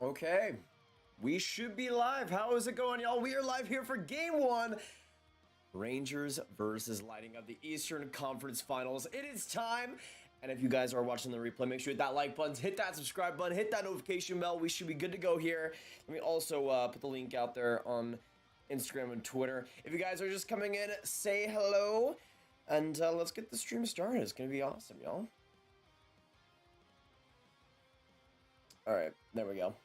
Okay, we should be live. How is it going, y'all? We are live here for Game 1. Rangers versus Lightning of the Eastern Conference Finals. It is time. And if you guys are watching the replay, make sure you hit that like button, hit that subscribe button, hit that notification bell. We should be good to go here. Let me also put the link out there on Instagram and Twitter. If you guys are just coming in, say hello. And let's get the stream started. It's going to be awesome, y'all. All right, there we go.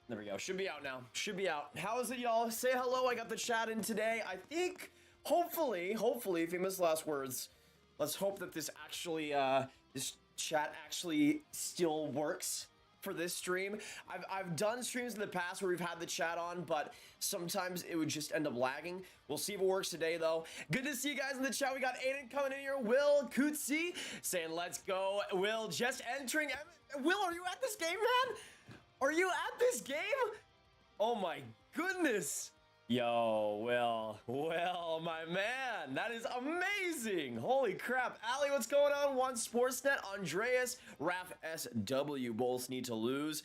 There we go. Should be out now. Should be out. How is it, y'all? Say hello. I got the chat in today. I think, hopefully, famous last words. Let's hope that this actually, this chat actually still works for this stream. I've done streams in the past where we've had the chat on, but sometimes it would just end up lagging. We'll see if it works today, though. Good to see you guys in the chat. We got Aiden coming in here. Will Cootsie saying, let's go. Will just entering. Will, are you at this game, man? Are you at this game? Oh my goodness. Yo, Will, my man. That is amazing. Holy crap. Ali, what's going on? One Sportsnet, Andreas, Raf SW both need to lose.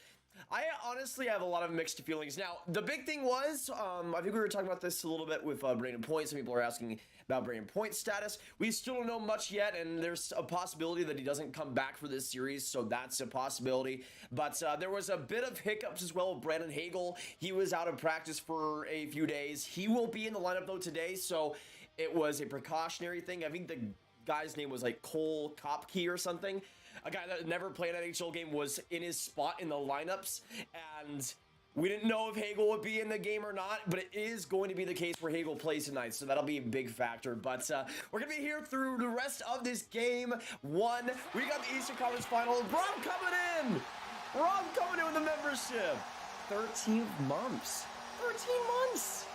I honestly have a lot of mixed feelings. Now, the big thing was, I think we were talking about this a little bit with Brandon Point. Some people are asking about Brandon Point's status. We still don't know much yet, and there's a possibility that he doesn't come back for this series, so that's a possibility. But there was a bit of hiccups as well with Brandon Hagel. He was out of practice for a few days. He will be in the lineup, though, today, so it was a precautionary thing. I think the guy's name was like Cole Kopke or something. A guy that never played an NHL game was in his spot in the lineups, and we didn't know if Hagel would be in the game or not, but it is going to be the case where Hagel plays tonight, so that'll be a big factor. But we're going to be here through the rest of this game one. We got the Eastern Conference Finals. Rob coming in! Rob coming in with the membership. 13 months. 13 months!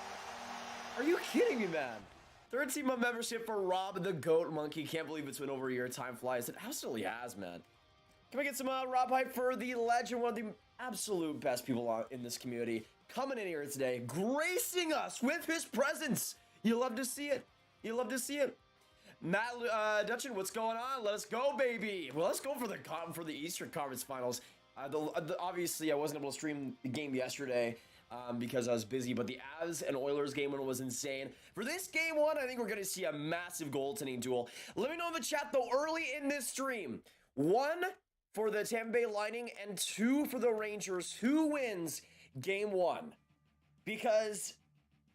Are you kidding me, man? 13-month membership for Rob the Goat Monkey. Can't believe it's been over a year. Time flies. It absolutely has, man. Can we get some Rob hype for the legend, one of the absolute best people in this community, coming in here today, gracing us with his presence. You love to see it. You love to see it. Matt Dutchin, what's going on? Let us go, baby. Well, let's go for the Eastern Conference Finals. Obviously, I wasn't able to stream the game yesterday because I was busy, but the Avs and Oilers game one was insane. For this game one, I think we're going to see a massive goaltending duel. Let me know in the chat, though, early in this stream. 1 for the Tampa Bay Lightning and 2 for the Rangers. Who wins game 1? Because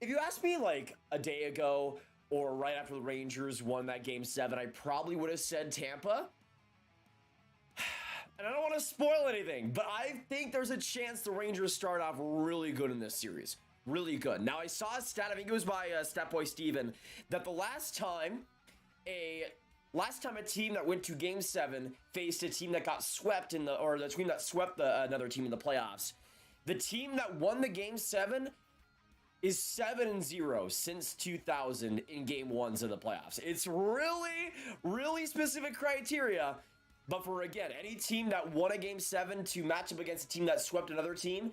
if you asked me like a day ago or right after the Rangers won that game 7, I probably would have said Tampa. And I don't want to spoil anything, but I think there's a chance the Rangers start off really good in this series. Really good. Now, I saw a stat, I think it was by Statboy Steven, that the last time a team that went to Game 7 faced a team that got swept or the team that swept another team in the playoffs. The team that won the Game 7 is 7-0 since 2000 in Game 1s of the playoffs. It's really, really specific criteria. But for, again, any team that won a Game 7 to match up against a team that swept another team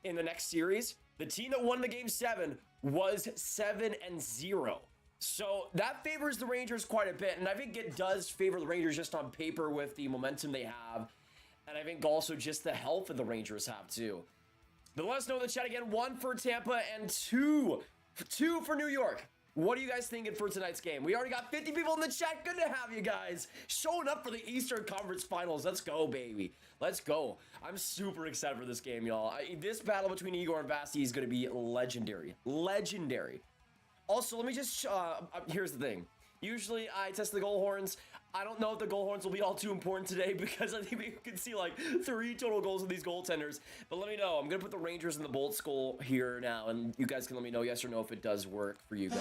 in the next series, the team that won the Game 7 was 7-0. So that favors the Rangers quite a bit, and I think it does favor the Rangers just on paper with the momentum they have, and I think also just the health that the Rangers have too. But let us know in the chat again, 1 for Tampa and 2 for New York. What are you guys thinking for tonight's game? We already got 50 people in the chat. Good to have you guys showing up for the Eastern Conference Finals. Let's go, baby. Let's go. I'm super excited for this game, y'all. This battle between Igor and Vasi is going to be legendary. Legendary. Also, let me just, here's the thing. Usually, I test the goal horns. I don't know if the goal horns will be all too important today because I think we can see like 3 total goals with these goaltenders. But let me know. I'm going to put the Rangers in the Bolts goal here now, and you guys can let me know yes or no if it does work for you guys.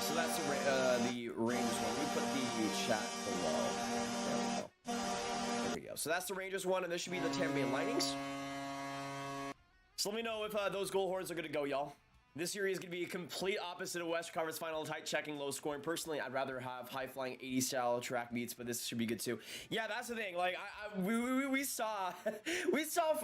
So that's the Rangers one. Let me put the chat below. There we go. So that's the Rangers one, and this should be the Tampa Bay Lightnings. So let me know if those goal horns are going to go, y'all. This series is going to be a complete opposite of Western Conference Finals, high checking, low scoring. Personally, I'd rather have high flying 80 style track meets, but this should be good too. Yeah, that's the thing. Like we saw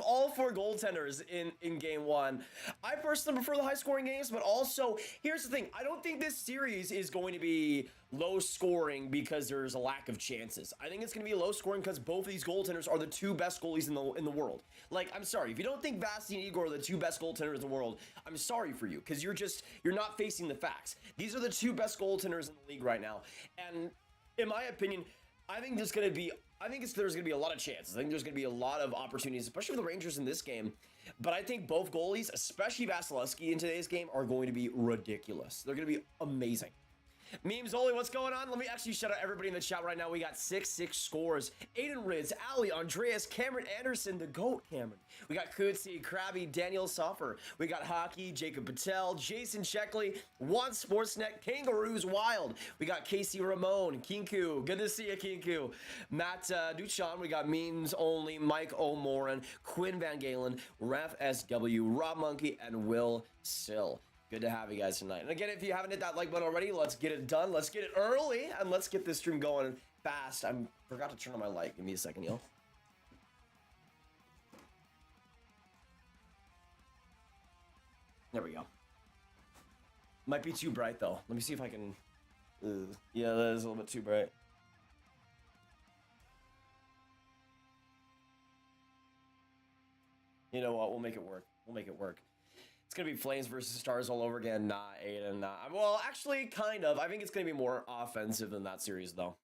all 4 goaltenders in game 1. I personally prefer the high scoring games, but also here's the thing. I don't think this series is going to be low scoring because there's a lack of chances. I think it's going to be low scoring because both of these goaltenders are the two best goalies in the world. Like, I'm sorry, if you don't think Vasi and Igor are the two best goaltenders in the world, I'm sorry for you, because you're not facing the facts. These are the two best goaltenders in the league right now, and in my opinion, I think there's going to be a lot of chances. I think there's going to be a lot of opportunities, especially for the Rangers in this game. But I think both goalies, especially Vasilevsky in today's game, are going to be ridiculous. They're going to be amazing. Memes Oli, what's going on? Let me actually shout out everybody in the chat right now. We got 6-6 scores. Aiden Rids, Ali, Andreas, Cameron Anderson, the GOAT Cameron. We got Kutsi, Krabby, Daniel Soffer. We got Hockey, Jacob Patel, Jason Sheckley, Juan Sportsnet, Kangaroos Wild. We got Casey Ramon, Kinku. Good to see you, Kinku. Matt Duchan. We got Memes Only, Mike O'Moran, Quinn Van Galen, Raf SW, Rob Monkey, and Will Sill. Good to have you guys tonight. And again, if you haven't hit that like button already, let's get it done. Let's get it early, and let's get this stream going fast. I forgot to turn on my light. Give me a second, yo. There we go. Might be too bright, though. Let me see if I can... yeah, that is a little bit too bright. You know what? We'll make it work. We'll make it work. It's going to be Flames versus Stars all over again. Nah, Aiden, nah. Well, actually, kind of. I think it's going to be more offensive than that series, though.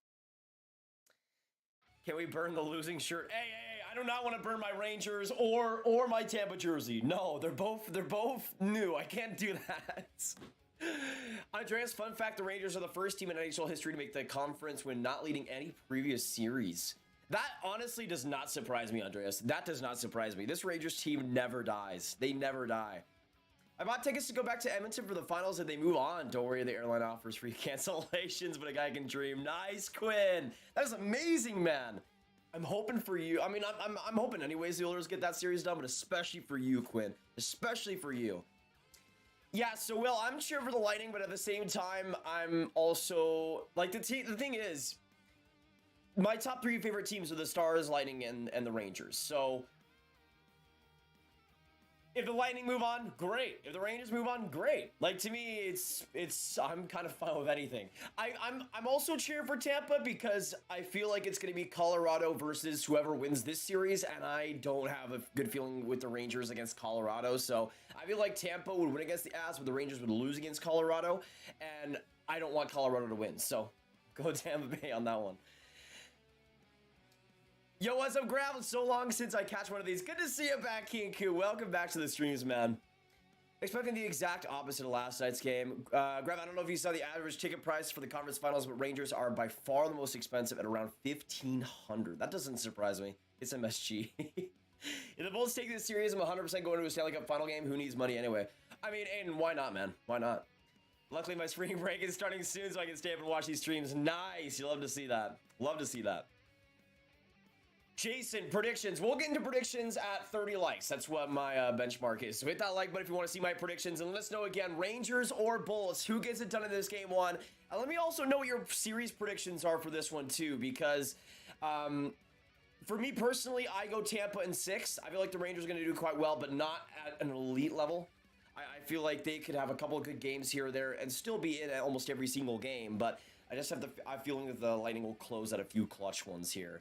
Can we burn the losing shirt? Hey, I do not want to burn my Rangers or my Tampa jersey. No, they're both new. I can't do that. Andreas, fun fact, the Rangers are the first team in NHL history to make the conference when not leading any previous series. That honestly does not surprise me, Andreas. That does not surprise me. This Rangers team never dies. They never die. I bought tickets to go back to Edmonton for the finals and they move on. Don't worry, the airline offers free cancellations, but a guy can dream. Nice, Quinn. That was amazing, man. I'm hoping for you. I mean, I'm hoping anyways the Oilers get that series done, but especially for you, Quinn. Especially for you. Yeah, so, Will, I'm cheering for the Lightning, but at the same time, I'm also... Like, the thing is, my top three favorite teams are the Stars, Lightning, and the Rangers. So... If the Lightning move on, great. If the Rangers move on, great. Like, to me, it's I'm kind of fine with anything. I'm also cheering for Tampa because I feel like it's going to be Colorado versus whoever wins this series, and I don't have a good feeling with the Rangers against Colorado. So I feel like Tampa would win against the Avs, but the Rangers would lose against Colorado, and I don't want Colorado to win. So go Tampa Bay on that one. Yo, what's up, Grav? It's so long since I catch one of these. Good to see you back, Kinku. Welcome back to the streams, man. Expecting the exact opposite of last night's game. Grav, I don't know if you saw the average ticket price for the conference finals, but Rangers are by far the most expensive at around $1,500. That doesn't surprise me. It's MSG. If the Bulls take this series, I'm 100% going to a Stanley Cup final game. Who needs money anyway? I mean, Aiden, why not, man? Why not? Luckily, my spring break is starting soon, so I can stay up and watch these streams. Nice. You love to see that. Love to see that. Jason, predictions. We'll get into predictions at 30 likes. That's what my benchmark is. So hit that like button if you want to see my predictions. And let us know again, Rangers or Bulls, who gets it done in this game one. And let me also know what your series predictions are for this one too, because for me personally, I go Tampa in 6. I feel like the Rangers are going to do quite well, but not at an elite level. I feel like they could have a couple of good games here or there and still be in almost every single game. But I just have I'm feeling that the Lightning will close out a few clutch ones here.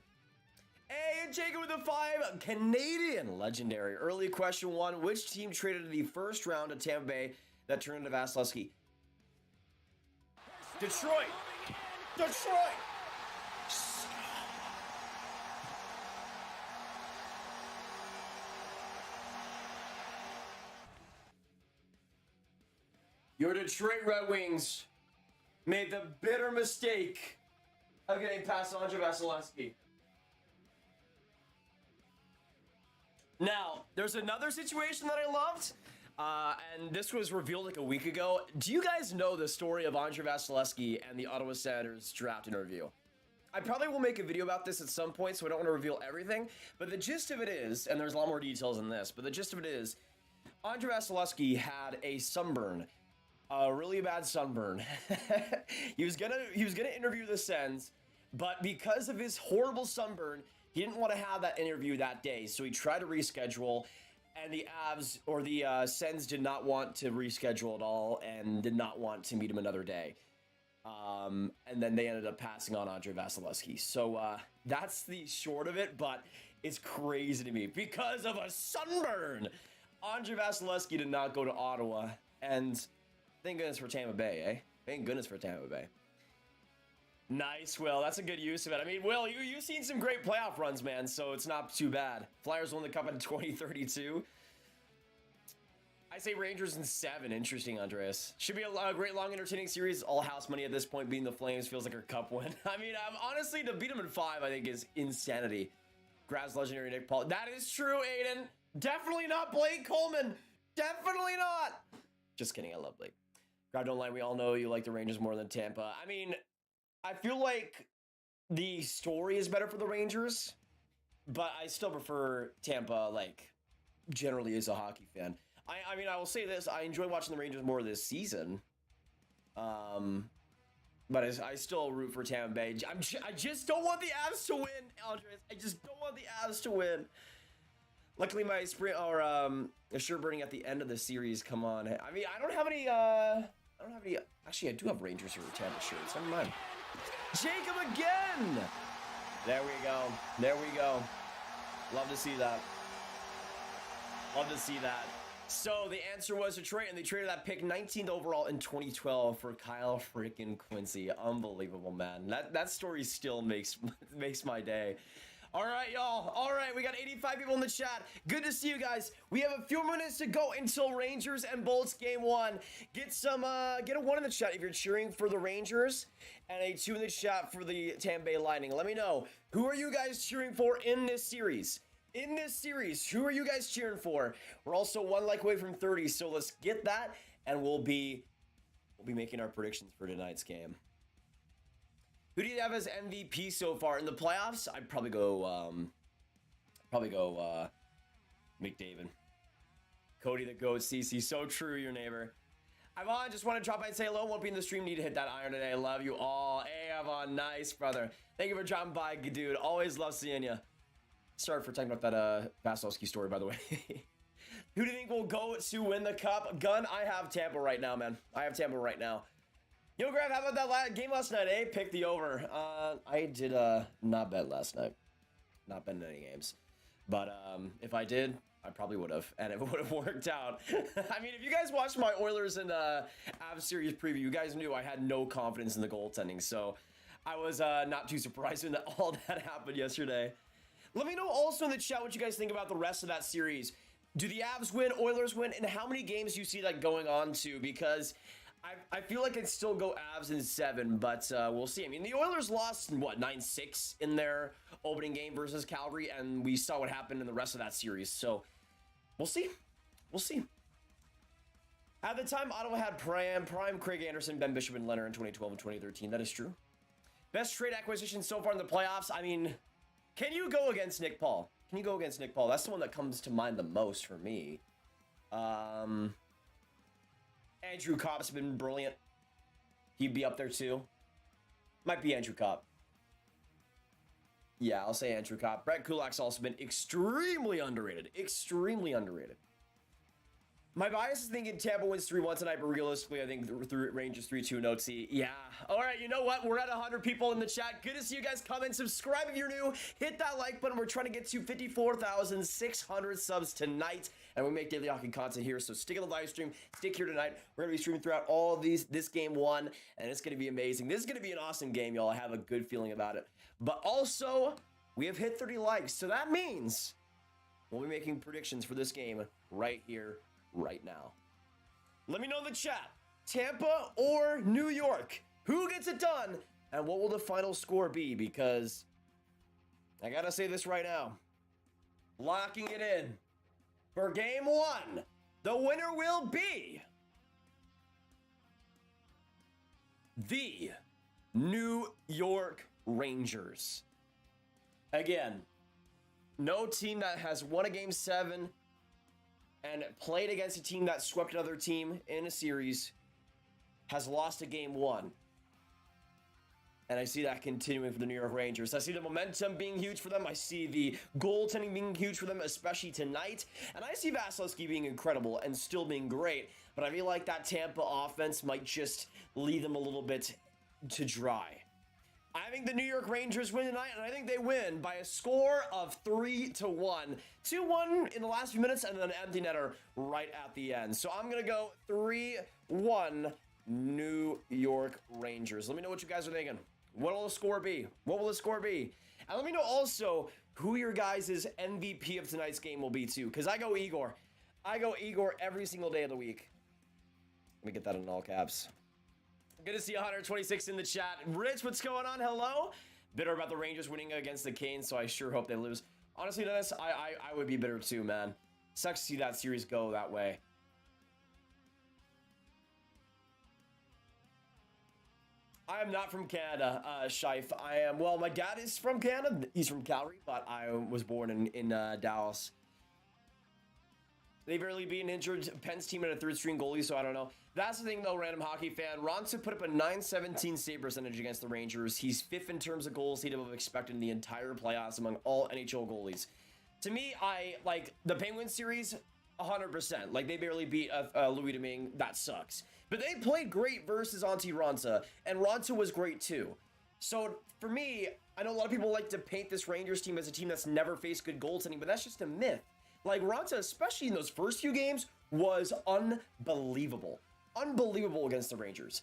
Hey, and Jacob with the 5. Canadian legendary. Early question 1. Which team traded in the first round of Tampa Bay that turned into Vasilevsky? Detroit. Detroit. Your Detroit Red Wings made the bitter mistake of getting past Andre Vasilevsky. Now, there's another situation that I loved, and this was revealed like a week ago. Do you guys know the story of Andre Vasilevsky and the Ottawa Senators draft interview? I probably will make a video about this at some point, so I don't want to reveal everything, but the gist of it is, and there's a lot more details in this, but the gist of it is, Andre Vasilevsky had a sunburn, a really bad sunburn. he was gonna interview the Sens, but because of his horrible sunburn, he didn't want to have that interview that day, so he tried to reschedule, and the Avs, or the Sens, did not want to reschedule at all, and did not want to meet him another day. And then they ended up passing on Andre Vasilevsky. So that's the short of it, but it's crazy to me because of a sunburn. Andre Vasilevsky did not go to Ottawa, and thank goodness for Tampa Bay, eh? Thank goodness for Tampa Bay. Nice, Will. That's a good use of it. I mean, Will, you've seen some great playoff runs, man, so it's not too bad. Flyers won the cup in 2032. I say Rangers in 7. Interesting, Andreas. Should be a great, long, entertaining series. All house money at this point. Being the Flames feels like a cup win. I mean, honestly, to beat them in 5, I think is insanity. Grabs legendary Nick Paul. That is true, Aiden. Definitely not Blake Coleman. Definitely not. Just kidding. I love Blake. Grab, don't lie. We all know you like the Rangers more than Tampa. I mean, I feel like the story is better for the Rangers, but I still prefer Tampa, like, generally as a hockey fan. I mean, I will say this. I enjoy watching the Rangers more this season. But I still root for Tampa Bay. I just don't want the Avs to win, Andres. I just don't want the Avs to win. Luckily, my sprint or shirt burning at the end of the series. Come on. I mean, I don't have any. Actually, I do have Rangers here with Tampa shirts. Never mind. Jacob again. There we go. There we go. Love to see that. Love to see that. So the answer was a trade, and they traded that pick 19th overall in 2012 for Kyle freaking Quincy. Unbelievable, man. That story still makes my day. All right, y'all. All right, we got 85 people in the chat. Good to see you guys. We have a few minutes to go until Rangers and Bolts game 1. Get a 1 in the chat if you're cheering for the Rangers, and a 2 in the chat for the Tampa Bay Lightning. Let me know, who are you guys cheering for in this series? In this series, who are you guys cheering for? We're also 1 like away from 30, so let's get that, and we'll be making our predictions for tonight's game. Who do you have as MVP so far in the playoffs? I'd probably go McDavid. Cody the Goat, CC, so true, your neighbor. Avon, just want to drop by and say hello. Won't be in the stream. Need to hit that iron today. I love you all. Hey, Avon, nice, brother. Thank you for dropping by, dude. Always love seeing you. Sorry for talking about that Vasilevsky story, by the way. Who do you think will go to win the cup? Gun, I have Tampa right now, man. I have Tampa right now. Yo, Grav, how about that game last night, eh? Pick the over. I did not bet last night. Not bet in any games. But if I did, I probably would have. And it would have worked out. I mean, if you guys watched my Oilers and Avs series preview, you guys knew I had no confidence in the goaltending. So I was not too surprised when all that happened yesterday. Let me know also in the chat what you guys think about the rest of that series. Do the Avs win, Oilers win, and how many games do you see that going on to? Because I feel like I'd still go Avs in 7, but we'll see. I mean, the Oilers lost, 9-6 in their opening game versus Calgary, and we saw what happened in the rest of that series. So we'll see. We'll see. At the time, Ottawa had prime Craig Anderson, Ben Bishop, and Leonard in 2012 and 2013. That is true. Best trade acquisition so far in the playoffs. I mean, can you go against Nick Paul? Can you go against Nick Paul? That's the one that comes to mind the most for me. Andrew Kopp's been brilliant. He'd be up there too. Might be Andrew Kopp. Yeah, I'll say Andrew Kopp. Brett Kulak's also been extremely underrated. Extremely underrated. My bias is thinking Tampa wins 3-1 tonight, but realistically, I think the Rangers 3-2 no T. Yeah. All right, you know what? We're at 100 people in the chat. Good to see you guys come in. Subscribe if you're new. Hit that like button. We're trying to get to 54,600 subs tonight, and we make daily hockey content here, so stick in the live stream. Stick here tonight. We're going to be streaming throughout all of this game 1, and it's going to be amazing. This is going to be an awesome game, y'all. I have a good feeling about it. But also, we have hit 30 likes, so that means we'll be making predictions for this game right here, right now. Let me know in the chat, Tampa or New York, who gets it done, and what will the final score be? Because I gotta say this right now, locking it in for game 1, the winner will be the New York Rangers. Again, no team that has won a game 7 and played against a team that swept another team in a series has lost a game 1. And I see that continuing for the New York Rangers. I see the momentum being huge for them. I see the goaltending being huge for them, especially tonight. And I see Vasilevsky being incredible and still being great. But I feel like that Tampa offense might just leave them a little bit to dry. I think the New York Rangers win tonight, and I think they win by a score of 3-1. 2-1 in the last few minutes, and then an empty netter right at the end. So I'm going to go 3-1 New York Rangers. Let me know what you guys are thinking. What will the score be? What will the score be? And let me know also who your guys' MVP of tonight's game will be, too, because I go Igor. I go Igor every single day of the week. Let me get that in all caps. Good to see 126 in the chat. Rich, what's going on? Hello. Bitter about the Rangers winning against the Canes, so I sure hope they lose. Honestly, Dennis, I would be bitter too, man. Sucks to see that series go that way. I am not from Canada, Shife. I am, well, my dad is from Canada. He's from Calgary, but I was born in Dallas. They've barely been injured. Penn's team and a third-string goalie, so I don't know. That's the thing, though, random hockey fan. Ronson put up a .917 save percentage against the Rangers. He's 5th in terms of goals he'd have expected in the entire playoffs among all NHL goalies. To me, I like the Penguins series 100%. Like, they barely beat Louis Domingue. That sucks. But they played great versus Antti Raanta, and Raanta was great, too. So, for me, I know a lot of people like to paint this Rangers team as a team that's never faced good goaltending, but that's just a myth. Like, Raanta, especially in those first few games, was unbelievable. Unbelievable against the Rangers.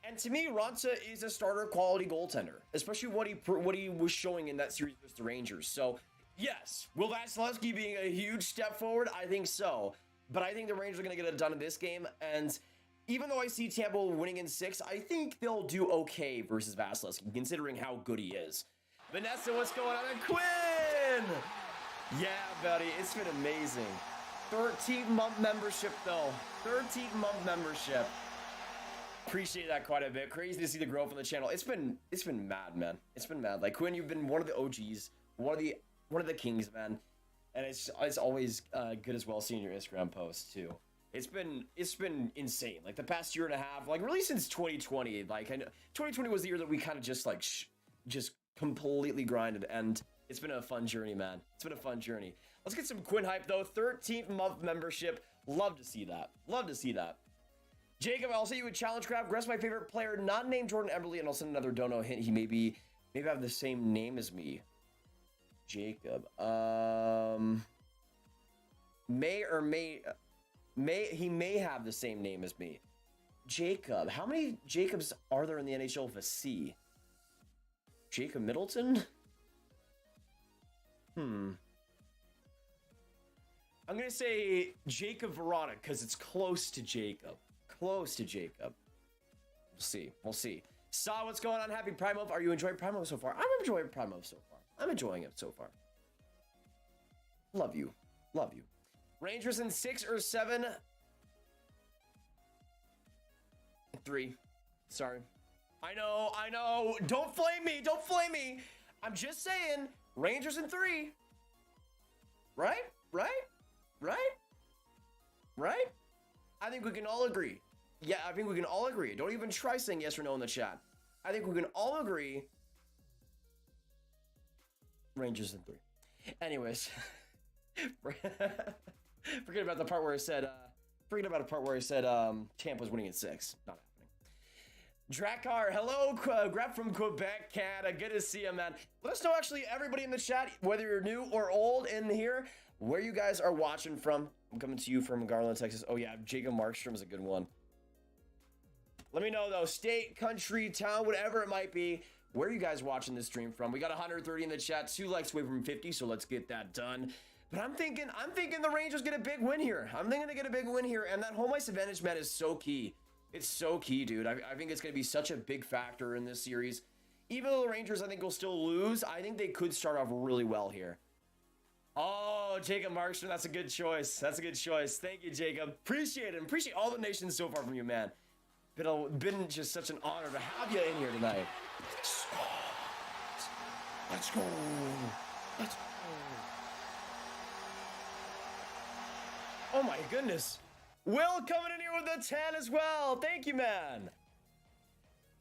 And to me, Raanta is a starter quality goaltender, especially what he was showing in that series with the Rangers. So, yes, will Vasilevsky being a huge step forward? I think so. But I think the Rangers are going to get it done in this game. And even though I see Tampa winning in 6, I think they'll do okay versus Vasilevsky, considering how good he is. Vanessa, what's going on? And Quinn! Yeah, buddy, it's been amazing. 13-month membership, though. 13-month membership. Appreciate that quite a bit. Crazy to see the growth on the channel. It's been mad, man. It's been mad. Like, Quinn, you've been one of the OGs, one of the kings, man. And it's always good as well seeing your Instagram posts too. It's been insane. Like the past year and a half, like really since 2020. Like I know 2020 was the year that we kind of just like just completely grinded, and it's been a fun journey, man. It's been a fun journey. Let's get some Quinn hype, though. 13th month membership. Love to see that. Love to see that. Jacob, I'll say you would challenge Crab. Guess my favorite player, not named Jordan Eberle, and I'll send another dono hint. He maybe have the same name as me. Jacob. He may have the same name as me. Jacob. How many Jacobs are there in the NHL with a C? Jacob Middleton? I'm going to say Jacob Verona because it's close to Jacob. Close to Jacob. We'll see. We'll see. Saw what's going on. Happy Prime Month. Are you enjoying Prime Month so far? I'm enjoying Prime Month so far. I'm enjoying it so far. Love you. Love you. Rangers in 6 or 7? 3. Sorry. I know. Don't flame me. Don't flame me. I'm just saying. Rangers in 3. Right? I think we can all agree. Yeah, I think we can all agree. Don't even try saying yes or no in the chat. I think we can all agree. Rangers in 3. Anyways. Forget about the part where I said Tampa's winning in 6. Not happening. Drakkar, hello, Grab from Quebec, Canada. Good to see you, man. Let us know, actually, everybody in the chat, whether you're new or old in here, where you guys are watching from. I'm coming to you from Garland, Texas. Oh, yeah, Jacob Markstrom is a good one. Let me know, though, state, country, town, whatever it might be, where are you guys watching this stream from? We got 130 in the chat, 2 likes away from 50, so let's get that done. But I'm thinking the Rangers get a big win here. I'm thinking they get a big win here, and that home ice advantage, man, is so key. It's so key, dude. I think it's going to be such a big factor in this series. Even though the Rangers, I think, will still lose, I think they could start off really well here. Oh, Jacob Markstrom, that's a good choice. That's a good choice. Thank you, Jacob. Appreciate it. Appreciate all the nations so far from you, man. Been just such an honor to have you in here tonight. Let's go. Let's go. Oh my goodness. Will coming in here with the 10 as well. Thank you, man.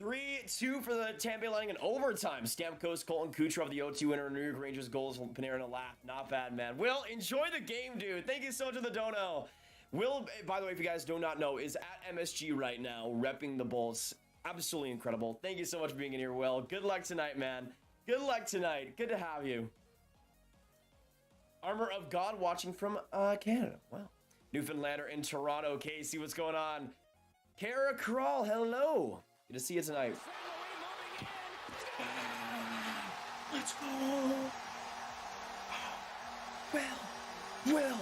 3-2 for the Tampa Bay Lightning in overtime. Stamkos, Colton Kucherov, the O2 winner, New York Rangers goals, Panarin a laugh. Not bad, man. Will, enjoy the game, dude. Thank you so much for the dono. Will, by the way, if you guys do not know, is at MSG right now, repping the Bulls. Absolutely incredible. Thank you so much for being in here, Will. Good luck tonight, man. Good luck tonight. Good to have you. Armor of God watching from Canada. Wow. Newfoundlander in Toronto. Casey, what's going on? Kara Kral, hello. Good to see you tonight. Let's go. Well.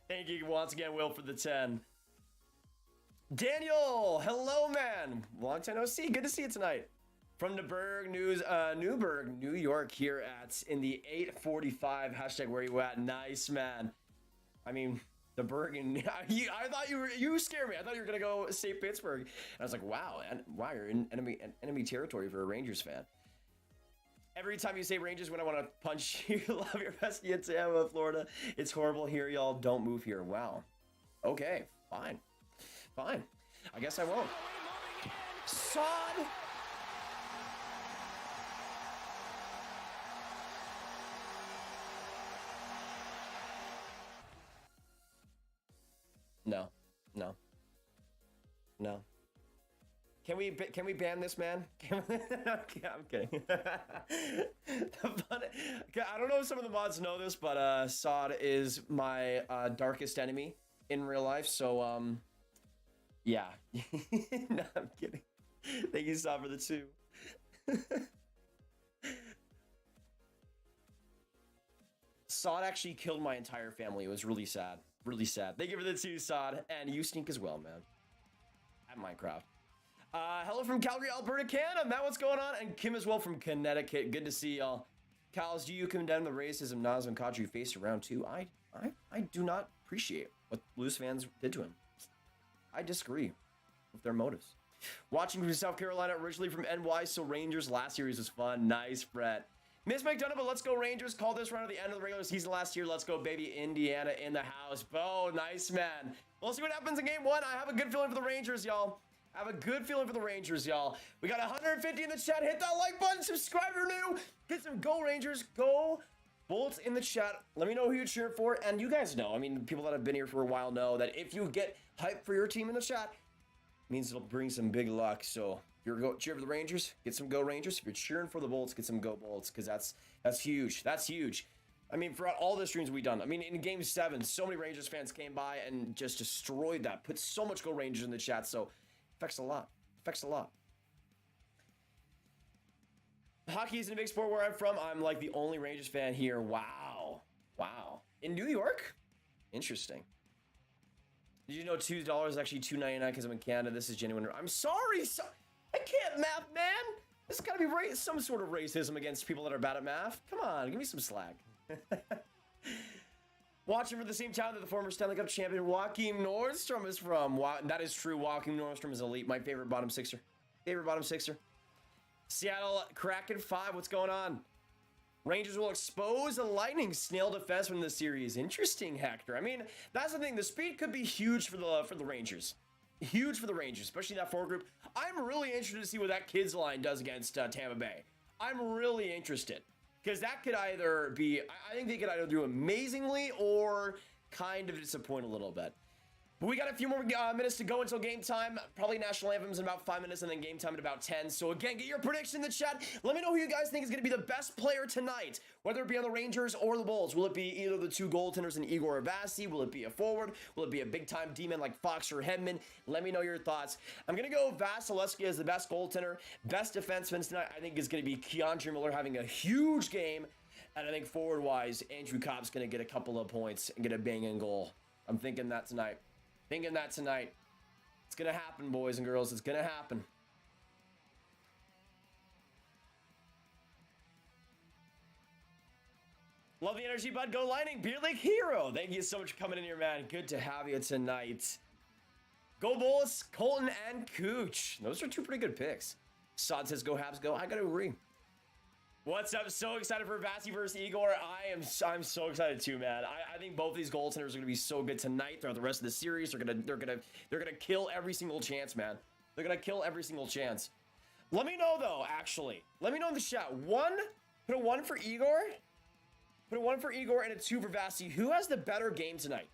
Thank you once again, Will, for the 10. Daniel, hello, man. Long time no see. Good to see you tonight. From Newburgh, Newburgh, New York, here in the 8:45 hashtag. Where you at? Nice, man. I mean, the Bergen. I thought you scared me. I thought you were gonna go say Pittsburgh. And I was like, wow, you're in enemy territory for a Rangers fan. Every time you say Rangers, when I want to punch you, love your rescue in Tampa, Florida. It's horrible here, y'all. Don't move here. Wow. Okay, fine. I guess I won't. Sod. No. Can we ban this man? Okay, I'm kidding. I don't know if some of the mods know this, but Sod is my darkest enemy in real life. So yeah. No, I'm kidding. Thank you, Sod, for the 2. Sod actually killed my entire family. It was really sad. Really sad. Thank you for the 2, Sod. And you stink as well, man. At Minecraft. Hello from Calgary, Alberta, Canada. Matt, what's going on? And Kim as well from Connecticut. Good to see y'all. Cals, do you condemn the racism Nas and Kadri faced around 2? I do not appreciate what Blues fans did to him. I disagree with their motives. Watching from South Carolina, originally from NY, so Rangers last series was fun. Nice, Brett. Miss McDonough, but let's go Rangers. Call this round at the end of the regular season last year. Let's go, baby. Indiana in the house. Bo, nice, man. We'll see what happens in game 1. I have a good feeling for the Rangers, y'all. We got 150 in the chat. Hit that like button. Subscribe if you're new. Get some Go Rangers. Go Bolts in the chat. Let me know who you cheer for. And you guys know, I mean, people that have been here for a while know that if you get hype for your team in the chat, it means it'll bring some big luck. So if you're cheer for the Rangers, get some Go Rangers. If you're cheering for the Bolts, get some Go Bolts, because that's huge. That's huge. I mean, throughout all the streams we've done, I mean, in Game 7, so many Rangers fans came by and just destroyed that. Put so much Go Rangers in the chat, so affects a lot. Hockey isn't a big sport where I'm from. I'm like the only Rangers fan here. Wow. In New York? Interesting. Did you know $2 is actually $2.99 because I'm in Canada? This is genuine. I'm sorry. I can't math, man. There's got to be some sort of racism against people that are bad at math. Come on, give me some slack. Watching for the same town that the former Stanley Cup champion Joachim Nordstrom is from. That is true. Joachim Nordstrom is elite. My favorite bottom sixer. Seattle Kraken 5. What's going on? Rangers will expose the Lightning snail defenseman in the series. Interesting, Hector. I mean, that's the thing. The speed could be huge for the Rangers. Huge for the Rangers, especially that forward group. I'm really interested to see what that kids line does against Tampa Bay. I'm really interested. Because that could either be, I think they could either do amazingly or kind of disappoint a little bit. But we got a few more minutes to go until game time. Probably national anthems in about 5 minutes and then game time in about 10. So again, get your prediction in the chat. Let me know who you guys think is going to be the best player tonight. Whether it be on the Rangers or the Bulls. Will it be either the 2 goaltenders in Igor or Vasi? Will it be a forward? Will it be a big-time D-man like Fox or Hedman? Let me know your thoughts. I'm going to go Vasilevsky as the best goaltender. Best defenseman tonight, I think, is going to be Keandre Miller having a huge game. And I think forward-wise, Andrew Copp's going to get a couple of points and get a banging goal. I'm thinking that tonight. It's going to happen, boys and girls. It's going to happen. Love the energy, bud. Go Lightning. Beer League Hero. Thank you so much for coming in here, man. Good to have you tonight. Go Bulls, Colton, and Cooch. Those are 2 pretty good picks. Sod says go Habs, go. I got to agree. What's up? So excited for Vasi versus Igor. I'm so excited too, man. I think both of these goaltenders are going to be so good tonight throughout the rest of the series. They're gonna kill every single chance, man. They're gonna kill every single chance. Let me know though, actually. Let me know in the chat. Put a 1 for Igor. Put a 1 for Igor and a 2 for Vasi. Who has the better game tonight?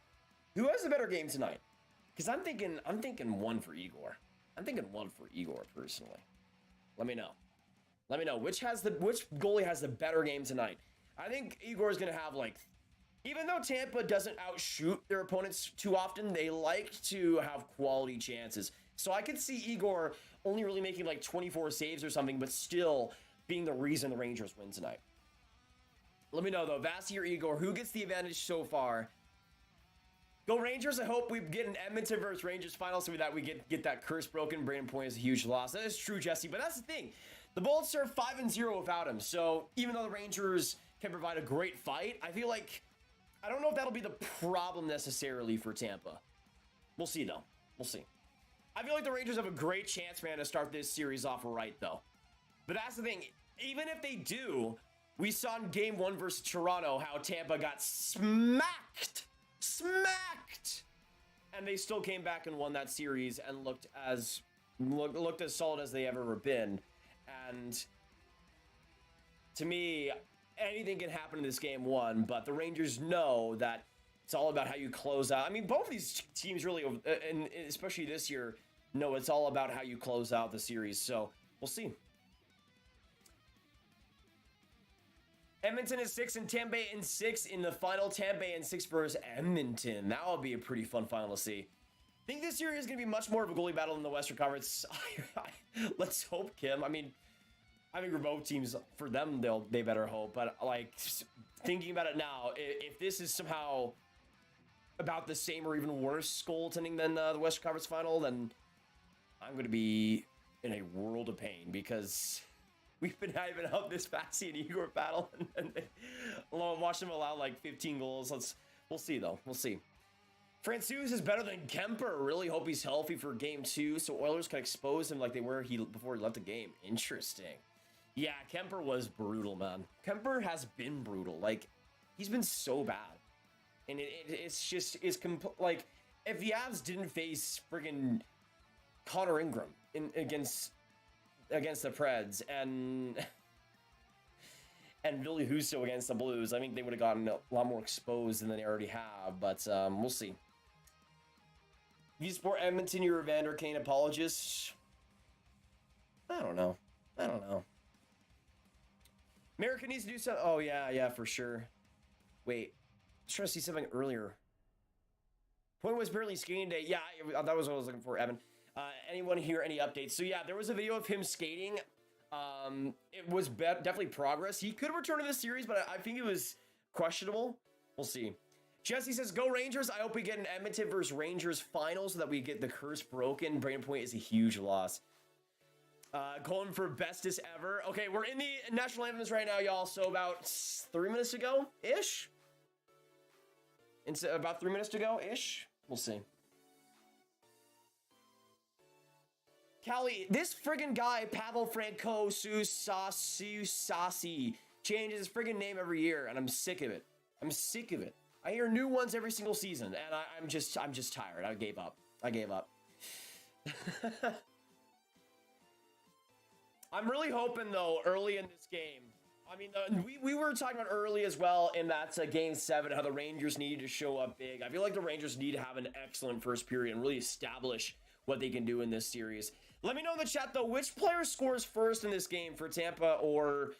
Because I'm thinking one for Igor. I'm thinking one for Igor personally. Let me know. Let me know which goalie has the better game tonight. I think Igor is gonna have like, even though Tampa doesn't outshoot their opponents too often, they like to have quality chances. So I could see Igor only really making like 24 saves or something, but still being the reason the Rangers win tonight. Let me know though, Vasi or Igor, who gets the advantage so far? Go Rangers. I hope we get an Edmonton versus Rangers final so that we get that curse broken. Brandon Point is a huge loss. That is true, Jesse, but that's the thing. The Bullets are 5-0 without him. So even though the Rangers can provide a great fight, I feel like, I don't know if that'll be the problem necessarily for Tampa. We'll see though. We'll see. I feel like the Rangers have a great chance, man, to start this series off right though. But that's the thing. Even if they do, we saw in game 1 versus Toronto how Tampa got smacked. And they still came back and won that series and looked as solid as they ever been. And to me, anything can happen in this game 1, but the Rangers know that it's all about how you close out. I mean, both of these teams really, and especially this year, know it's all about how you close out the series. So we'll see. Edmonton is 6 and Tampa in 6 in the final. Tampa in 6 versus Edmonton. That will be a pretty fun final to see. I think this year is going to be much more of a goalie battle in the Western Conference. Let's hope, Kim. I mean remote teams, for them, they better hope. But like, thinking about it now, if this is somehow about the same or even worse goaltending than the Western Conference final, then I'm going to be in a world of pain because we've been hyping up this Vasi and Igor battle, and watch them allow like 15 goals. We'll see though. We'll see. Francouz is better than Kemper. Really hope he's healthy for game 2, so Oilers can expose him like they were before he left the game. Interesting. Yeah, Kemper was brutal, man. Kemper has been brutal. Like, he's been so bad, and it's like, if the Avs didn't face friggin' Connor Ingram against the Preds and Billy Husso against the Blues, I think they would have gotten a lot more exposed than they already have, but we'll see. You support Edmonton, you're a Vander Kane apologist? I don't know. America needs to do something. Oh, yeah, for sure. Wait, I was trying to see something earlier. Point was barely skating day. Yeah, that was what I was looking for, Evan. Anyone hear any updates? So yeah, there was a video of him skating. It was definitely progress. He could return to this series, but I think it was questionable. We'll see. Jesse says, go Rangers. I hope we get an Edmonton versus Rangers final so that we get the curse broken. Brandon Point is a huge loss. Going for bestest ever. Okay, we're in the national anthems right now, y'all. So about 3 minutes ago-ish. About 3 minutes ago-ish. We'll see. Callie, this friggin' guy, Pavel Franco Susasi, changes his friggin' name every year, and I'm sick of it. I hear new ones every single season, and I'm just tired. I gave up. I'm really hoping, though, early in this game. I mean, we were talking about early as well in that Game 7, how the Rangers needed to show up big. I feel like the Rangers need to have an excellent first period and really establish what they can do in this series. Let me know in the chat, though, which player scores first in this game for Tampa or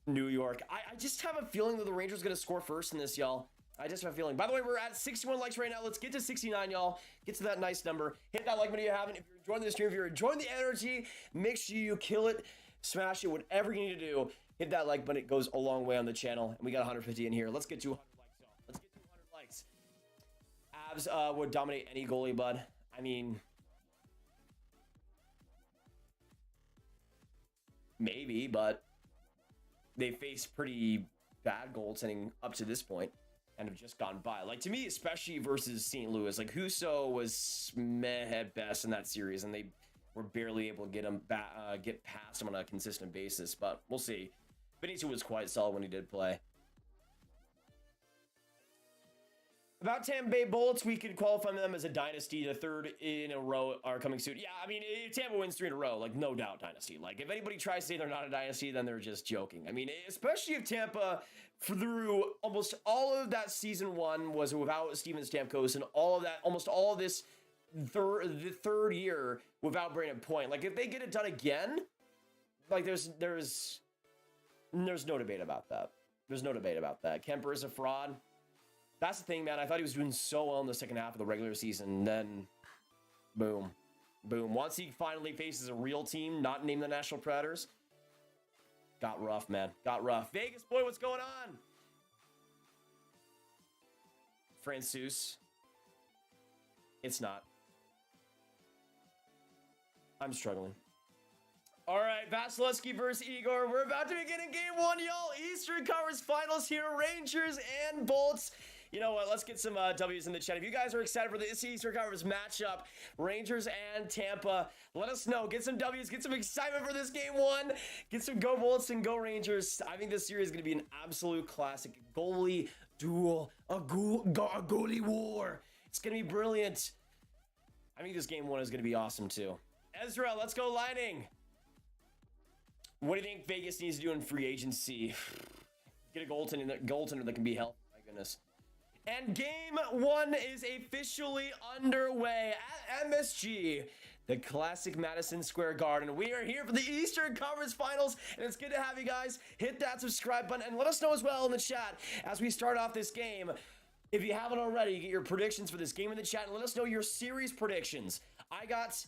New York. I just have a feeling that the Rangers are going to score first in this, y'all. I just have a feeling. By the way, we're at 61 likes right now. Let's get to 69, y'all. Get to that nice number. Hit that like button if you haven't. If you're enjoying the stream, if you're enjoying the energy, make sure you kill it, smash it, whatever you need to do. Hit that like button. It goes a long way on the channel. And we got 150 in here. Let's get 200 likes, y'all. Let's get 200 likes. Avs would dominate any goalie, bud. I mean, maybe, but they face pretty bad goaltending up to this point and have just gone by. Like, to me, especially versus St. Louis, like, Husso was meh at best in that series, and they were barely able to get past him on a consistent basis, but we'll see. Benito was quite solid when he did play. About Tampa Bay Bullets, we could qualify them as a dynasty. The third in a row are coming soon. Yeah, I mean, if Tampa wins 3 in a row, like, no doubt dynasty. Like, if anybody tries to say they're not a dynasty, then they're just joking. I mean, especially if Tampa, through almost all of that season 1 was without Steven Stamkos, and all of that, almost all of this the third year without Brandon Point. Like, if they get it done again, like, there's no debate about that. There's no debate about that. Kemper is a fraud. That's the thing, man. I thought he was doing so well in the second half of the regular season. Then, boom. Boom. Once he finally faces a real team, not named the Nashville Predators, got rough, man. Got rough. Vegas boy, what's going on? Francouz. It's not. I'm struggling. All right, Vasilevsky versus Igor. We're about to begin in game 1, y'all. Eastern Conference Finals here. Rangers and Bolts. You know what? Let's get some W's in the chat. If you guys are excited for this Eastern Conference matchup, Rangers and Tampa, let us know. Get some W's. Get some excitement for this game 1. Get some go Bolts and go Rangers. I think this series is going to be an absolute classic. Goalie duel. A goalie war. It's going to be brilliant. I think this game 1 is going to be awesome, too. Ezra, let's go Lightning. What do you think Vegas needs to do in free agency? Get a goaltender that can be healthy. My goodness. And game 1 is officially underway at MSG, the classic Madison Square Garden. We are here for the Eastern Conference Finals, and it's good to have you guys. Hit that subscribe button and let us know as well in the chat as we start off this game. If you haven't already, get your predictions for this game in the chat and let us know your series predictions. I got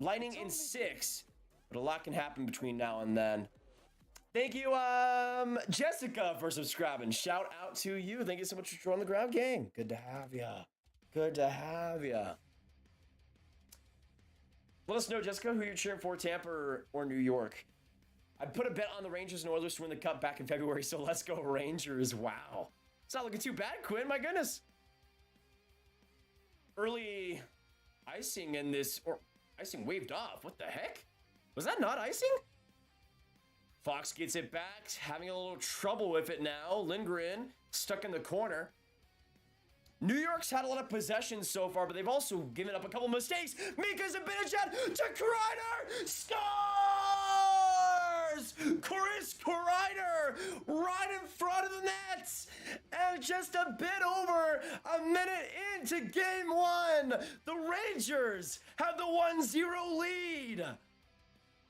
Lightning in 6, but a lot can happen between now and then. Thank you, Jessica, for subscribing. Shout out to you. Thank you so much for joining the Ground Game. Good to have ya. Good to have ya. Let us know, Jessica, who you're cheering for, Tampa or New York. I put a bet on the Rangers and Oilers to win the Cup back in February, so let's go Rangers. Wow. It's not looking too bad, Quinn. My goodness. Early icing in this, or icing waved off. What the heck? Was that not icing? Fox gets it back, having a little trouble with it now. Lindgren stuck in the corner. New York's had a lot of possessions so far, but they've also given up a couple mistakes. Mika Zibanejad to Kreider! Scores! Chris Kreider right in front of the nets! And just a bit over a minute into game 1, the Rangers have the 1-0 lead.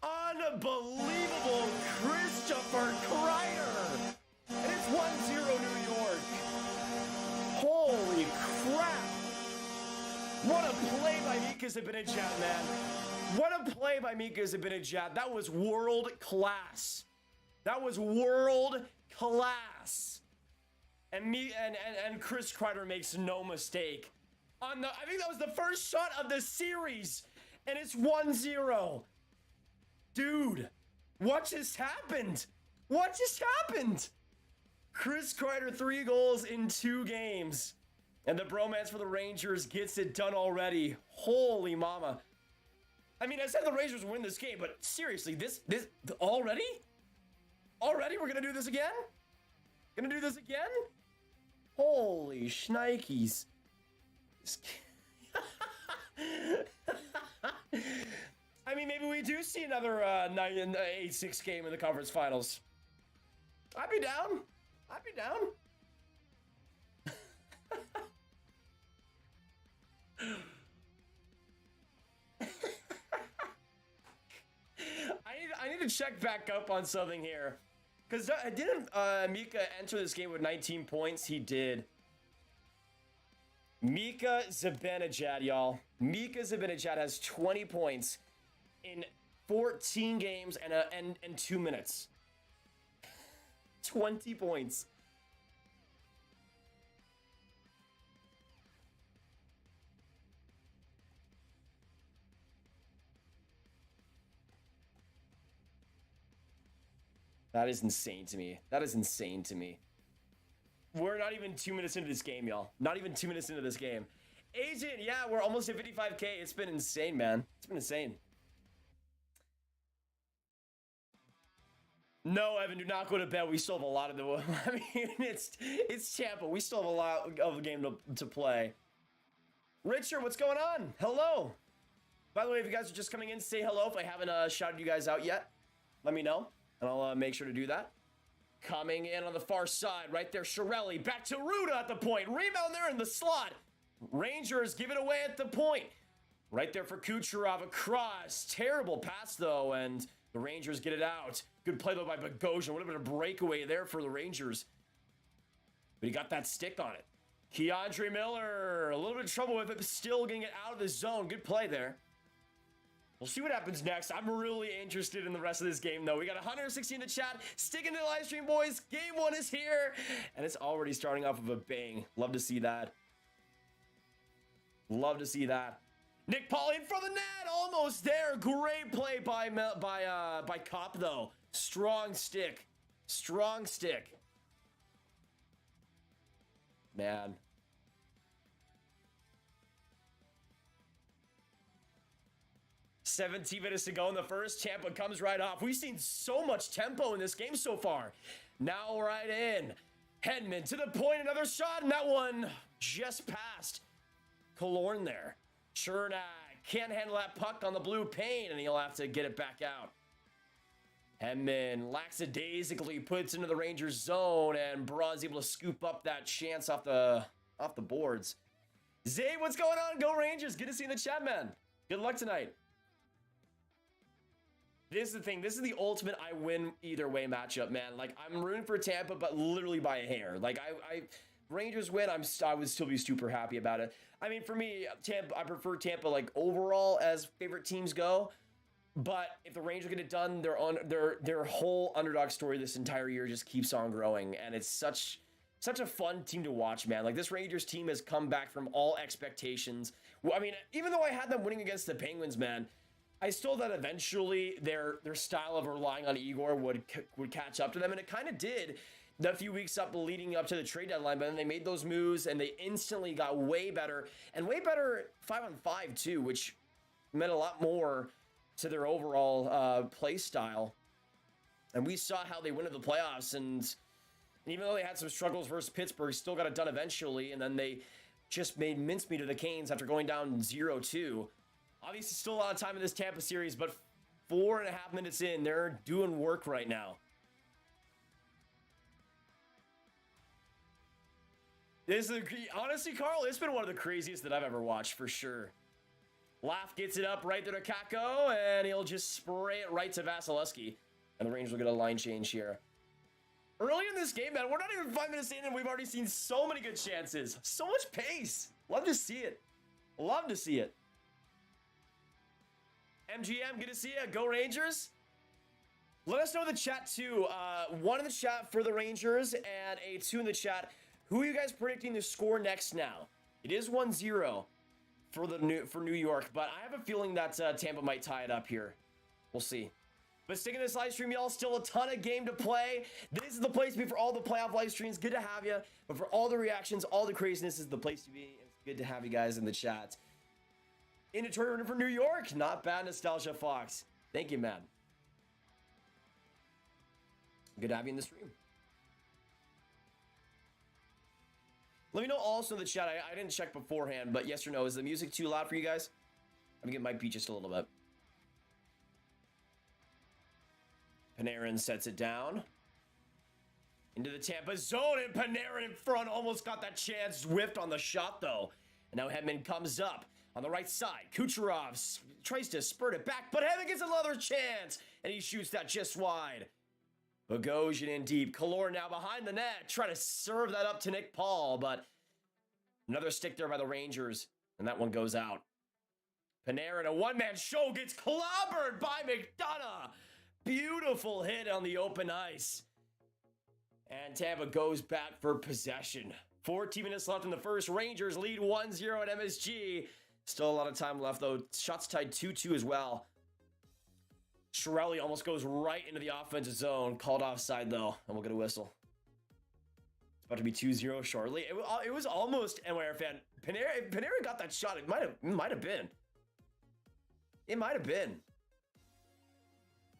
Unbelievable Christopher Kreider! And it's 1-0 New York. Holy crap! What a play by Mika Zibanejad, man. What a play by Mika Zibanejad. That was world class. That was world class. And Chris Kreider makes no mistake. I think that was the first shot of the series. And it's 1-0. Dude, what just happened? What just happened? Chris Kreider, 3 goals in 2 games. And the bromance for the Rangers gets it done already. Holy mama. I mean, I said the Rangers win this game, but seriously, this already? Already? We're gonna do this again? Gonna do this again? Holy shnikes. I mean, maybe we do see another 8-6 game in the conference finals. I'd be down. I'd be down. I need to check back up on something here. Because didn't Mika enter this game with 19 points? He did. Mika Zibanejad, y'all. Mika Zibanejad has 20 points in 14 games and 2 minutes. 20 points. That is insane to me. That is insane to me. We're not even 2 minutes into this game, y'all. Not even 2 minutes into this game. Agent, yeah, we're almost at 55K. It's been insane, man. It's been insane. No, Evan, do not go to bed. We still have a lot of the. I mean, it's Tampa. We still have a lot of the game to play. Richard, what's going on? Hello. By the way, if you guys are just coming in, say hello. If I haven't shouted you guys out yet, let me know, and I'll make sure to do that. Coming in on the far side, right there, Chiarelli. Back to Ruda at the point. Rebound there in the slot. Rangers give it away at the point. Right there for Kucherov across. Terrible pass, though, and the Rangers get it out. Good play, though, by Bogosian. Would have been a breakaway there for the Rangers. But he got that stick on it. Keandre Miller, a little bit of trouble with it, but still getting it out of the zone. Good play there. We'll see what happens next. I'm really interested in the rest of this game, though. We got 160 in the chat. Sticking to the live stream, boys. Game 1 is here, and it's already starting off with a bang. Love to see that. Love to see that. Nick Paul in for the net, almost there. Great play by Kopp, though. Strong stick. Strong stick. Man. "17 minutes to go in the first. Tampa comes right off. We've seen so much tempo in this game so far. Now right in. Hedman to the point. Another shot, and that one just passed Killorn there. Chernak can't handle that puck on the blue pane, and he'll have to get it back out. Hedman lackadaisically puts into the Rangers zone, and Braun's able to scoop up that chance off the boards. Zay, what's going on? Go Rangers. Good to see you in the chat, man. Good luck tonight. This is the thing. This is the ultimate I win either way matchup, man. Like, I'm rooting for Tampa, but literally by a hair. Like, Rangers win, I would still be super happy about it. I mean, for me, Tampa, I prefer Tampa, like, overall as favorite teams go. But if the Rangers get it done, their whole underdog story this entire year just keeps on growing, and it's such a fun team to watch, man. Like, this Rangers team has come back from all expectations. Well, I mean, even though I had them winning against the Penguins, man, I still thought eventually their style of relying on Igor would catch up to them, and it kind of did the few weeks up leading up to the trade deadline. But then they made those moves, and they instantly got way better 5-on-5 too, which meant a lot more to their overall play style. And we saw how they went to the playoffs, and even though they had some struggles versus Pittsburgh, still got it done eventually, and then they just made mincemeat of the Canes after going down 0-2. Obviously, still a lot of time in this Tampa series, but 4.5 minutes in, they're doing work right now. Honestly, Carl, it's been one of the craziest that I've ever watched, for sure. Laugh gets it up right there to Kakko, and he'll just spray it right to Vasilevsky. And the Rangers will get a line change here. Early in this game, man, we're not even 5 minutes in, and we've already seen so many good chances. So much pace. Love to see it. Love to see it. MGM, good to see you. Go Rangers. Let us know in the chat, too. 1 in the chat for the Rangers, and a 2 in the chat. Who are you guys predicting to score next now? It is 1-0 for New York, but I have a feeling that Tampa might tie it up here. We'll see. But sticking to this live stream, y'all, still a ton of game to play. This is the place to be for all the playoff live streams. Good to have you. But for all the reactions, all the craziness, this is the place to be. It's good to have you guys in the chat. In Detroit for New York. Not bad, Nostalgia Fox. Thank you, man. Good to have you in the stream. Let me know also in the chat. I didn't check beforehand, but yes or no, is the music too loud for you guys? I think it might be just a little bit. Panarin sets it down. Into the Tampa zone, and Panarin in front almost got that chance. Whiffed on the shot, though. And now Hedman comes up on the right side. Kucherov tries to spurt it back, but Hedman gets another chance, and he shoots that just wide. Bogosian in deep. Killorn now behind the net, trying to serve that up to Nick Paul, but another stick there by the Rangers, and that one goes out. Panarin, a one-man show, gets clobbered by McDonough. Beautiful hit on the open ice. And Tampa goes back for possession. 14 minutes left in the first. Rangers lead 1-0 at MSG. Still a lot of time left, though. Shots tied 2-2 as well. Chiarelli almost goes right into the offensive zone. Called offside, though, and we'll get a whistle. It's about to be 2-0 shortly. It was almost NYR fan. If Panarin got that shot, it might have been. It might have been.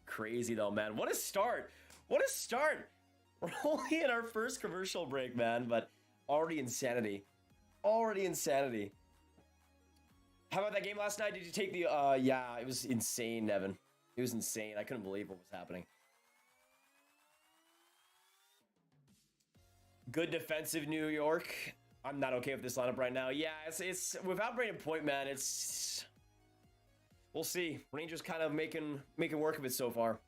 Crazy, though, man. What a start. What a start. We're only in our first commercial break, man, but already insanity. Already insanity. How about that game last night? Did you take the, yeah, it was insane, Evan. It was insane. I couldn't believe what was happening. Good defensive New York. I'm not okay with this lineup right now. Yeah, it's without Brayden Point, man, it's... We'll see. Rangers kind of making work of it so far.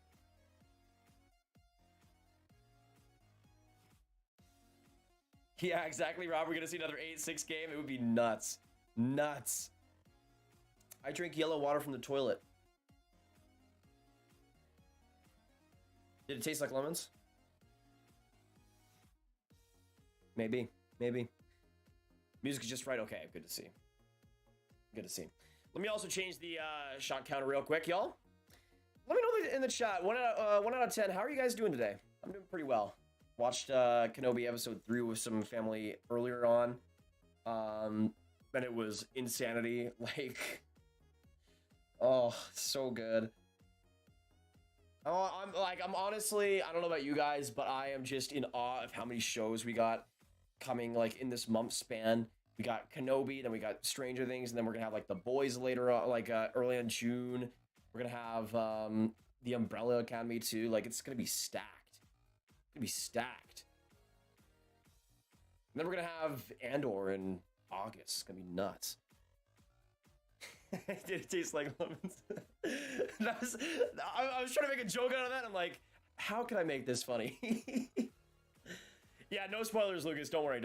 Yeah, exactly, Rob. We're going to see another 8-6 game. It would be nuts. Nuts. I drink yellow water from the toilet. Did it taste like lemons? Maybe. Maybe. Music is just right. Okay, good to see. Good to see. Let me also change the shot counter real quick, y'all. Let me know in the chat. 1 out of 10. How are you guys doing today? I'm doing pretty well. Watched Kenobi episode 3 with some family earlier on. And it was insanity. Like, oh, so good. Oh, I'm honestly, I don't know about you guys, but I am just in awe of how many shows we got coming like in this month span. We got Kenobi, then we got Stranger Things, and then we're gonna have like The Boys later on, like early in June. We're gonna have the Umbrella Academy too. Like, it's gonna be stacked. It's gonna be stacked. And then we're gonna have Andor in August. It's gonna be nuts. Did it taste like lemons? I was trying to make a joke out of that. I'm like, how can I make this funny? Yeah, no spoilers, Lucas. Don't worry.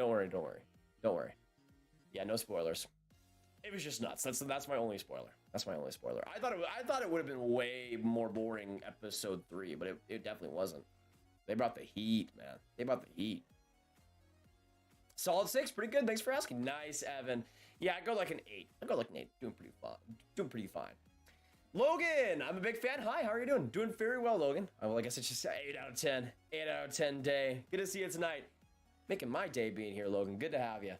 Yeah, no spoilers. It was just nuts. That's my only spoiler. That's my only spoiler. I thought it would have been way more boring episode 3, but it definitely wasn't. They brought the heat, man. They brought the heat. Solid 6, pretty good. Thanks for asking. Nice, Evan. Yeah, I go like an 8. I go like an 8. Doing pretty fine. Logan, I'm a big fan. Hi, how are you doing? Doing very well, Logan. Well, I guess it's just 8 out of 10. 8 out of 10 day. Good to see you tonight. Making my day being here, Logan. Good to have you.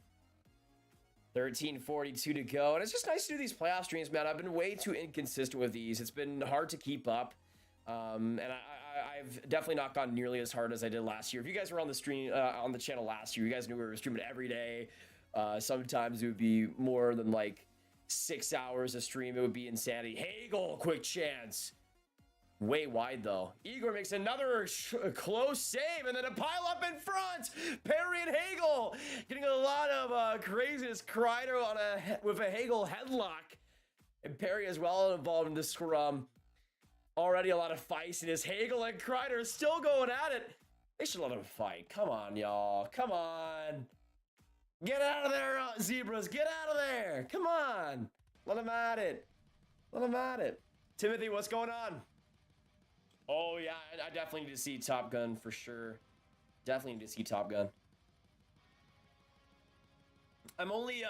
13:42 to go. And it's just nice to do these playoff streams, man. I've been way too inconsistent with these. It's been hard to keep up. And I've definitely not gone nearly as hard as I did last year. If you guys were on the stream, on the channel last year, you guys knew we were streaming every day. Sometimes it would be more than like 6 hours a stream. It would be insanity. Hagel, quick chance. Way wide though. Igor makes another close save, and then a pile up in front. Perry and Hagel getting a lot of craziness. Kreider on with a Hagel headlock, and Perry as well involved in the scrum. Already a lot of feistiness. Hagel and Kreider still going at it. They should let them fight. Come on, y'all. Come on. Get out of there, Zebras. Get out of there. Come on. Let them at it. Let them at it. Timothy, what's going on? Oh, yeah. I definitely need to see Top Gun for sure. Definitely need to see Top Gun. I'm only,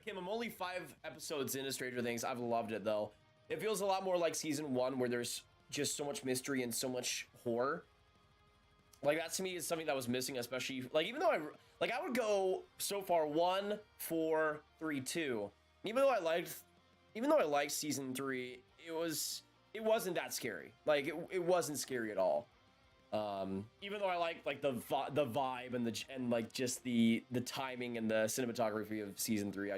Kim, I'm only 5 episodes into Stranger Things. I've loved it, though. It feels a lot more like season 1, where there's just so much mystery and so much horror. Like, that to me is something that was missing, especially, like, even though I would go so far 1, 4, 3, 2. Even though I liked season 3, it wasn't that scary. Like, it wasn't scary at all. Even though I liked like the vibe and like just the timing and the cinematography of season 3,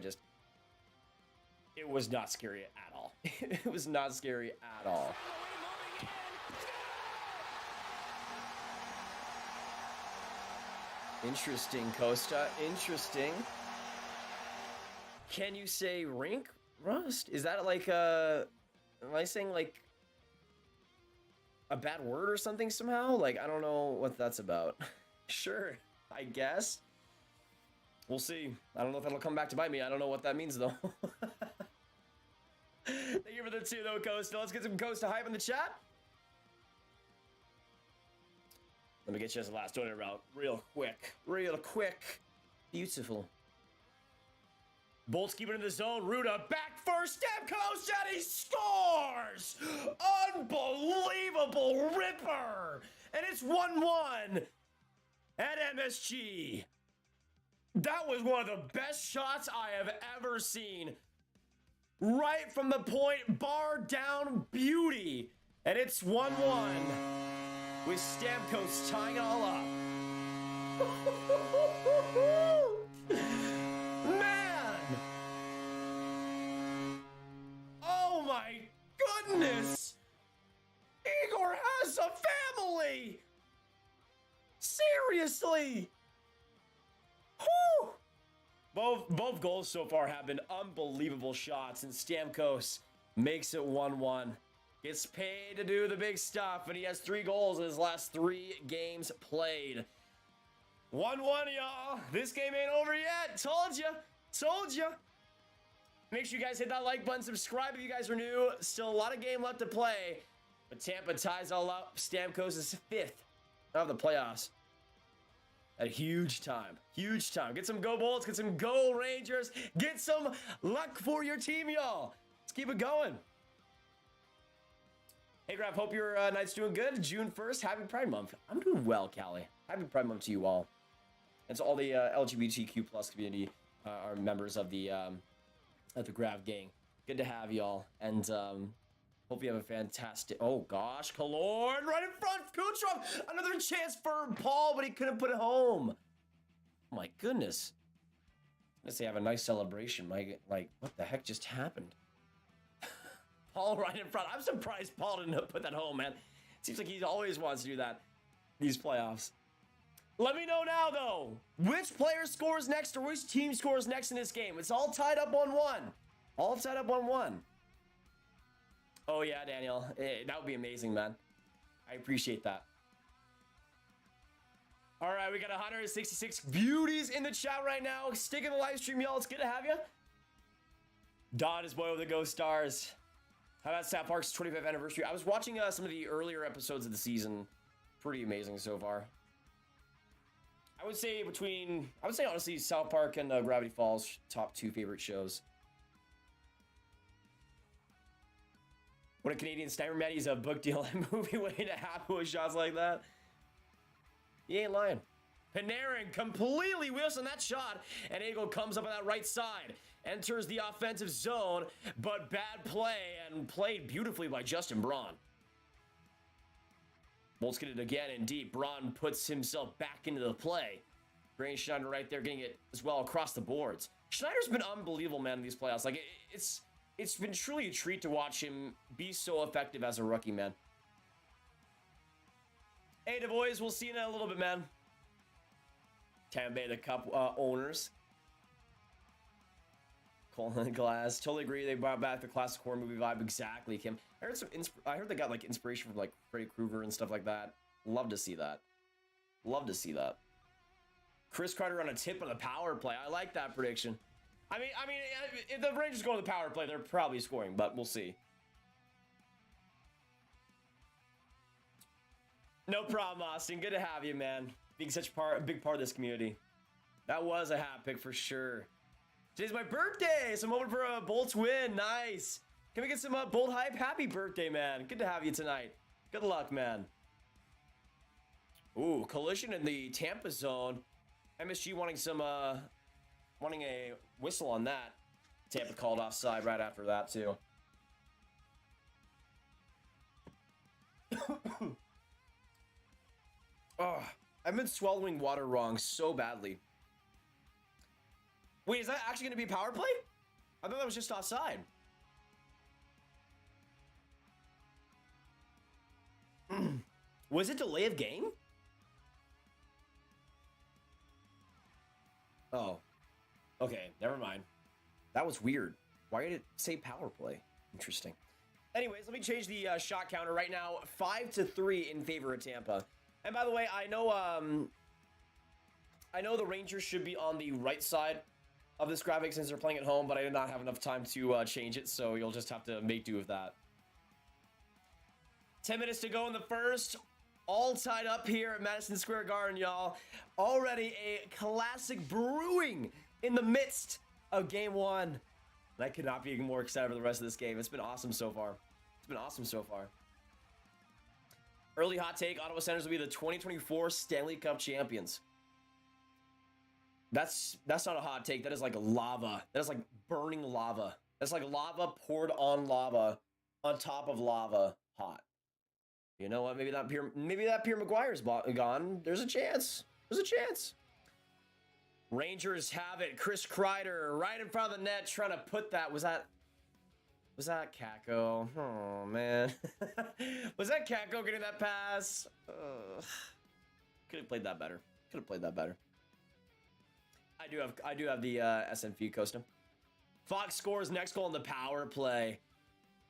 it was not scary at all. It was not scary at all. Interesting, Costa. Interesting. Can you say rink rust? Is that like am I saying like a bad word or something somehow? Like, I don't know what that's about. Sure, I guess. We'll see. I don't know if that'll come back to bite me. I don't know what that means though. Thank you for the 2 though, Costa. Let's get some Costa hype in the chat. Let me get you as the last donor route real quick. Real quick. Beautiful. Bolt's keeping in the zone. Ruda back first step. Costa, and he scores! Unbelievable ripper! And it's 1-1 at MSG. That was one of the best shots I have ever seen. Right from the point, bar down beauty. And it's 1-1. with Stamkos tying it all up. Man! Oh my goodness! Igor has a family! Seriously! Whew! Both goals so far have been unbelievable shots, and Stamkos makes it 1-1. Gets paid to do the big stuff, and he has 3 goals in his last 3 games played. 1-1, y'all. This game ain't over yet. Told you. Told you. Make sure you guys hit that like button. Subscribe if you guys are new. Still a lot of game left to play. But Tampa ties all up. Stamkos is 5th of the playoffs. A huge time. Huge time. Get some go Bolts. Get some go Rangers. Get some luck for your team, y'all. Let's keep it going. Hey, Grav. Hope your night's doing good. June 1st. Happy Pride Month. I'm doing well, Callie. Happy Pride Month to you all. And to all the LGBTQ plus community are members of the Grav gang. Good to have y'all. And hope you have a fantastic... Oh, gosh. Killorn right in front. Kucherov. Another chance for Paul, but he couldn't put it home. Oh, my goodness. Let's say have a nice celebration. Like, what the heck just happened? Paul right in front. I'm surprised Paul didn't put that home, man. Seems like he always wants to do that. These playoffs. Let me know now, though. Which player scores next or which team scores next in this game? It's all tied up 1-1. All tied up 1-1. Oh, yeah, Daniel. That would be amazing, man. I appreciate that. All right, we got 166 beauties in the chat right now. Stick in the live stream, y'all. It's good to have you. Don is boy with the Ghost Stars. How about South Park's 25th anniversary? I was watching some of the earlier episodes of the season. Pretty amazing so far. I would say honestly South Park and Gravity Falls top 2 favorite shows. What a Canadian sniper, man. He's a book deal and movie waiting to happen with shots like that. He ain't lying. Panarin completely whiffs on that shot, and Eagle comes up on that right side. Enters the offensive zone, but bad play and played beautifully by Justin Braun. Bolts get it again in deep. Braun puts himself back into the play. Granny Schneider right there getting it as well across the boards. Schneider's been unbelievable, man, in these playoffs. Like, it's been truly a treat to watch him be so effective as a rookie, man. Hey, the boys, we'll see you in a little bit, man. Tampa Bay, the Cup owners. Colin Glass, totally agree. They brought back the classic horror movie vibe. Exactly, Kim. I heard they got like inspiration from like Freddy Krueger and stuff like that. Love to see that. Love to see that. Chris Carter on a tip of the power play. I like that prediction. I mean, if the Rangers go to the power play, they're probably scoring, but we'll see. No problem, Austin. Good to have you, man. Being such a big part of this community. That was a hat pick for sure. Today's my birthday, so I'm hoping for a Bolts win. Nice. Can we get some Bolt hype? Happy birthday, man. Good to have you tonight. Good luck, man. Ooh, collision in the Tampa zone. MSG wanting a whistle on that. Tampa called offside right after that, too. Oh, I've been swallowing water wrong so badly. Wait, is that actually going to be power play? I thought that was just offside. Was it delay of game? Oh. Okay, never mind. That was weird. Why did it say power play? Interesting. Anyways, let me change the shot counter right now. 5-3 in favor of Tampa. And by the way, I know the Rangers should be on the right side of this graphic since they're playing at home, but I did not have enough time to change it, so you'll just have to make do with that. 10 minutes to go in the first. All tied up here at Madison Square Garden, y'all. Already a classic brewing in the midst of Game 1. And I could not be more excited for the rest of this game. It's been awesome so far. It's been awesome so far. Early hot take, Ottawa Senators will be the 2024 Stanley Cup champions. That's not a hot take. That is like lava. That is like burning lava. That's like lava poured on lava on top of lava hot. You know what? Maybe that Pierre McGuire's gone. There's a chance. There's a chance. Rangers have it. Chris Kreider right in front of the net trying to put that. Was that Kakko? Oh, man. Was that Kakko getting that pass? Could have played that better. Could have played that better. I do have the SNF custom. Fox scores next goal in the power play.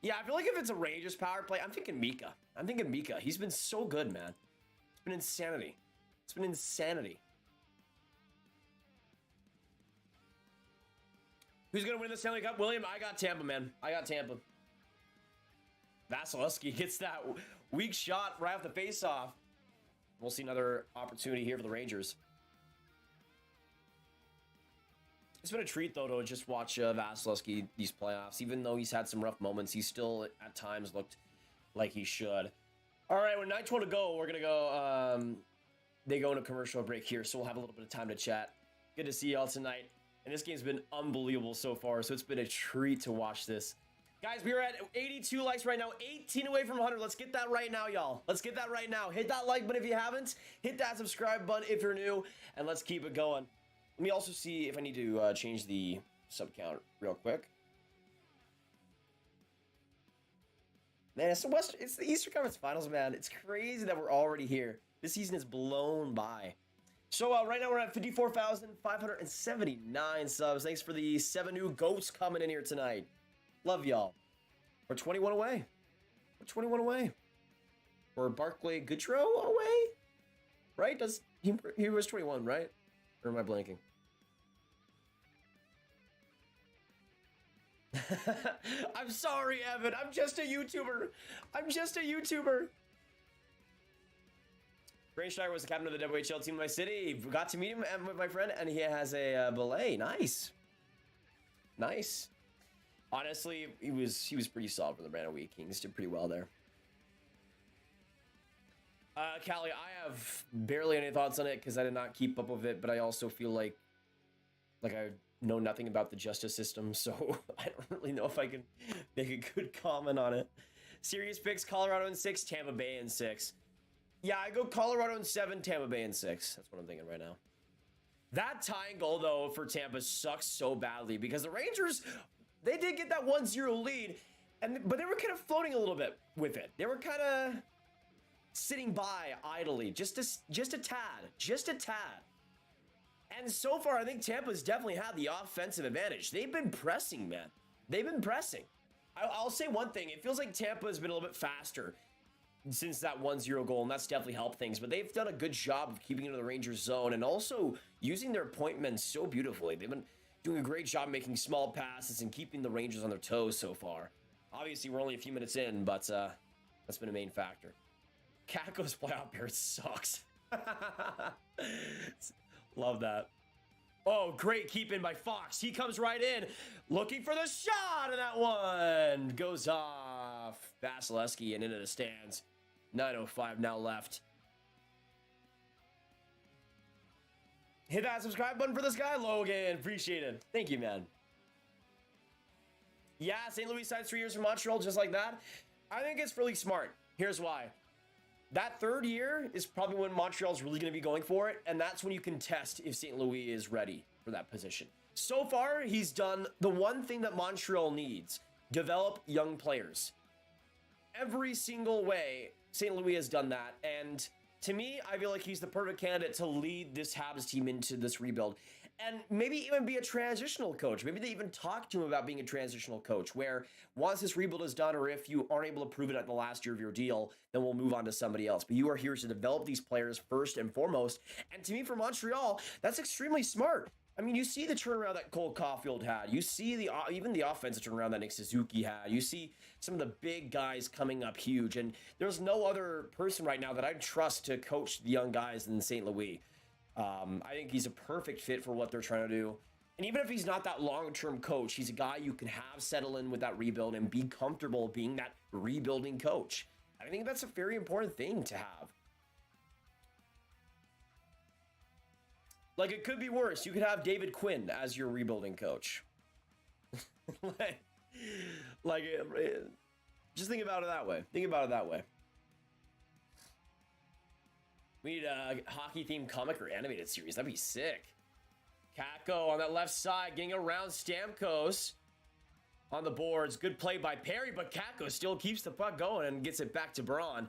Yeah, I feel like if it's a Rangers power play, I'm thinking Mika. He's been so good, man. It's been insanity. It's been insanity. Who's going to win the Stanley Cup? William, I got Tampa, man. I got Tampa. Vasilevsky gets that weak shot right off the face-off. We'll see another opportunity here for the Rangers. It's been a treat, though, to just watch Vasilevsky these playoffs. Even though he's had some rough moments, he still, at times, looked like he should. All right, with 9:12 to go, we're going to go... they go into commercial break here, so we'll have a little bit of time to chat. Good to see y'all tonight. And this game's been unbelievable so far, so it's been a treat to watch this. Guys, we are at 82 likes right now, 18 away from 100. Let's get that right now, y'all. Let's get that right now. Hit that like button if you haven't. Hit that subscribe button if you're new, and let's keep it going. Let me also see if I need to change the sub count real quick. Man, it's the Eastern Conference Finals, man. It's crazy that we're already here. This season is blown by. So right now we're at 54,579 subs. Thanks for the 7 new goats coming in here tonight. Love y'all. We're 21 away. We're 21 away. We're Barclay Goodrow away? Right? He was 21, right? Or am I blanking? I'm sorry, Evan. I'm just a YouTuber. Ray Shire was the captain of the WHL team in my city. Got to meet him with my friend, and he has a belay. Nice. Honestly, he was pretty solid for the Brandon Wheat Kings. Did pretty well there. Callie, I have barely any thoughts on it because I did not keep up with it, but I also feel like I know nothing about the justice system, so I don't really know if I can make a good comment on it. Serious picks: Colorado in 6, Tampa Bay in 6. Yeah, I go Colorado in 7, Tampa Bay in 6. That's what I'm thinking right now. That tying goal, though, for Tampa sucks so badly because the Rangers, they did get that 1-0 lead, but they were kind of floating a little bit with it. They were kind of sitting by idly, just a tad. And so far, I think Tampa's definitely had the offensive advantage. They've been pressing, man. They've been pressing. I'll say one thing. It feels like Tampa has been a little bit faster since that 1-0 goal, and that's definitely helped things. But they've done a good job of keeping into the Rangers zone and also using their point men so beautifully. They've been doing a great job making small passes and keeping the Rangers on their toes so far. Obviously, we're only a few minutes in, but that's been a main factor. Kakko's playoff appearance sucks. Love that. Oh, great keep in by Fox. He comes right in, looking for the shot, and that one goes off. Vasilevsky and into the stands. 9:05 now left. Hit that subscribe button for this guy, Logan. Appreciate it. Thank you, man. Yeah, St. Louis signs 3 years from Montreal just like that. I think it's really smart. Here's why. That third year is probably when Montreal's really going to be going for it, and that's when you can test if St. Louis is ready for that position. So far, he's done the one thing that Montreal needs: develop young players. Every single way, St. Louis has done that, and to me, I feel like he's the perfect candidate to lead this Habs team into this rebuild. And maybe even be a transitional coach. Maybe they even talk to him about being a transitional coach, where once this rebuild is done, or if you aren't able to prove it at the last year of your deal, then we'll move on to somebody else. But you are here to develop these players first and foremost. And to me, for Montreal, that's extremely smart. I mean, you see the turnaround that Cole Caulfield had. You see even the offensive turnaround that Nick Suzuki had. You see some of the big guys coming up huge. And there's no other person right now that I'd trust to coach the young guys in St. Louis. I think he's a perfect fit for what they're trying to do. And even if he's not that long-term coach, he's a guy you can have settle in with that rebuild and be comfortable being that rebuilding coach. I think that's a very important thing to have. Like, it could be worse. You could have David Quinn as your rebuilding coach. like, just think about it that way. Think about it that way. We need a hockey-themed comic or animated series. That'd be sick. Kakko on that left side, getting around Stamkos on the boards. Good play by Perry, but Kakko still keeps the puck going and gets it back to Braun.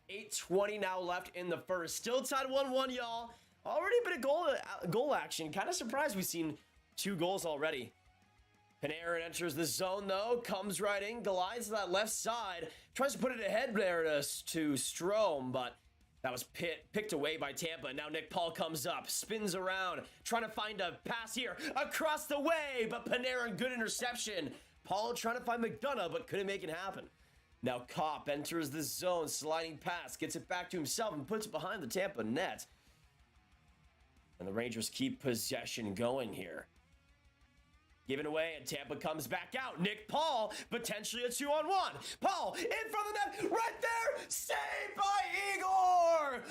8:20 now left in the first. Still tied 1-1, y'all. Already a bit of goal action. Kind of surprised we've seen 2 goals already. Panarin enters the zone, though. Comes right in, glides to that left side. Tries to put it ahead there to Strome, but that was picked away by Tampa. Now Nick Paul comes up, spins around, trying to find a pass here across the way, but Panarin, good interception. Paul trying to find McDonough, but couldn't make it happen. Now Kopp enters the zone, sliding pass, gets it back to himself and puts it behind the Tampa net. And the Rangers keep possession going here. Given away, and Tampa comes back out. Nick Paul, potentially a 2-on-1. Paul in front of the net, right there. Saved by Igor.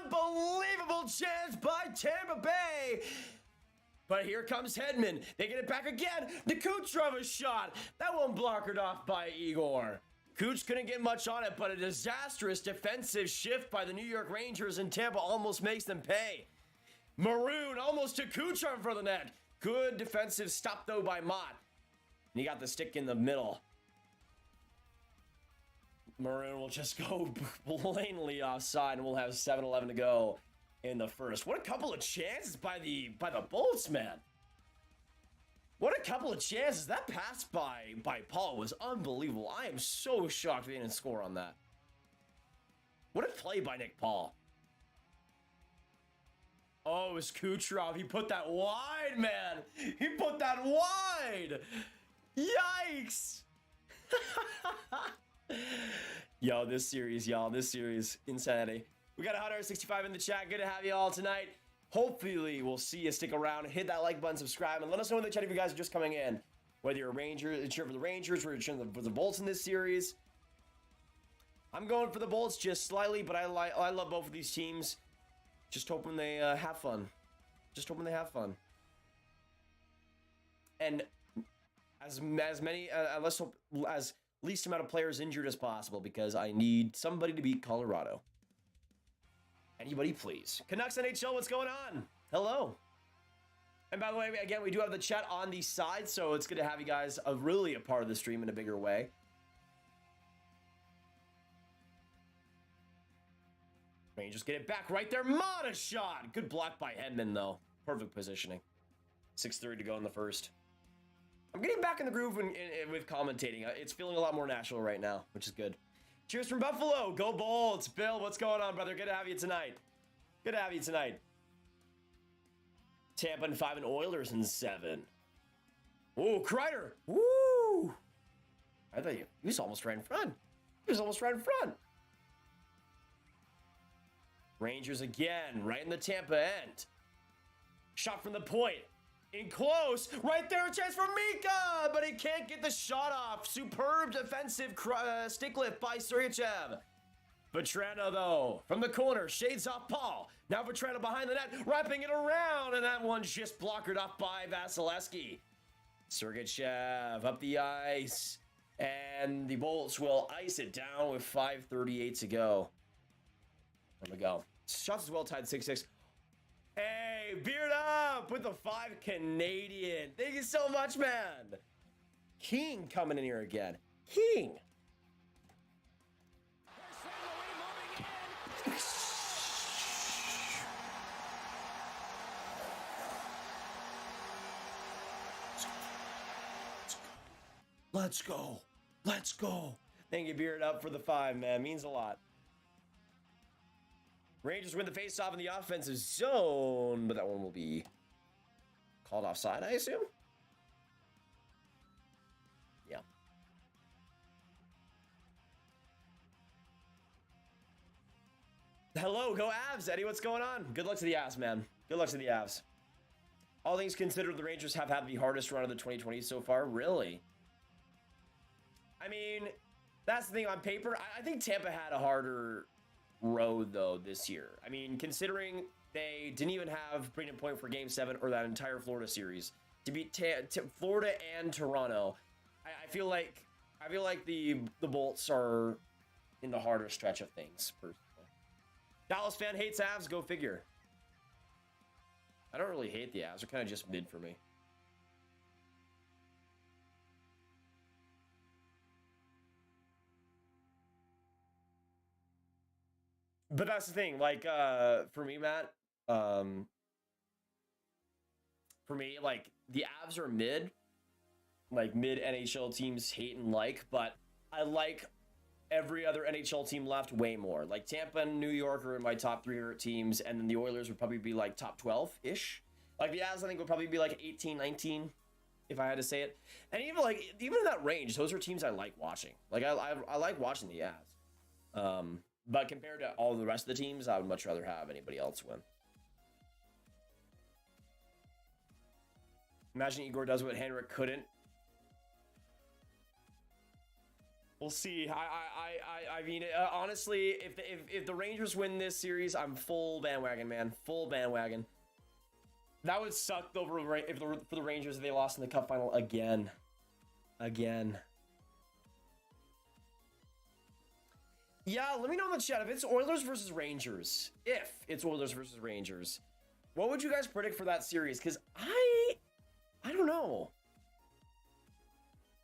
Unbelievable chance by Tampa Bay. But here comes Hedman. They get it back again. The Kucherov a shot. That one blockered off by Igor. Kuch couldn't get much on it, but a disastrous defensive shift by the New York Rangers, and Tampa almost makes them pay. Maroon almost to Kucherov in front of the net. Good defensive stop, though, by Mott. And he got the stick in the middle. Maroon will just go blatantly offside, and we'll have 7:11 to go in the first. What a couple of chances by the Bolts, man. What a couple of chances. That pass by Paul was unbelievable. I am so shocked they didn't score on that. What a play by Nick Paul. Oh, it was Kucherov. He put that wide, man. He put that wide. Yikes. Yo, this series, y'all. This series, insanity. We got 165 in the chat. Good to have you all tonight. Hopefully, we'll see you stick around. Hit that like button, subscribe, and let us know in the chat if you guys are just coming in. Whether you're a Ranger, cheering for the Rangers, or you're cheering for the Bolts in this series. I'm going for the Bolts just slightly, but I love both of these teams. Just hoping they have fun. Just hoping they have fun. And as least amount of players injured as possible, because I need somebody to beat Colorado. Anybody, please. Canucks NHL, what's going on? Hello. And by the way, again, we do have the chat on the side, so it's good to have you guys really a part of the stream in a bigger way. Rangers get it back right there. Mata shot. Good block by Hedman, though. Perfect positioning. 6:30 to go in the first. I'm getting back in the groove with commentating. It's feeling a lot more natural right now, which is good. Cheers from Buffalo. Go Bolts. Bill, what's going on, brother? Good to have you tonight. Good to have you tonight. Tampa in 5 and Oilers in 7. Ooh, Kreider. Woo! I thought he was almost right in front. He was almost right in front. Rangers again, right in the Tampa end. Shot from the point. In close. Right there, a chance for Mika, but he can't get the shot off. Superb defensive stick lift by Sergachev. Vatrano, though, from the corner, shades off Paul. Now Vatrano behind the net, wrapping it around, and that one's just blockered off by Vasilevsky. Sergachev up the ice, and the Bolts will ice it down with 5:38 to go. There we go. Shots as well tied 6-6. Hey, beard up with the 5 Canadian. Thank you so much, man. King coming in here again. King. Let's go. Let's go. Thank you, beard up for the 5, man. Means a lot. Rangers win the faceoff in the offensive zone, but that one will be called offside, I assume? Yeah. Hello, go Avs. Eddie, what's going on? Good luck to the Avs, man. Good luck to the Avs. All things considered, the Rangers have had the hardest run of the 2020s so far. Really? I mean, that's the thing on paper. I think Tampa had a harder road, though, this year. I mean, considering they didn't even have Breeden Point for Game 7 or that entire Florida series to beat Florida and Toronto, I feel like the Bolts are in the harder stretch of things, personally. Dallas fan hates Avs. Go figure. I don't really hate the Avs. They're kind of just mid for me. But that's the thing. Like, for me, Matt, for me, like, the Avs are mid. Like, mid NHL teams hate and like, but I like every other NHL team left way more. Like, Tampa and New York are in my top 3 favorite teams, and then the Oilers would probably be, like, top 12-ish. Like, the Avs, I think, would probably be, like, 18, 19, if I had to say it. And even, like, even in that range, those are teams I like watching. Like, I like watching the Avs. But compared to all the rest of the teams, I would much rather have anybody else win. Imagine Igor does what Henrik couldn't. We'll see. I mean, honestly, if the Rangers win this series, I'm full bandwagon, man. Full bandwagon. That would suck though for the Rangers if they lost in the Cup final again. Yeah, let me know in the chat if it's Oilers versus Rangers. If it's Oilers versus Rangers, what would you guys predict for that series? Because I don't know.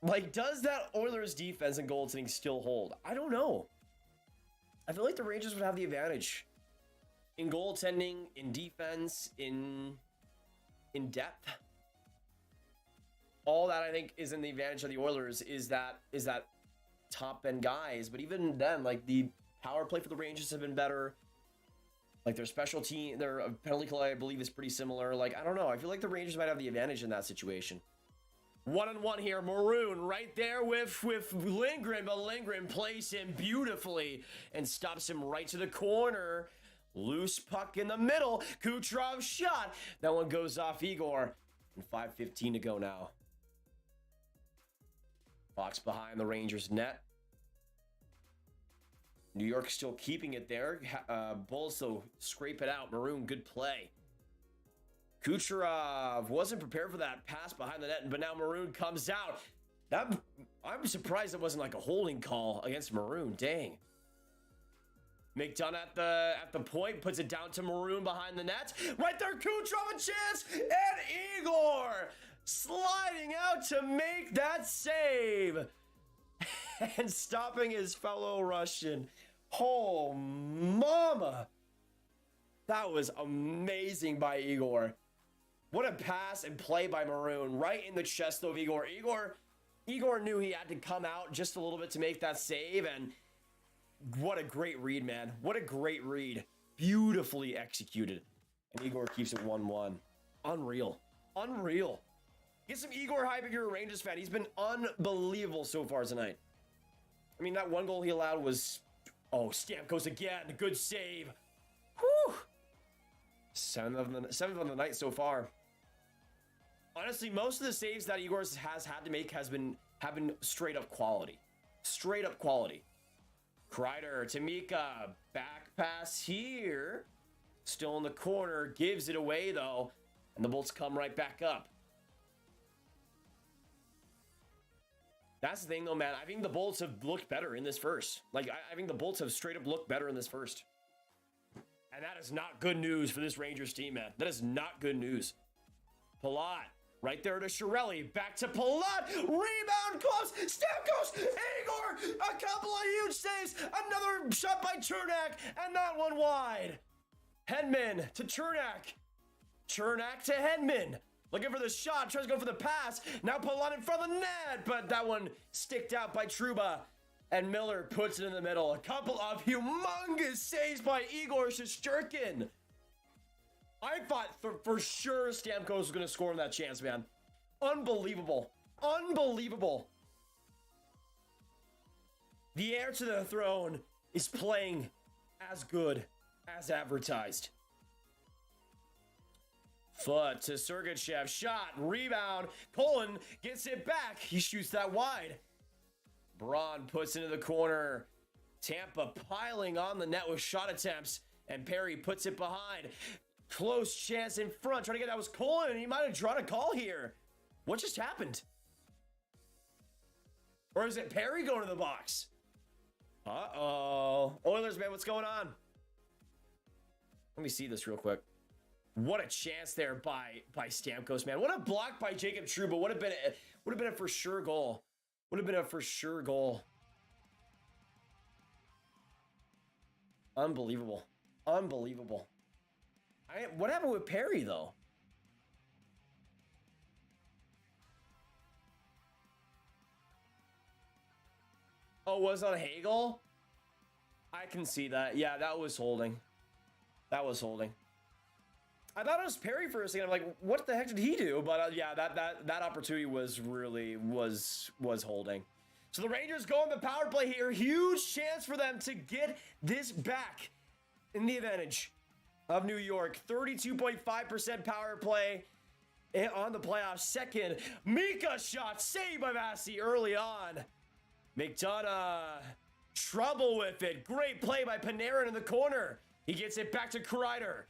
Like, does that Oilers defense and goaltending still hold? I don't know. I feel like the Rangers would have the advantage in goaltending, in defense, in depth. All that I think is in the advantage of the Oilers is that top end guys. But even then, like, the power play for the Rangers have been better. Like, their special team, their penalty kill, I believe, is pretty similar. Like, I don't know. I feel like the Rangers might have the advantage in that situation. 1-on-1 here. Maroon right there with Lindgren, but Lindgren plays him beautifully and stops him right to the corner. Loose puck in the middle. Kucherov shot. That one goes off Igor. And 5:15 to go now. Fox behind the Rangers net. New York still keeping it there. Bulls, though, scrape it out. Maroon, good play. Kucherov wasn't prepared for that pass behind the net, but now Maroon comes out. I'm surprised it wasn't like a holding call against Maroon. Dang. McDonough at the point puts it down to Maroon behind the net. Right there, Kucherov a chance, and Igor sliding out to make that save and stopping his fellow Russian. Oh, mama. That was amazing by Igor. What a pass and play by Maroon, right in the chest of Igor. Igor knew he had to come out just a little bit to make that save, and what a great read, man. What a great read. Beautifully executed. And Igor keeps it 1-1. Unreal. Get some Igor hype if you're a Rangers fan. He's been unbelievable so far tonight. I mean, that one goal he allowed was... Oh, Stamkos again. Good save. Whew. Seventh of the night so far. Honestly, most of the saves that Igor has had to make have been straight up quality. Straight up quality. Kreider to Mika. Back pass here. Still in the corner. Gives it away, though. And the Bolts come right back up. That's the thing, though, man. I think the Bolts have looked better in this first. Like, I think the Bolts have straight up looked better in this first. And that is not good news for this Rangers team, man. That is not good news. Palat. Right there to Chiarelli. Back to Palat. Rebound close. Stamkos. Igor. A couple of huge saves. Another shot by Cernak. And that one wide. Hedman to Cernak. Cernak to Hedman. Looking for the shot. Tries to go for the pass. Now Palat in front of the net. But that one sticked out by Trouba. And Miller puts it in the middle. A couple of humongous saves by Igor Shesterkin. I thought for sure Stamkos was going to score in that chance, man. Unbelievable. Unbelievable. The heir to the throne is playing as good as advertised. Foot to Sergachev. Shot. Rebound. Colin gets it back. He shoots that wide. Braun puts into the corner. Tampa piling on the net with shot attempts. And Perry puts it behind. Close chance in front. Trying to get that was Colin, and he might have drawn a call here. What just happened? Or is it Perry going to the box? Uh-oh. Oilers, man, what's going on? Let me see this real quick. What a chance there by Stamkos, man. What a block by Jacob Trouba. Would have been a for sure goal. Would have been a for sure goal. Unbelievable. Unbelievable. What happened with Perry, though? Oh, was that Hagel? I can see that. Yeah, that was holding. That was holding. I thought it was Perry for a second. I'm like, what the heck did he do? But yeah, that opportunity was really was holding. So the Rangers go on the power play here. Huge chance for them to get this back in the advantage of New York. 32.5% power play on the playoffs. Second, Mika shot saved by Massey early on. McDonough, trouble with it. Great play by Panarin in the corner. He gets it back to Kreider.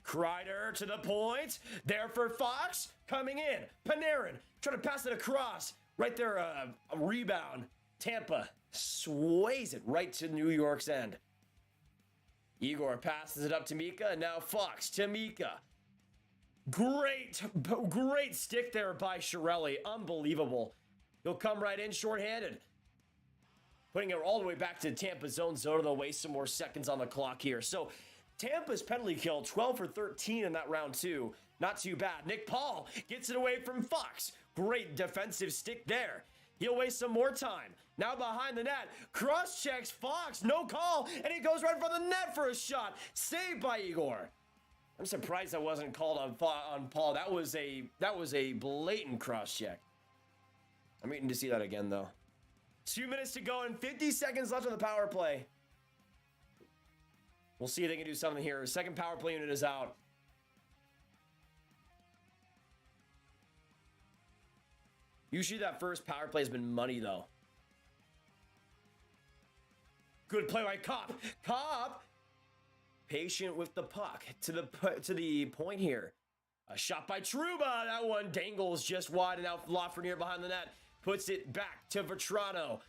Kreider to the point. There for Fox. Coming in. Panarin trying to pass it across. Right there, a rebound. Tampa sways it right to New York's end. Igor passes it up to Mika. And now Fox to Mika. Great stick there by Chiarelli. Unbelievable. He'll come right in shorthanded. Putting it all the way back to Tampa's own zone. They'll waste some more seconds on the clock here. So Tampa's penalty kill, 12 for 13 in that round two. Not too bad. Nick Paul gets it away from Fox. Great defensive stick there. He'll waste some more time. Now behind the net. Cross checks Fox. No call. And he goes right in front of the net for a shot. Saved by Igor. I'm surprised that wasn't called on Paul. That was a blatant cross check. I'm waiting to see that again, though. 2 minutes to go and 50 seconds left on the power play. We'll see if they can do something here. Second power play unit is out. Usually that first power play has been money, though. Good play by Kopp. Kopp, patient with the puck to the point here. A shot by Trouba. That one dangles just wide, and now Lafreniere behind the net puts it back to Vetrano.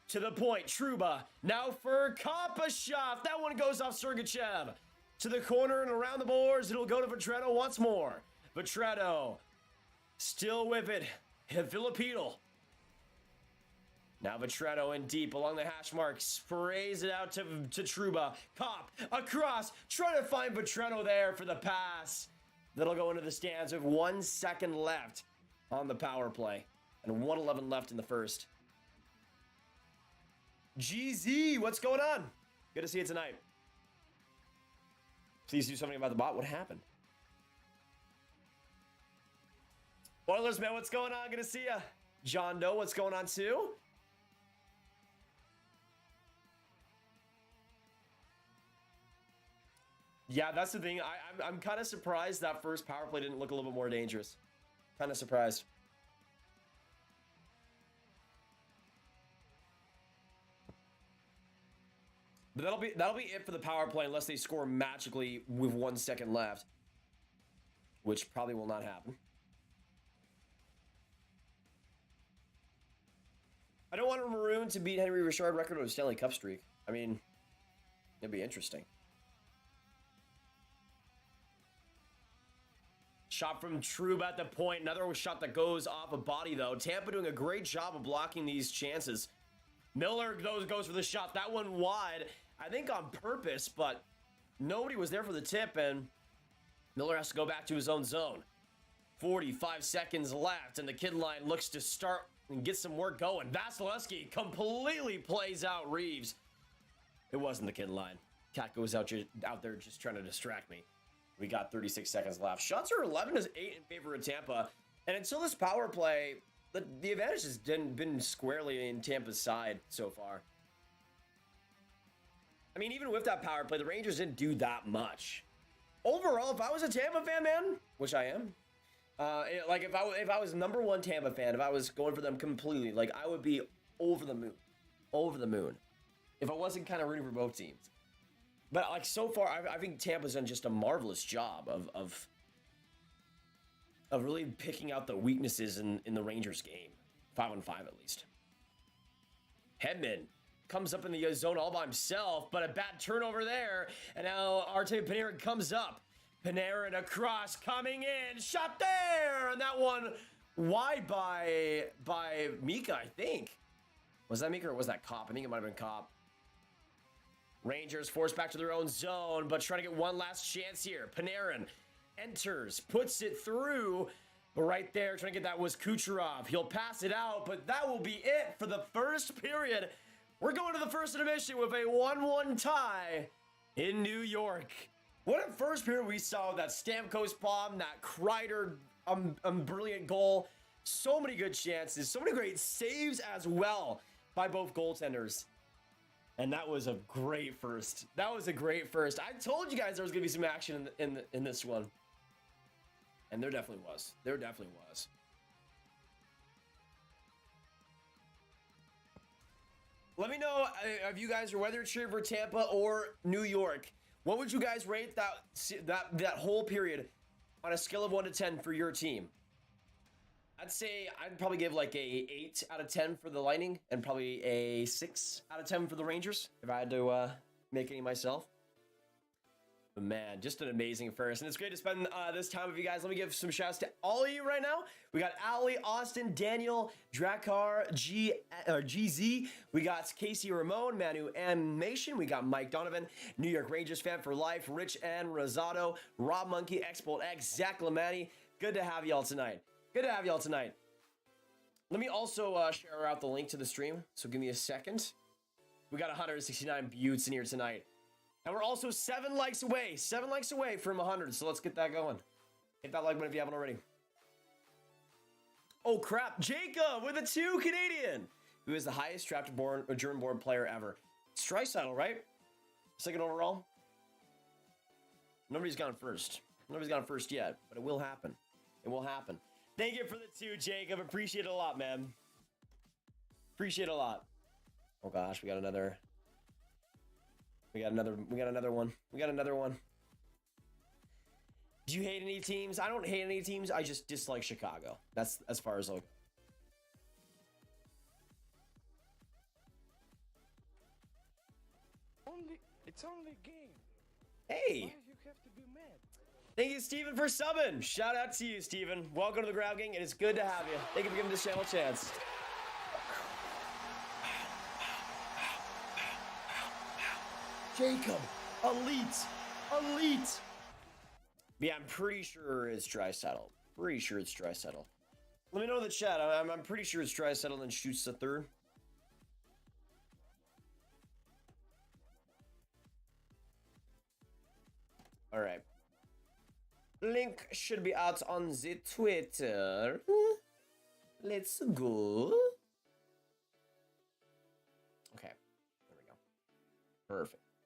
To the point, Trouba. Now for Kopp, a shot. That one goes off Sergachev. To the corner and around the boards. It'll go to Vetrano once more. Vetrano still with it. Filipino. Now Vetrano in deep along the hash mark. Sprays it out to Trouba. Kopp across. Trying to find Vetrano there for the pass. That'll go into the stands with 1 second left on the power play. And 1:11 left in the first. GZ, what's going on? Good to see you tonight. Please do something about the bot. What happened? Oilers, man, what's going on? Good to see you. John Doe, what's going on too? Yeah, that's the thing. I'm kind of surprised that first power play didn't look a little bit more dangerous. Kind of surprised. But that'll be it for the power play unless they score magically with 1 second left, which probably will not happen. I don't want a Maroon to beat Henry Richard record of a Stanley Cup streak. I mean, it'd be interesting. Shot from Trouba at the point. Another shot that goes off a body, though. Tampa doing a great job of blocking these chances. Miller goes for the shot. That one wide, I think on purpose, but nobody was there for the tip, and Miller has to go back to his own zone. 45 seconds left, and the kid line looks to start and get some work going. Vasilevsky completely plays out Reeves. It wasn't the kid line. Cat goes out there just trying to distract me. We got 36 seconds left. Shots are 11-8 in favor of Tampa, and until this power play, the advantage has been squarely in Tampa's side so far. I mean, even with that power play, the Rangers didn't do that much. Overall, if I was a Tampa fan, man, which I am, like if I was number one Tampa fan, if I was going for them completely, like I would be over the moon, if I wasn't kind of rooting for both teams. But like so far, I think Tampa's done just a marvelous job of really picking out the weaknesses in the Rangers game. 5-on-5 at least. Hedman comes up in the zone all by himself, but a bad turnover there. And now Artemi Panarin comes up. Panarin across, coming in, shot there, and that one wide by Mika, I think. Was that Mika or was that Kopp? I think it might have been Kopp. Rangers forced back to their own zone, but trying to get one last chance here. Panarin enters, puts it through, but right there, trying to get that was Kucherov. He'll pass it out, but that will be it for the first period. We're going to the first intermission with a 1-1 tie in New York. What a first period we saw with that Stamkos bomb, that Kreider brilliant goal. So many good chances, so many great saves as well by both goaltenders. And that was a great first. That was a great first. I told you guys there was going to be some action in this one. And there definitely was. There definitely was. Let me know if you guys are whether cheering for Tampa or New York. What would you guys rate that whole period on a scale of 1 to 10 for your team? I'd say I'd probably give like a 8 out of 10 for the Lightning and probably a 6 out of 10 for the Rangers if I had to make any myself. But man, just an amazing first. And it's great to spend this time with you guys. Let me give some shouts to all of you right now. We got Ali, Austin, Daniel, Drakkar, GZ. We got Casey Ramon, Manu Animation. We got Mike Donovan, New York Rangers fan for life, Rich and Rosado, Rob Monkey, X-Bolt X, Zach Lamani. Good to have y'all tonight. Good to have y'all tonight. Let me also share out the link to the stream. So give me a second. We got 169 buttes in here tonight. And we're also 7 likes away from 100. So let's get that going. Hit that like button if you haven't already. Oh crap, Jacob with a 2 Canadian, who is the highest drafted German-born player ever. It's Draisaitl, right? Second overall. Nobody's gone first. Nobody's gone first yet, but it will happen. It will happen. Thank you for the 2, Jacob. Appreciate it a lot, man. Appreciate it a lot. Oh gosh, we got another one. Do you hate any teams? I don't hate any teams. I just dislike Chicago. That's as far as I'll go. It's only a game. Hey. Why you have to be mad? Thank you, Steven, for subbing. Shout out to you, Steven. Welcome to the Ground Gang. It is good to have you. Thank you for giving this channel a chance. Jacob, elite. Yeah, I'm pretty sure it's Draisaitl. Let me know in the chat. I'm pretty sure it's Draisaitl and then shoots the third. All right. Link should be out on the Twitter. Let's go. Okay, there we go.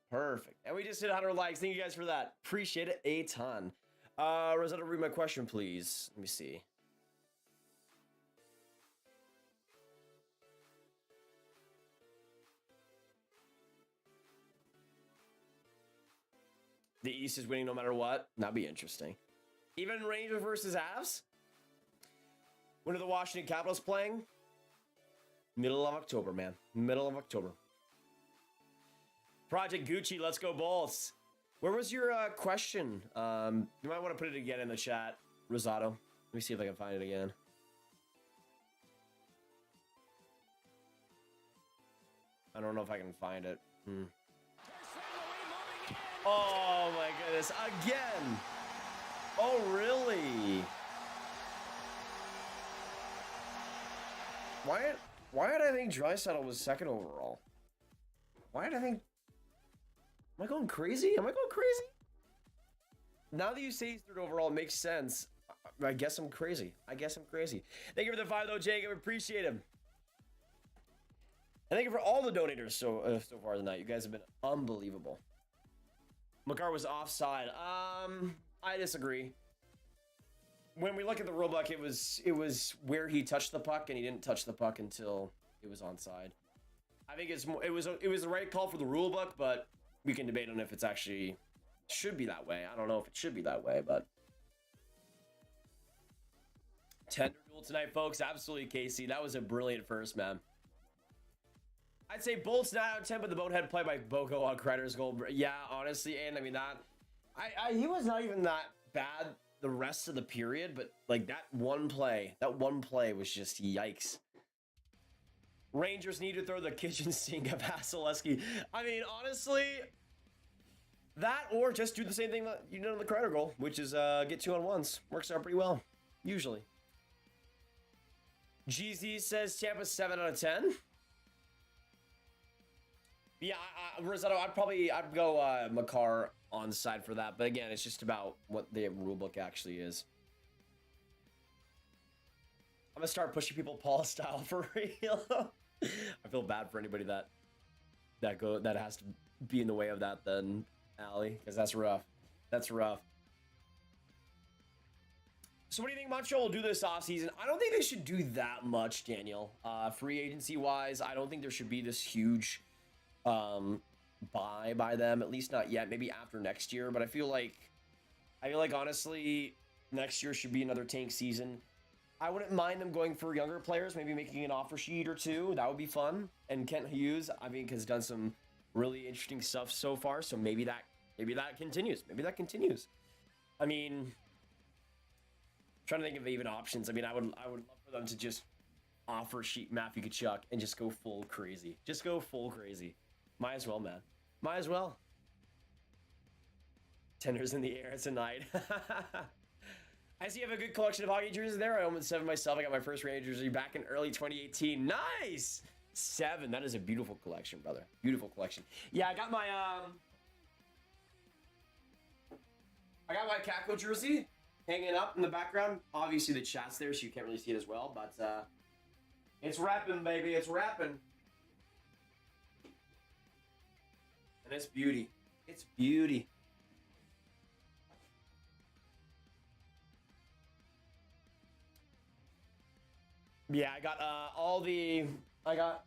Perfect. And we just hit 100 likes. Thank you guys for that. Appreciate it a ton. Rosetta, read my question, please. Let me see. The East is winning no matter what. That'd be interesting. Even Rangers versus Avs? When are the Washington Capitals playing? Middle of October, man. Middle of October. Project Gucci, let's go Bulls. Where was your question? You might want to put it again in the chat, Rosado. Let me see if I can find it again. I don't know if I can find it. Oh my goodness, again! Oh really? Why did I think Draisaitl was second overall? Why did I think... Am I going crazy? Now that you say he's third overall, it makes sense. I guess I'm crazy. Thank you for the 5 though, Jacob. Appreciate him. And thank you for all the donators so far tonight. You guys have been unbelievable. Makar was offside. I disagree. When we look at the rulebook, it was where he touched the puck, and he didn't touch the puck until it was onside. I think it was the right call for the rulebook, but we can debate on if it's actually should be that way. I don't know if it should be that way, but tender duel tonight, folks. Absolutely, Casey. That was a brilliant first, man. I'd say Bolt's 9 out of 10, but the bonehead play by Boko on Kreider's goal. Yeah, honestly, and I mean that. He was not even that bad the rest of the period, but like that one play was just yikes. Rangers need to throw the kitchen sink at Vasilevsky. I mean, honestly, that or just do the same thing that you did on the Kreider goal, which is get 2-on-1s. Works out pretty well, usually. GZ says Tampa 7 out of 10. Yeah, Rosado, I'd go Makar on side for that. But again, it's just about what the rulebook actually is. I'm gonna start pushing people Paul style for real. I feel bad for anybody that has to be in the way of that then, Allie, because that's rough. That's rough. So what do you think Montreal will do this offseason? I don't think they should do that much, Daniel. Free agency wise, I don't think there should be this huge buy by them, at least not yet. Maybe after next year, but I feel like honestly next year should be another tank season. I wouldn't mind them going for younger players, maybe making an offer sheet or two. That would be fun. And Kent Hughes, I mean, has done some really interesting stuff so far, so maybe that continues. Maybe that continues. I mean, I'm trying to think of even options. I mean, I would love for them to just offer sheet Matthew Tkachuk and just go full crazy. Just go full crazy. Might as well, man. Might as well. Tenders in the air tonight. I see you have a good collection of hockey jerseys there. I own 7 myself. I got my first Ranger jersey back in early 2018. Nice! 7. That is a beautiful collection, brother. Beautiful collection. Yeah, I got my Kako jersey hanging up in the background. Obviously, the chat's there, so you can't really see it as well. But it's rapping, baby. It's rapping. And it's beauty. It's beauty. Yeah, I got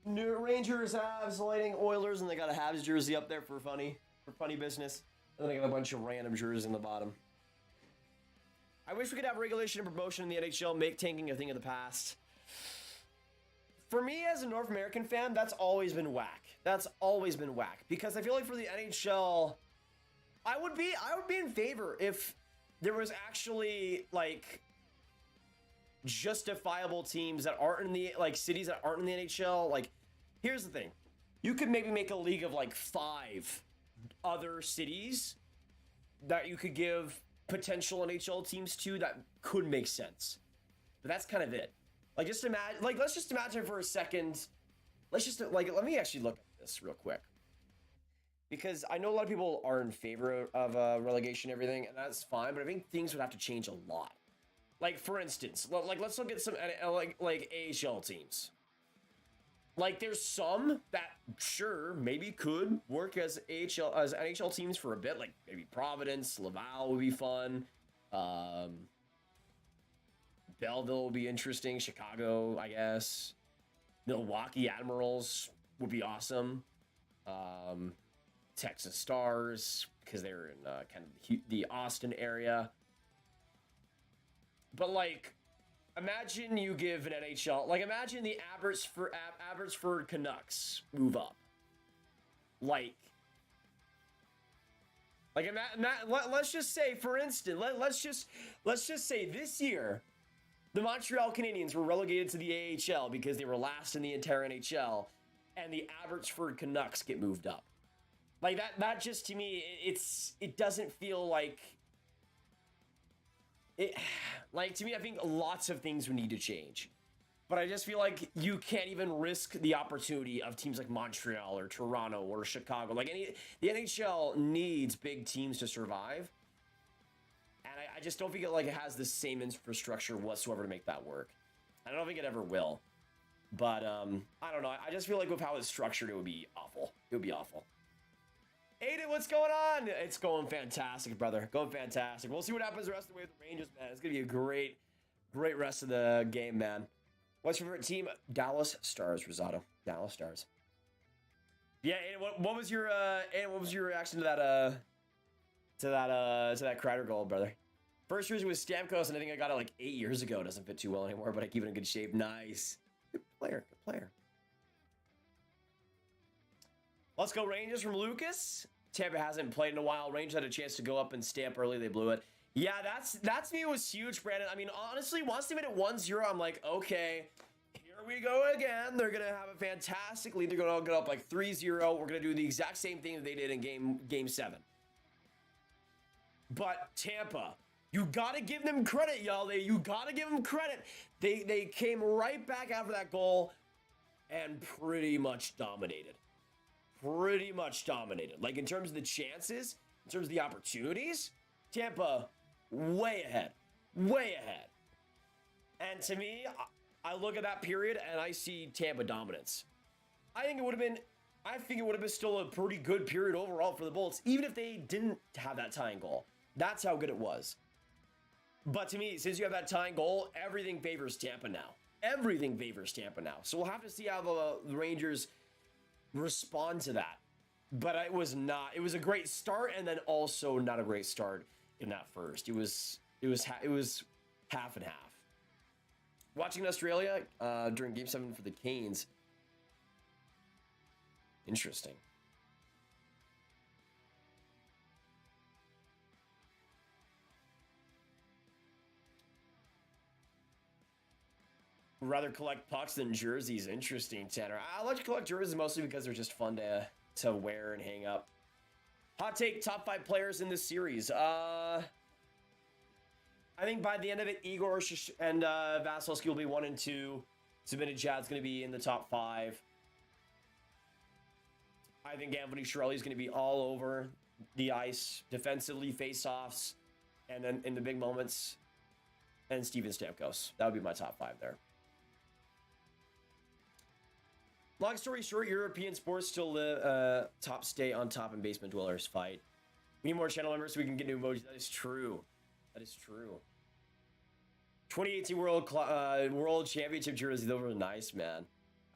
New Rangers, Habs, Lightning, Oilers, and they got a Habs jersey up there for funny business. And then I got a bunch of random jerseys in the bottom. I wish we could have regulation and promotion in the NHL, make tanking a thing of the past. For me, as a North American fan, that's always been whack. That's always been whack. Because I feel like for the NHL, I would be in favor if there was actually, like, justifiable teams that aren't in the, like, cities that aren't in the NHL. Like, here's the thing. You could maybe make a league of, like, 5 other cities that you could give potential NHL teams to that could make sense. But that's kind of it. Like, just imagine, like, let's just imagine for a second. Let's just, like, let me actually look at this real quick. Because I know a lot of people are in favor of relegation and everything, and that's fine, but I think things would have to change a lot. Like, for instance, like, let's look at some, like AHL teams. Like, there's some that, sure, maybe could work as NHL teams for a bit. Like, maybe Providence, Laval would be fun. Belleville would be interesting. Chicago, I guess. Milwaukee Admirals would be awesome. Texas Stars, because they're in kind of the Austin area. But, like, imagine you give an NHL... Like, imagine the Abbotsford Canucks move up. Like, let's just say, for instance, let's just say this year, the Montreal Canadiens were relegated to the AHL because they were last in the entire NHL, and the Abbotsford Canucks get moved up. Like, that just, to me, it doesn't feel like... Like, to me, I think lots of things would need to change. But I just feel like you can't even risk the opportunity of teams like Montreal or Toronto or Chicago. Like, the NHL needs big teams to survive. And I just don't think it has the same infrastructure whatsoever to make that work. I don't think it ever will. But, I don't know. I just feel like with how it's structured, it would be awful. It would be awful. Aiden, what's going on? It's going fantastic, brother. Going fantastic. We'll see what happens the rest of the way with the Rangers, man. It's going to be a great rest of the game, man. What's your favorite team? Dallas Stars, Rosado. Dallas Stars. Yeah, Aiden, what was your reaction to that Kreider goal, brother? First jersey was Stamkos, and I think I got it like 8 years ago. It doesn't fit too well anymore, but I keep it in good shape. Nice. Good player. Good player. Let's go Rangers from Lucas. Tampa hasn't played in a while. Rangers had a chance to go up and stamp early. They blew it. Yeah, that's me. It was huge, Brandon. I mean, honestly, once they made it 1-0, I'm like, okay, here we go again. They're going to have a fantastic lead. They're going to get up like 3-0. We're going to do the exact same thing that they did in game 7. But Tampa, you got to give them credit, y'all. You got to give them credit. They came right back after that goal and pretty much dominated. Like, in terms of the chances, in terms of the opportunities, Tampa, way ahead. And to me, I look at that period and I see Tampa dominance. I think it would have been still a pretty good period overall for the Bolts, even if they didn't have that tying goal. That's how good it was. But to me, since you have that tying goal, everything favors Tampa now. So we'll have to see how the Rangers respond to that. But it was a great start, and then also not a great start in that first. It was half and half. Watching Australia during Game 7 for the Canes. Interesting. Rather collect pucks than jerseys. Interesting, Tanner. I like to collect jerseys mostly because they're just fun to wear and hang up. Hot take, top 5 players in this series. I think by the end of it, Igor and Vasilevsky will be 1 and 2. Zibanejad's going to be in the top 5. I think Anthony Chiarelli is going to be all over the ice, defensively, face-offs, and then in the big moments. And Steven Stamkos. That would be my top 5 there. Long story short, European sports still live, top stay on top and basement dwellers fight. We need more channel members so we can get new emojis. That is true. 2018 World Championship jersey. Those were nice, man.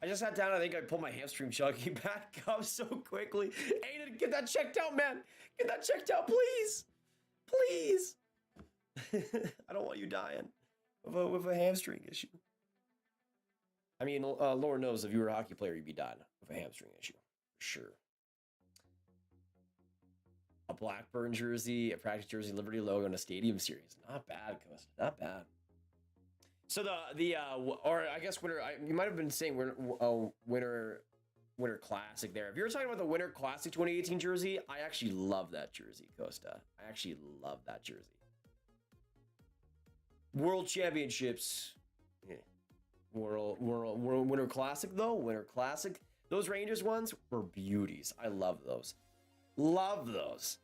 I just sat down. I think I pulled my hamstring chunky back up so quickly. Aiden, get that checked out, man. Get that checked out, please. Please. I don't want you dying with a hamstring issue. I mean, Lord knows if you were a hockey player, you'd be dying with a hamstring issue. For sure. A Blackburn jersey, a practice jersey, Liberty logo, and a stadium series. Not bad, Costa. Not bad. So or I guess you might have been saying winter classic there. If you're talking about the winter classic 2018 jersey, I actually love that jersey, Costa. I actually love that jersey. World Championships. Yeah. World Winter Classic though. Winter Classic. Those Rangers ones were beauties. I love those. Love those.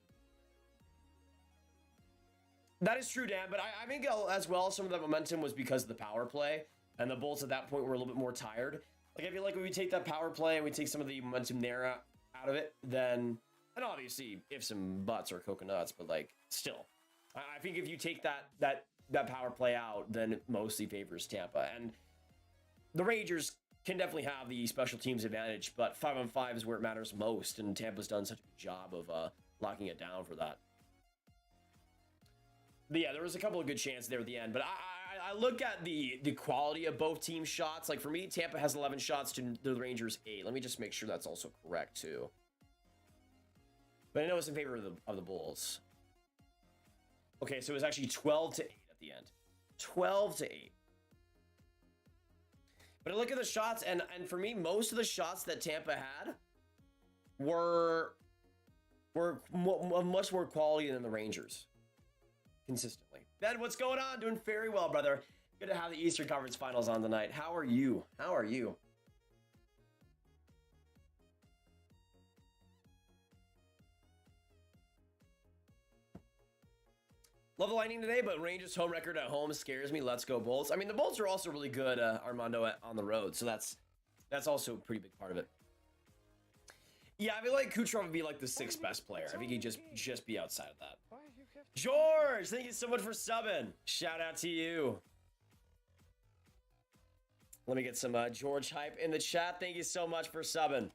That is true, Dan, but I think as well some of that momentum was because of the power play, and the Bolts at that point were a little bit more tired. Like, I feel like when we take that power play and we take some of the momentum there out of it, then, and obviously ifs and buts or coconuts, but like still, I think if you take that power play out, then it mostly favors Tampa. And the Rangers can definitely have the special teams advantage, but 5-on-5 is where it matters most, and Tampa's done such a good job of locking it down for that. But yeah, there was a couple of good chances there at the end, but I look at the quality of both team shots. Like, for me, Tampa has 11 shots to the Rangers 8. Let me just make sure that's also correct too. But I know it's in favor of the Bulls. Okay, so it was actually 12-8 at the end. 12-8. But I look at the shots, and for me, most of the shots that Tampa had were much more quality than the Rangers. Consistently. Ben, what's going on? Doing very well, brother. Good to have the Eastern Conference Finals on tonight. How are you? How are you? Love the Lightning today, but Rangers' home record at home scares me. Let's go Bolts. I mean, the Bolts are also really good, Armando, on the road, so that's also a pretty big part of it. Yeah, I feel like Kucherov would be like the 6th best player. I think he'd just be outside of that. George, thank you so much for subbing. Shout out to you. Let me get some George hype in the chat. Thank you so much for subbing.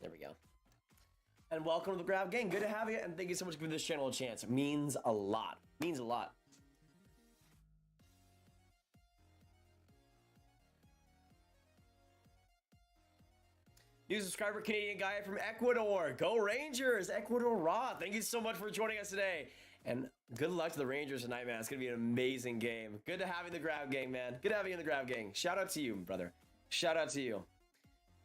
There we go. And welcome to the Grav Gang. Good to have you, and thank you so much for giving this channel a chance. It means a lot. Means a lot. New subscriber, Canadian guy from Ecuador. Go Rangers, Ecuador Raw. Thank you so much for joining us today. And good luck to the Rangers tonight, man. It's going to be an amazing game. Good to have you in the Grav Gang, man. Good to have you in the Grav Gang. Shout out to you, brother. Shout out to you.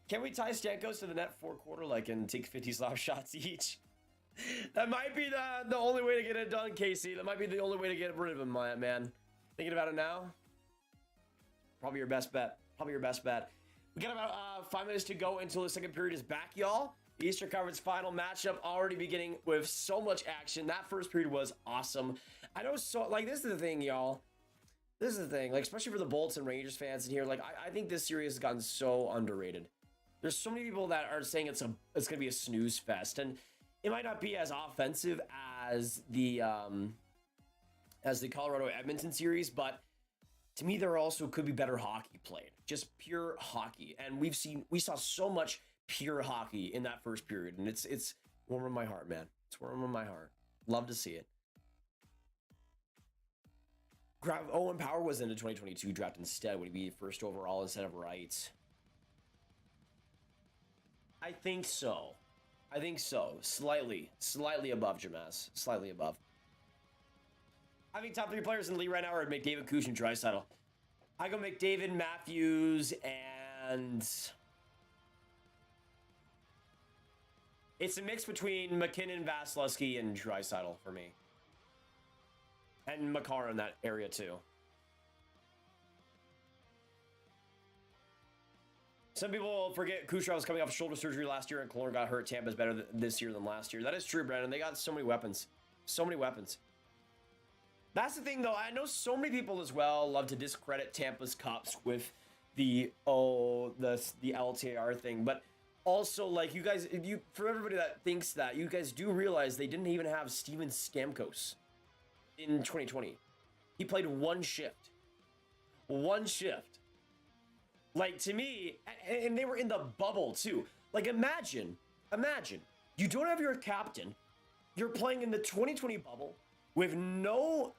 Can we tie Stamkos to the net 4-quarter like and take 50 slap shots each? That might be the only way to get it done, Casey. That might be the only way to get rid of him, man. Thinking about it now? Probably your best bet. Probably your best bet. We got about 5 minutes to go until the second period is back, y'all. Eastern Conference final matchup already beginning with so much action. That first period was awesome. I know, so like, this is the thing, y'all. This is the thing, like, especially for the Bolts and Rangers fans in here. Like, I think this series has gotten so underrated. There's so many people that are saying it's gonna be a snooze fest, and it might not be as offensive as the Colorado Edmonton series, but to me, there also could be better hockey played, just pure hockey. And we saw so much pure hockey in that first period, and it's warming my heart, man. It's warming my heart. Love to see it. Owen Power was in the 2022 draft instead. Would he be first overall instead of Wright? I think so. I think so. Slightly above Jamas. Slightly above. I think top 3 players in the league right now are McDavid, Kush, and Draisaitl. I go McDavid, Matthews, and it's a mix between McKinnon, Vasilevsky, and Draisaitl for me. And Makar in that area too. Some people forget Kucherov was coming off shoulder surgery last year and Cologne got hurt. Tampa's better this year than last year. That is true, Brandon. They got so many weapons. So many weapons. That's the thing, though. I know so many people as well love to discredit Tampa's Cups with the LTIR thing. But also, like, you guys, for everybody that thinks that, you guys do realize they didn't even have Steven Stamkos in 2020. He played one shift. One shift. Like, to me, and they were in the bubble too. Like, imagine, you don't have your captain. You're playing in the 2020 bubble with nobody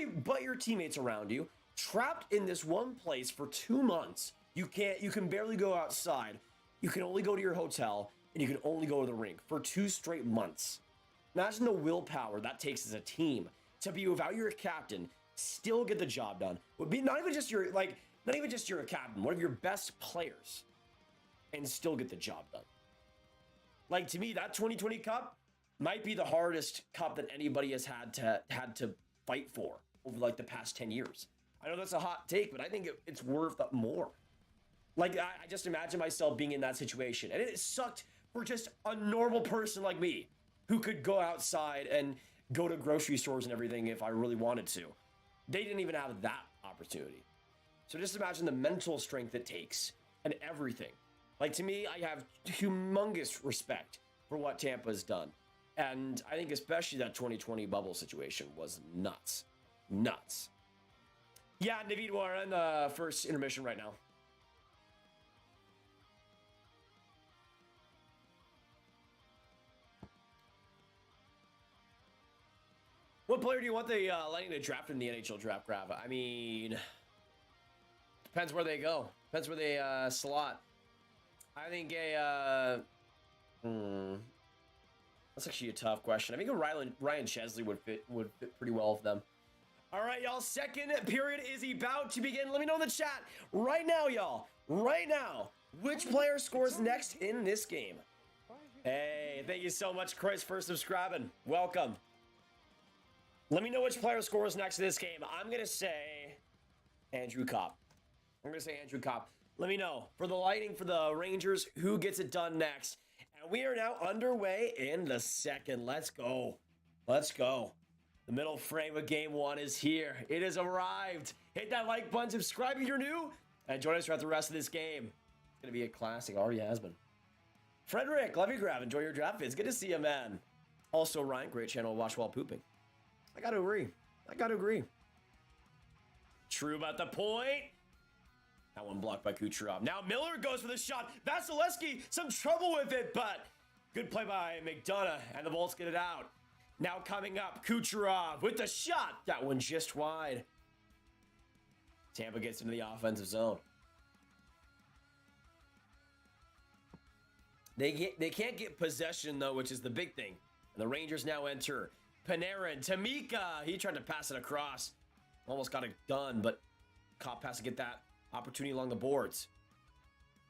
but your teammates around you, trapped in this one place for 2 months. You can barely go outside. You can only go to your hotel, and you can only go to the rink for 2 straight months. Imagine the willpower that takes as a team to be without your captain, still get the job done. Would be not even just your captain, one of your best players, and still get the job done. Like, to me, that 2020 Cup might be the hardest cup that anybody has had to fight for over like the past 10 years. I know that's a hot take, but I think it's worth more. Like, I just imagine myself being in that situation, and it sucked for just a normal person like me who could go outside and go to grocery stores and everything if I really wanted to. They didn't even have that opportunity. So just imagine the mental strength it takes and everything. Like, to me, I have humongous respect for what Tampa has done. And I think especially that 2020 bubble situation was nuts. Nuts. Yeah, Naveed, we're in the first intermission right now. What player do you want the Lightning to draft in the NHL draft, Grav? I mean, depends where they go. Depends where they slot. I think that's actually a tough question. I think Ryan Chesley would fit pretty well with them. All right, y'all. Second period is about to begin. Let me know in the chat right now, y'all. Right now, which player scores next in this game? Hey, thank you so much, Chris, for subscribing. Welcome. Let me know which player scores next to this game. I'm going to say Andrew Kopp. Let me know. For the Lightning, for the Rangers, who gets it done next? And we are now underway in the second. Let's go. Let's go. The middle frame of game 1 is here. It has arrived. Hit that like button, subscribe if you're new, and join us throughout the rest of this game. It's going to be a classic. Already has been. Frederick, love you, Grav. Enjoy your draft vids. Good to see you, man. Also, Ryan, great channel to watch while pooping. I got to agree. True about the point. That one blocked by Kucherov. Now Miller goes for the shot. Vasilevsky, some trouble with it, but good play by McDonough, and the Bolts get it out. Now coming up, Kucherov with the shot. That one just wide. Tampa gets into the offensive zone. They can't get possession, though, which is the big thing. And the Rangers now enter. Panarin, Tamika. He tried to pass it across. Almost got it done, but Kopp has to get that opportunity along the boards.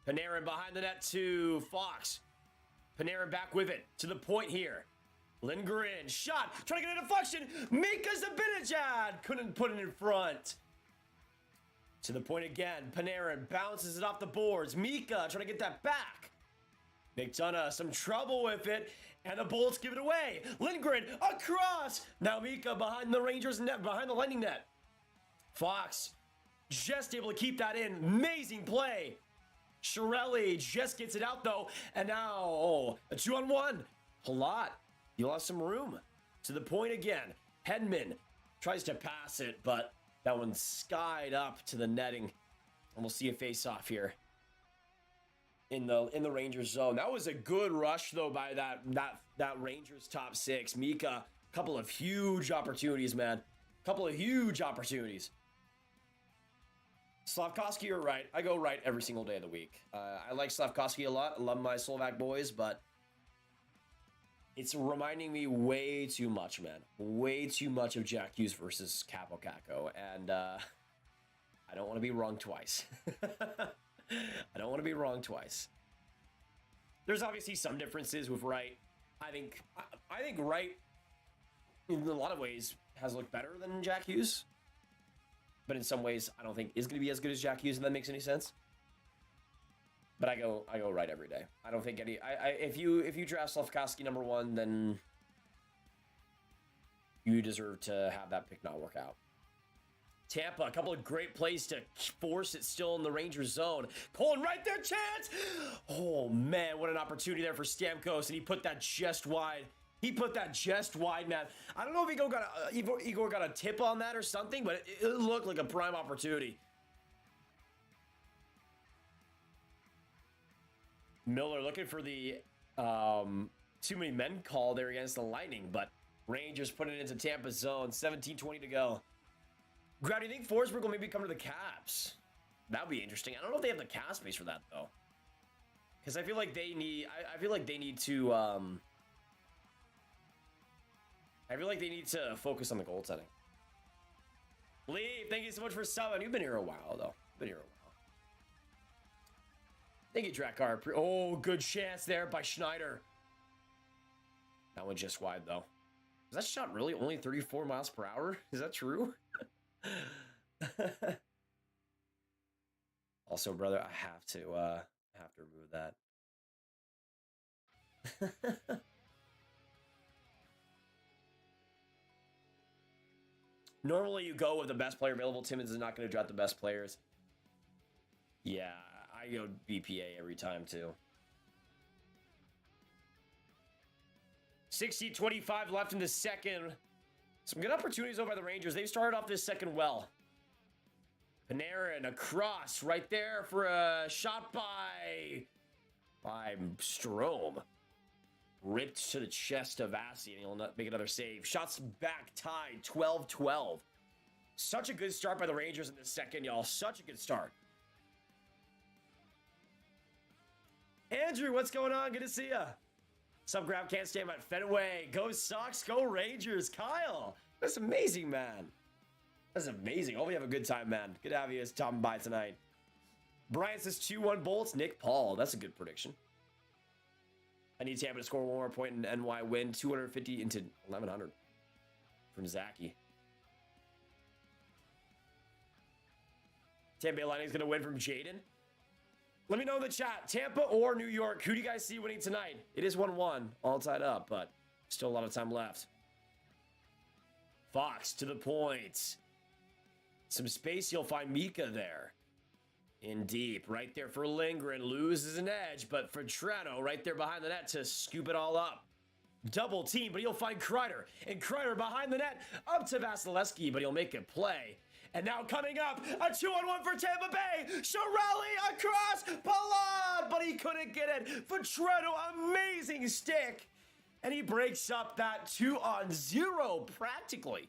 Panarin behind the net to Fox. Panarin back with it to the point here. Lindgren, shot, trying to get a deflection. Mika Zibanejad couldn't put it in front. To the point again. Panarin bounces it off the boards. Mika trying to get that back. McDonough, some trouble with it, and the Bolts give it away. Lindgren across. Now Mika behind the Rangers net, behind the Lightning net. Fox just able to keep that in. Amazing play. Chiarelli just gets it out though, and now a 2-on-1. Palat, you lost some room. To the point again. Hedman tries to pass it, but that one skied up to the netting, and we'll see a face-off here in the Rangers zone. That was a good rush though by that Rangers top six. Mika, couple of huge opportunities, man. Couple of huge opportunities. Slavkovsky, you're right. I go right every single day of the week. I like Slavkovsky a lot. I love my Slovak boys, but it's reminding me way too much, man. Way too much of Jack Hughes versus Capo Caco, and I don't want to be wrong twice. I don't want to be wrong twice. There's obviously some differences with Wright. I think Wright, in a lot of ways, has looked better than Jack Hughes. But in some ways, I don't think is going to be as good as Jack Hughes, if that makes any sense. But I go right every day. I don't think any. If you draft Slavkovsky number 1, then you deserve to have that pick not work out. Tampa, a couple of great plays to force it still in the Rangers zone. Colin right there, chance! Oh man, what an opportunity there for Stamkos, and he put that just wide. He put that just wide, man. I don't know if Igor got a tip on that or something, but it looked like a prime opportunity. Miller looking for the too many men call there against the Lightning, but Rangers put it into Tampa zone. 17:20 to go. Grab, do you think Forsberg will maybe come to the Caps? That would be interesting. I don't know if they have the cap space for that though, because I feel like they need. I feel like they need to. I feel like they need to focus on the goaltending. Lee, thank you so much for subbing. You've been here a while though. Been here a while. Thank you, Drakkar. Oh, good chance there by Schneider. That one just wide though. Is that shot really only 34 miles per hour? Is that true? Also, brother, I have to remove that. Normally, you go with the best player available. Timmins is not going to draft the best players. Yeah, I go BPA every time too. 60-25 left in the second. Some good opportunities over by the Rangers. They've started off this second well. Panarin across right there for a shot by Strome. Ripped to the chest of Vasi, and he'll not make another save. Shots back tied, 12-12. Such a good start by the Rangers in the second, y'all. Such a good start. Andrew, what's going on? Good to see ya. Some Grab can't stand by Fenway. Go Sox, go Rangers. Kyle, that's amazing, man. That's amazing. Hope you have a good time, man. Good to have you stopping by tonight. Brian says 2-1 Bolts. Nick Paul, that's a good prediction. I need Tampa to score one more point and NY win 250 into 1100 from Zachy. Tampa Bay Lightning is going to win from Jaden. Let me know in the chat, Tampa or New York. Who do you guys see winning tonight? It is 1-1, all tied up, but still a lot of time left. Fox to the point. Some space, you'll find Mika there. In deep, right there for Lindgren, loses an edge, but for Treno, right there behind the net to scoop it all up. Double team, but he'll find Kreider, and Kreider behind the net, up to Vasilevsky, but he'll make a play. And now coming up, a 2-on-1 for Tampa Bay, Chiarelli across, Palat, but he couldn't get it. For Treno, amazing stick, and he breaks up that 2-on-0 practically.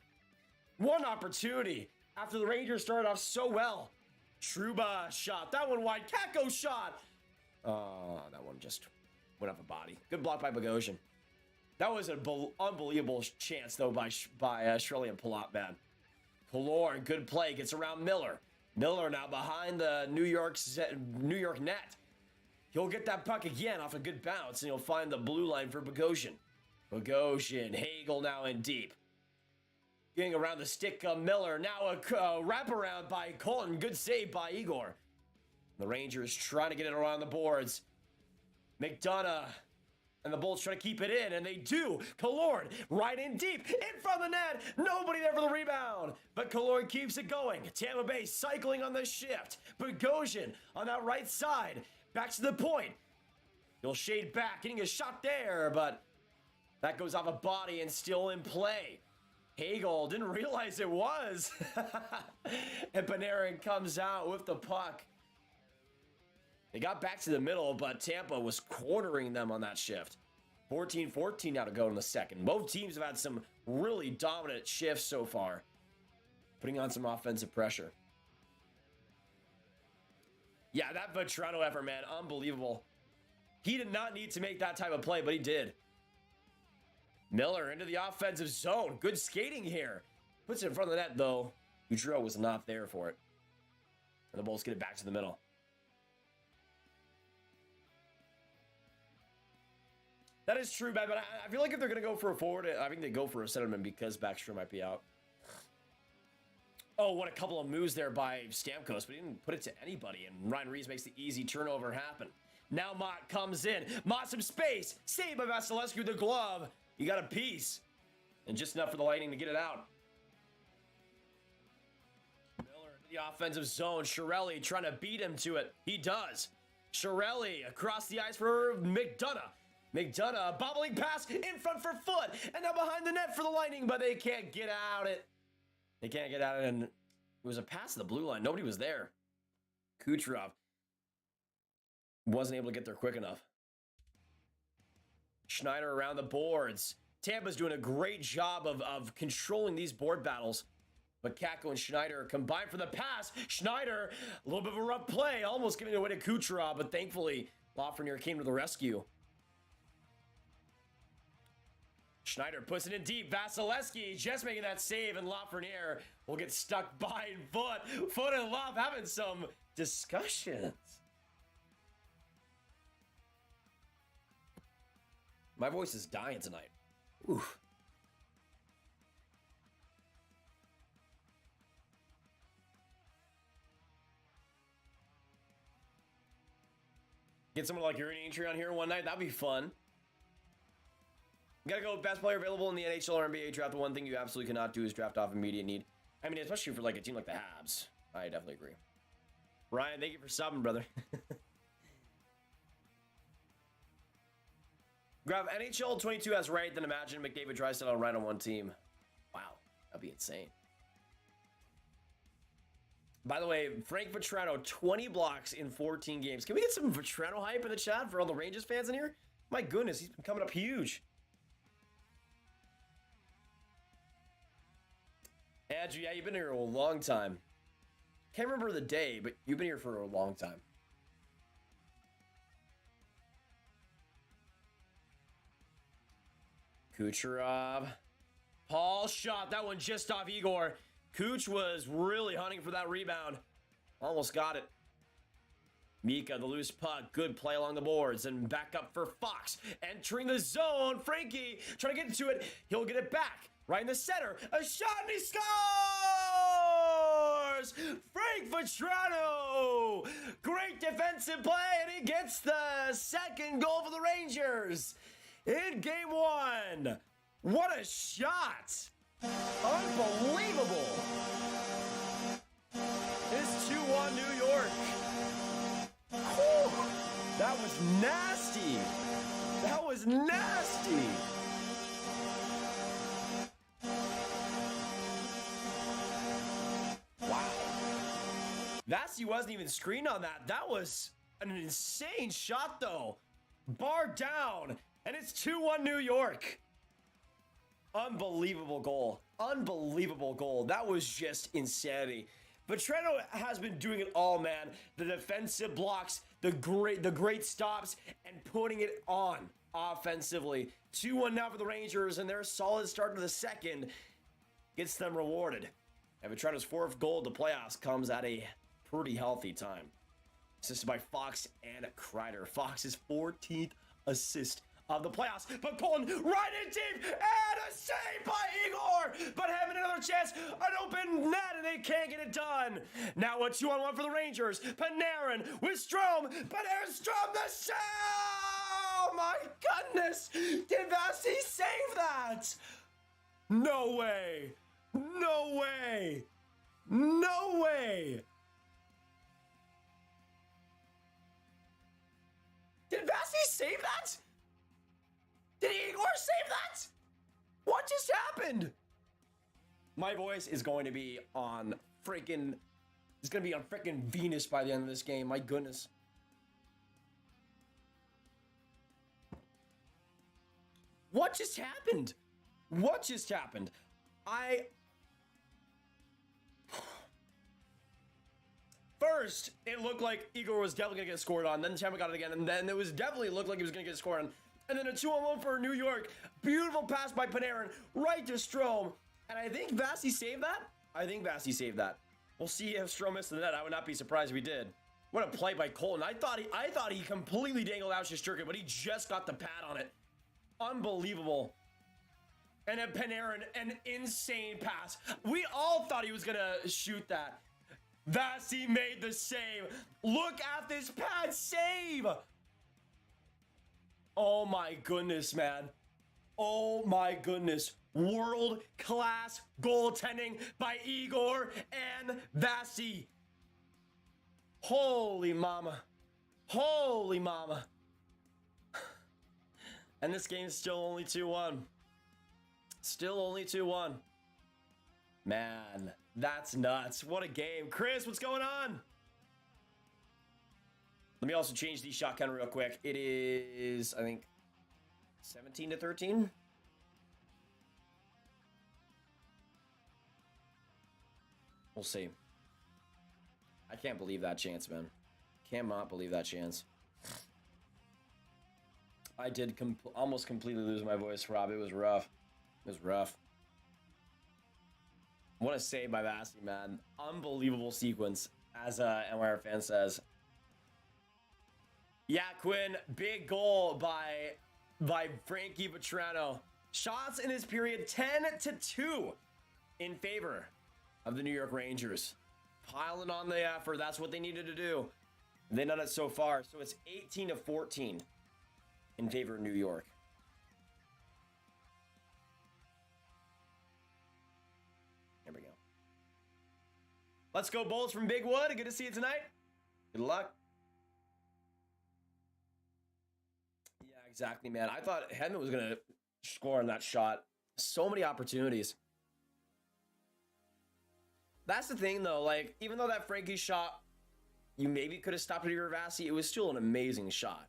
One opportunity after the Rangers started off so well. Trouba shot. That one wide. Kako shot. That one just Went off a body. Good block by Bogosian. That was an unbelievable chance, though, by Shirley and Palat, man. Killorn, good play, gets around Miller. Miller now behind the New York net. He'll get that puck again off a good bounce, and he'll find the blue line for Bogosian. Bogosian, Hagel now in deep. Getting around the stick of Miller. Now a wraparound by Colton. Good save by Igor. The Rangers trying to get it around the boards. McDonough and the Bolts try to keep it in, and they do. Killorn right in deep, in front of the net. Nobody there for the rebound, but Killorn keeps it going. Tampa Bay cycling on the shift. Bogosian on that right side. Back to the point. He'll shade back, getting a shot there, but that goes off a body and still in play. Hagel didn't realize it was. And Panarin comes out with the puck. They got back to the middle, but Tampa was cornering them on that shift. 14-14 now to go in the second. Both teams have had some really dominant shifts so far, putting on some offensive pressure. Yeah, that Vatrano effort, man, unbelievable. He did not need to make that type of play, but he did. Miller into the offensive zone. Good skating here. Puts it in front of the net, though. Goudreau was not there for it. And the Bulls get it back to the middle. That is true, man, but I feel like if they're going to go for a forward, I think they go for a centerman because Backstrom might be out. Oh, what a couple of moves there by Stamkos, but he didn't put it to anybody, and Ryan Reeves makes the easy turnover happen. Now Mott comes in. Mott some space. Saved by Vasilevsky with the glove. He got a piece. And just enough for the Lightning to get it out. Miller into the offensive zone. Chiarelli trying to beat him to it. He does. Chiarelli across the ice for McDonough. McDonough, bobbling pass in front for Foot. And now behind the net for the Lightning, but they can't get out it. They can't get out it, and it was a pass to the blue line. Nobody was there. Kucherov wasn't able to get there quick enough. Schneider around the boards. Tampa's doing a great job of controlling these board battles. But Kakko and Schneider combined for the pass. Schneider, a little bit of a rough play, almost giving it away to Kucherov, but thankfully Lafreniere came to the rescue. Schneider puts it in deep. Vasilevsky just making that save, and Lafreniere will get stuck behind Foot. Foot and Laf having some discussions. My voice is dying tonight. Oof. Get someone like Urinatri on here one night. That'd be fun. Gotta go with best player available in the NHL or NBA draft. The one thing you absolutely cannot do is draft off immediate need. I mean, especially for like a team like the Habs. I definitely agree. Ryan, thank you for subbing, brother. Grab NHL 22 as right, then imagine McDavid Draisaitl right on one team. Wow, that'd be insane. By the way, Frank Vatrano, 20 blocks in 14 games. Can we get some Vatrano hype in the chat for all the Rangers fans in here? My goodness, he's been coming up huge. Andrew, yeah, you've been here a long time. Can't remember the day, but you've been here for a long time. Kucherov. Paul shot that one just off Igor. Kuch was really hunting for that rebound. Almost got it. Mika, the loose puck. Good play along the boards. And back up for Fox. Entering the zone. Frankie trying to get into it. He'll get it back. Right in the center. A shot and he scores! Frank Vatrano! Great defensive play, and he gets the second goal for the Rangers in game one. What a shot! Unbelievable! It's 2-1 New York. Whew. That was nasty. That was nasty. Wow. Vasi wasn't even screened on that. That was an insane shot, though. Bar down, and it's 2-1 New York. Unbelievable goal. Unbelievable goal. That was just insanity. Vatrano has been doing it all, man. The defensive blocks, the great stops and putting it on offensively. 2-1 now for the Rangers, and their solid start to the second gets them rewarded. And Vatrano's fourth goal to playoffs comes at a pretty healthy time. Assisted by Fox and Kreider. Fox's 14th assist of the playoffs, but pulling right in deep, and a save by Igor, but having another chance, an open net, and they can't get it done. Now a 2-on-1 for the Rangers. Panarin with Strome, Panarin, Strome, the save! Oh my goodness! Did Vasi save that? No way! No way! No way! Did Vasi save that? Did Igor save that? What just happened? My voice is going to be on freaking... It's going to be on freaking Venus by the end of this game. My goodness. What just happened? What just happened? First, it looked like Igor was definitely going to get scored on. Then Tampa got it again. And then it was definitely looked like he was going to get scored on. And then a 2-on-1 for New York. Beautiful pass by Panarin right to Strome. And I think Vasi saved that. I think Vasi saved that. We'll see if Strome missed the net. I would not be surprised if he did. What a play by Colton. I thought he completely dangled out Shesterkin, but he just got the pad on it. Unbelievable. And then Panarin, an insane pass. We all thought he was going to shoot that. Vasi made the save. Look at this pad save. Oh my goodness, man. Oh my goodness. World-class goaltending by Igor and Vasi. Holy mama. Holy mama. And this game's still only 2-1. Still only 2-1. Man, that's nuts. What a game. Chris, what's going on? Let me also change the shot count real quick. It is, I think, 17-13. We'll see. I can't believe that chance, man. Cannot believe that chance. I did almost completely lose my voice, Rob. It was rough. It was rough. What a save by Vasi, man. Unbelievable sequence, as a NYR fan says. Yeah, Quinn, big goal by Frankie Vatrano. Shots in this period 10-2 in favor of the New York Rangers. Piling on the effort. That's what they needed to do. They've done it so far. So it's 18-14 in favor of New York. Here we go. Let's go, Bolts from Big Wood. Good to see you tonight. Good luck. Yeah, exactly, man. I thought Hedman was going to score on that shot. So many opportunities. That's the thing, though. Like, even though that Frankie shot, you maybe could have stopped it with Vasi, it was still an amazing shot.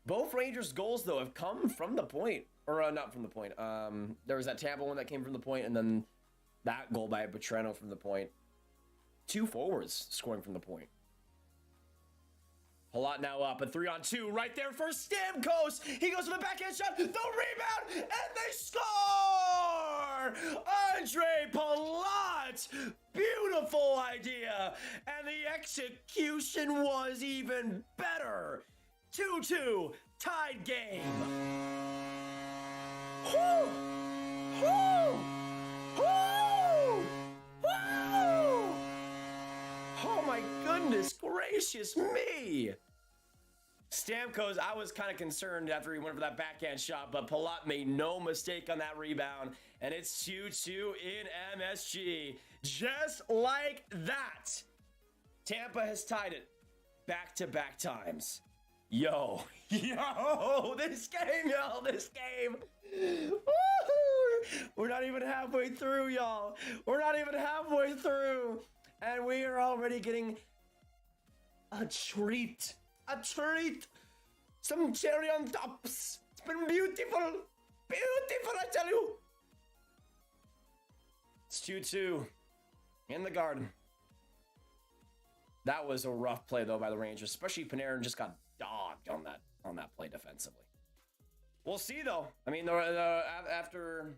Both Rangers' goals, though, have come from the point. Or, not from the point. There was that Tampa one that came from the point, and then that goal by Vatrano from the point. Two forwards scoring from the point. Palat now up, a 3-on-2 right there for Stamkos. He goes for the backhand shot, the rebound, and they score! Andre Palat! Beautiful idea, and the execution was even better. 2-2, tied game. Woo! Woo! Woo! Woo! Oh my goodness gracious me! Stamkos, I was kind of concerned after he went for that backhand shot, but Palat made no mistake on that rebound, and it's 2-2 in MSG. Just like that, Tampa has tied it back-to-back times. Yo, this game, y'all, this game. Woo! We're not even halfway through, y'all. We're not even halfway through, and we are already getting a treat. A treat. Some cherry on tops. It's been beautiful. Beautiful, I tell you. It's 2-2 in the Garden. That was a rough play though by the Rangers, especially Panarin just got dogged on that play defensively. We'll see though. I mean, after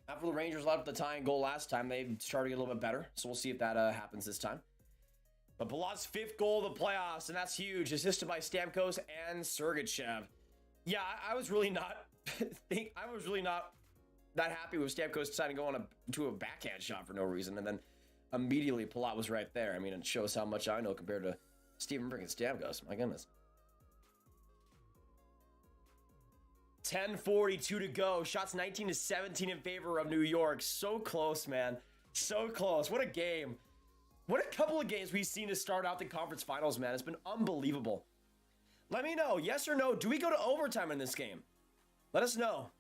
the Rangers let up the tying goal last time, they started to get a little bit better. So we'll see if that happens this time. But Palat's 5th goal of the playoffs, and that's huge, assisted by Stamkos and Sergachev. Yeah, I was really not that happy with Stamkos deciding to go to a backhand shot for no reason, and then immediately Palat was right there. I mean, it shows how much I know compared to Steven Brick and Stamkos. My goodness. 10:42 to go. Shots 19-17 in favor of New York. So close, man. So close. What a game. What a couple of games we've seen to start out the conference finals, man. It's been unbelievable. Let me know, yes or no, do we go to overtime in this game? Let us know.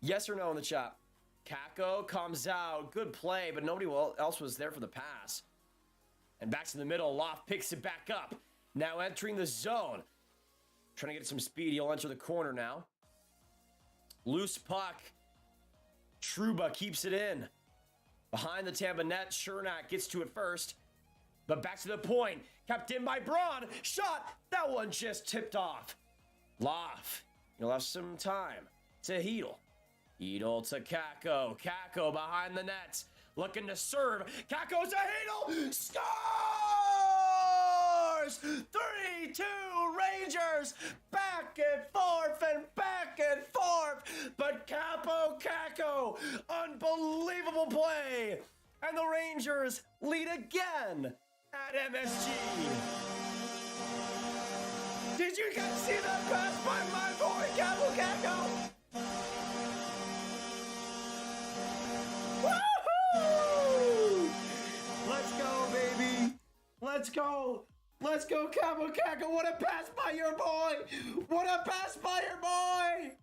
Yes or no in the chat. Kakko comes out. Good play, but nobody else was there for the pass. And back to the middle. Loft picks it back up. Now entering the zone. Trying to get some speed. He'll enter the corner now. Loose puck. Trouba keeps it in. Behind the Tampa net, Chernak gets to it first. But back to the point. Kept in by Braun. Shot. That one just tipped off. Loft. You'll have some time to Hedl. Hedl to Kakko. Kakko behind the net. Looking to serve. Kakko to Hedl. Scores! 3-2 Rangers. Back and forth and back and forth. But Kakko. Unbelievable play. And the Rangers lead again at MSG. Did you guys see that pass by my boy Kakko? Woohoo! Let's go, baby. Let's go. Let's go, Kakko. What a pass by your boy. What a pass by your boy.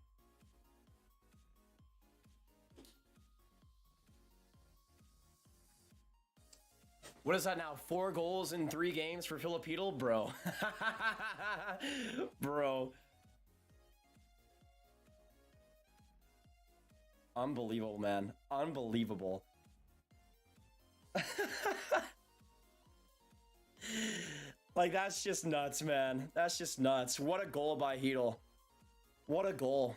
What is that now? 4 goals in 3 games for Filipino? Bro. Bro. Unbelievable, man. Unbelievable. Like, that's just nuts, man. That's just nuts. What a goal by Hedl. What a goal.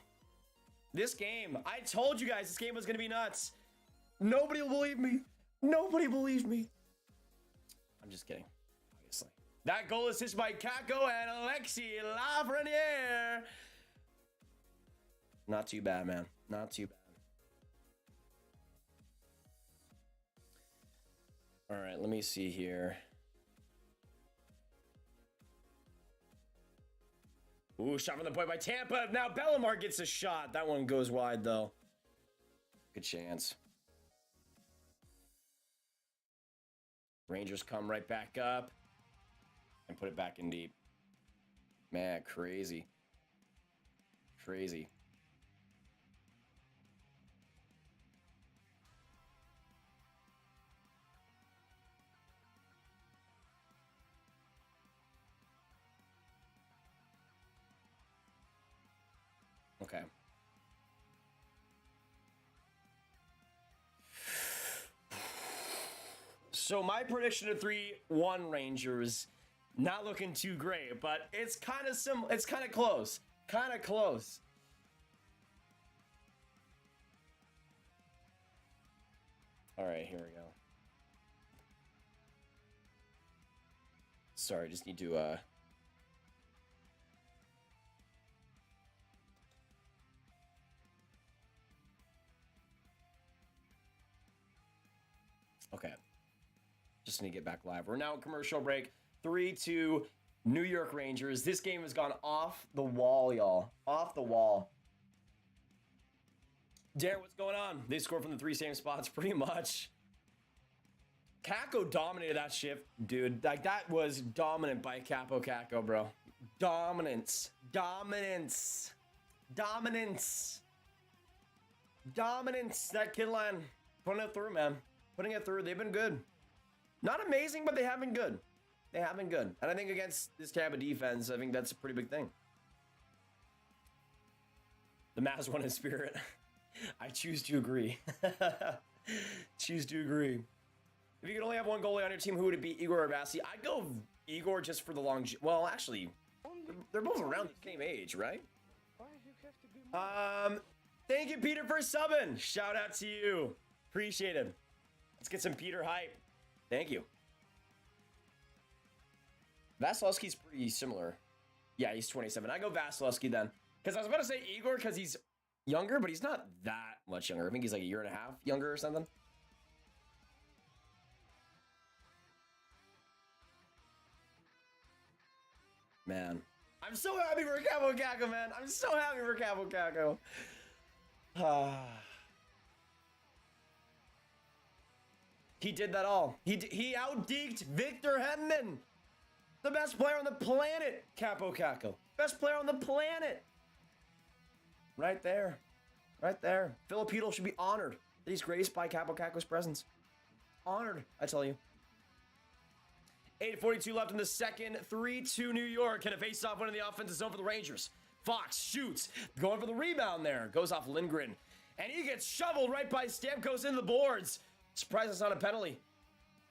This game, I told you guys this game was going to be nuts. Nobody will believe me. Nobody believed me. I'm just kidding, obviously. That goal is assisted by Kakko and Alexis Lafreniere. Not too bad, man. Not too bad. All right, let me see here. Ooh, shot from the point by Tampa. Now Bellemare gets a shot. That one goes wide, though. Good chance. Rangers come right back up and put it back in deep. Man, crazy. Crazy. Okay. So my prediction of 3-1 Rangers, not looking too great, but it's kind of it's kind of close. Kind of close. All right, here we go. Sorry, just need to okay. Just need to get back live. We're now in commercial break. 3-2 New York Rangers. This game has gone off the wall, y'all. Off the wall. Darren, what's going on? They scored from the 3 same spots pretty much. Kakko dominated that shift, dude. Like, that was dominant by Kakko, bro. Dominance. Dominance. Dominance. Dominance. That kid line. Putting it through, man. Putting it through. They've been good. Not amazing, but they have been good. They have been good. And I think against this Tampa defense, I think that's a pretty big thing. The Mavs won in spirit. I choose to agree. Choose to agree. If you could only have one goalie on your team, who would it be, Igor or Vasi? I'd go Igor just for the well, actually, they're both around the same age, right? Why you have to be mad? Thank you, Peter, for subbing. Shout out to you. Appreciate it. Let's get some Peter hype. Thank you. Vasilevsky's pretty similar. Yeah, he's 27. I go Vasilevsky then. Because I was about to say Igor because he's younger, but he's not that much younger. I think he's like a year and a half younger or something. Man. I'm so happy for Capo Caco, man. I'm so happy for Capo Caco. He did that all. He out-deked Victor Hedman. The best player on the planet, Capo Caco. Best player on the planet. Right there. Right there. Filipino should be honored that he's graced by Capo Caco's presence. Honored, I tell you. 8:42 left in the second. 3-2 New York. And a face-off win in the offensive zone for the Rangers. Fox shoots. Going for the rebound there. Goes off Lindgren. And he gets shoveled right by Stamkos into the boards. Surprised it's not a penalty.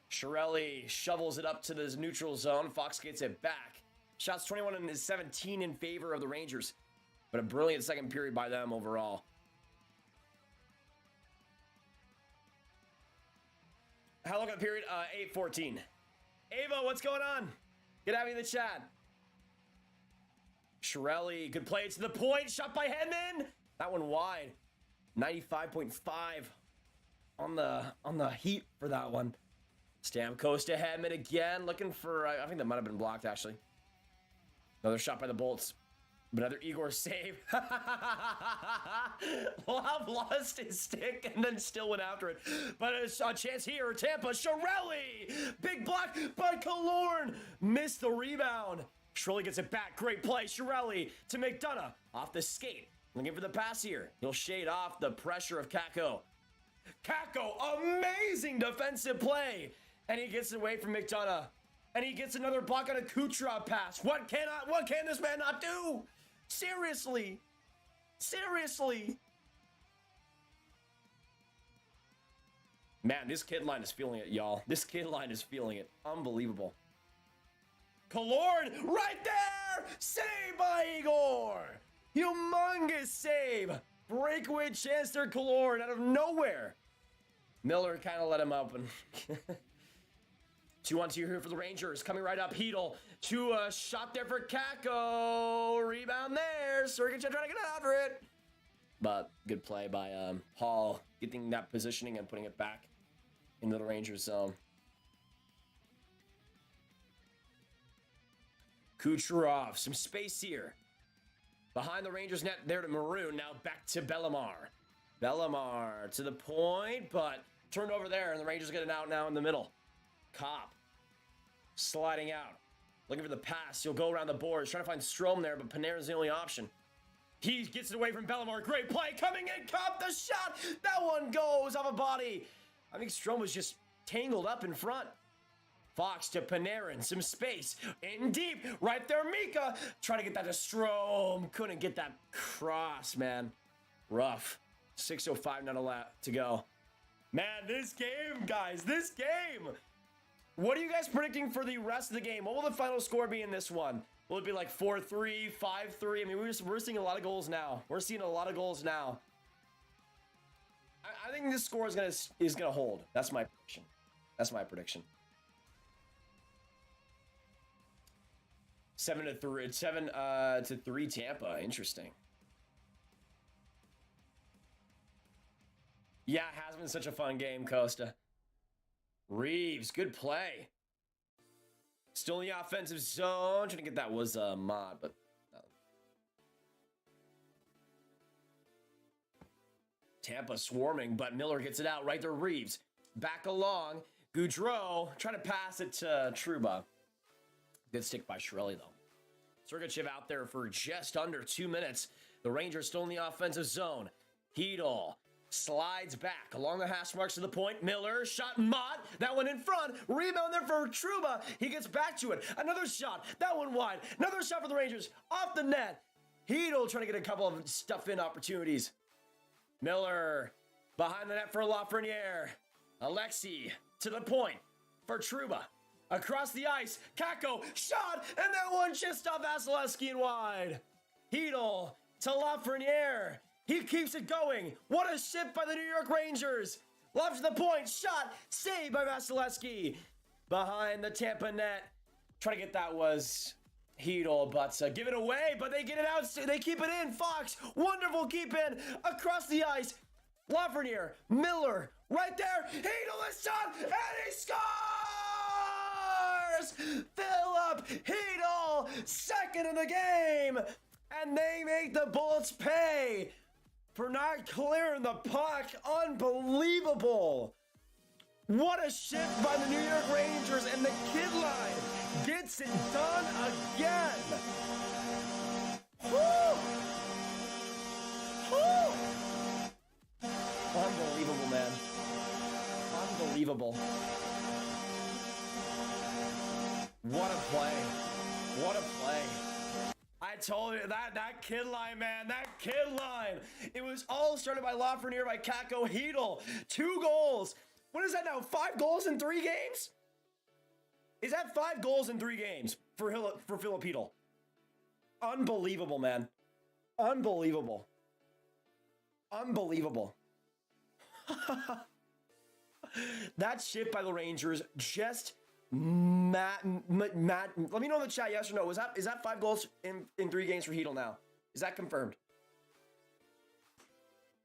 Chiarelli shovels it up to the neutral zone. Fox gets it back. Shots 21 and 17 in favor of the Rangers. But a brilliant second period by them overall. How long of a period? 8:14. Ava, what's going on? Good having you in the chat. Chiarelli, good play to the point. Shot by Hedman. That one wide. 95.5 on the heat for that one. Stamkos to Hedman again, looking for, I think that might have been blocked actually. Another shot by the Bolts. But another Igor save. Love lost his stick and then still went after it. But a chance here, Tampa, Chiarelli! Big block, but Killorn missed the rebound. Chiarelli gets it back, great play. Chiarelli to McDonough, off the skate. Looking for the pass here. He'll shade off the pressure of Kakko. Kakko, amazing defensive play. And he gets away from McDonough. And he gets another block on a Kucherov pass. What can this man not do? Seriously. Seriously. Man, this kid line is feeling it, y'all. This kid line is feeling it. Unbelievable. Killorn, right there! Save by Igor! Humongous save! Breakaway chance there, Killorn, out of nowhere. Miller kind of let him up. 2-on-2 here for the Rangers. Coming right up, Hedl to a shot there for Kakko. Rebound there. Sergachev trying to get after it. But good play by Hall, getting that positioning and putting it back into the Rangers zone. Kucherov, some space here. Behind the Rangers net there to Maroon. Now back to Bellemare. Bellemare to the point, but turned over there, and the Rangers get it out now in the middle. Kopp sliding out. Looking for the pass. He'll go around the boards. Trying to find Strome there, but Panarin's the only option. He gets it away from Bellemare. Great play. Coming in. Kopp the shot. That one goes off a body. I think Strome was just tangled up in front. Fox to Panarin. Some space. In deep. Right there, Mika. Trying to get that to Strome. Couldn't get that cross, man. Rough. 6:05 not to go. Man, this game, guys. This game. What are you guys predicting for the rest of the game? What will the final score be in this one? Will it be like 4-3, 5-3? I mean, we're seeing a lot of goals now. We're seeing a lot of goals now. I think this score is gonna hold. That's my prediction. That's my prediction. 7-3. 7-3 Tampa. Interesting. Yeah, it has been such a fun game, Costa. Reeves, good play. Still in the offensive zone. Trying to get that was Mod, but no. Tampa swarming, but Miller gets it out right there. Reeves back along. Gaudreau trying to pass it to Trouba. Good stick by Chiarelli though. Sergachev out there for just under 2 minutes. The Rangers still in the offensive zone. Hedl slides back along the hash marks to the point. Miller, shot, Mott, that one in front. Rebound there for Trouba. He gets back to it. Another shot, that one wide. Another shot for the Rangers, off the net. Hedl trying to get a couple of stuff-in opportunities. Miller, behind the net for Lafreniere. Alexi, to the point for Trouba. Across the ice, Kakko, shot, and that one just off Vasilevsky and wide. Hedl to Lafreniere. He keeps it going. What a shift by the New York Rangers. Left to the point, shot, saved by Vasilevsky. Behind the Tampa net. Trying to get that was Hedl, but give it away, but they get it out. They keep it in. Fox, wonderful keep in. Across the ice, Lafreniere, Miller, right there. Hedl is shot, and he scores! Philip Hedl, second in the game, and they make the Bullets pay for not clearing the puck. Unbelievable. What a shift by the New York Rangers, and the kid line gets it done again. Woo! Woo! Unbelievable, man. Unbelievable. What a play. What a play. I told you, that kid line, man, that kid line. It was all started by Lafreniere, by Kakko, Hedl. 2 goals. What is that now? 5 goals in 3 games? Is that 5 goals in 3 games for Philip Hedl? Unbelievable, man. Unbelievable. Unbelievable. That shift by the Rangers just Matt, let me know in the chat, yes or no. Is that 5 goals in 3 games for Hedl now? Is that confirmed?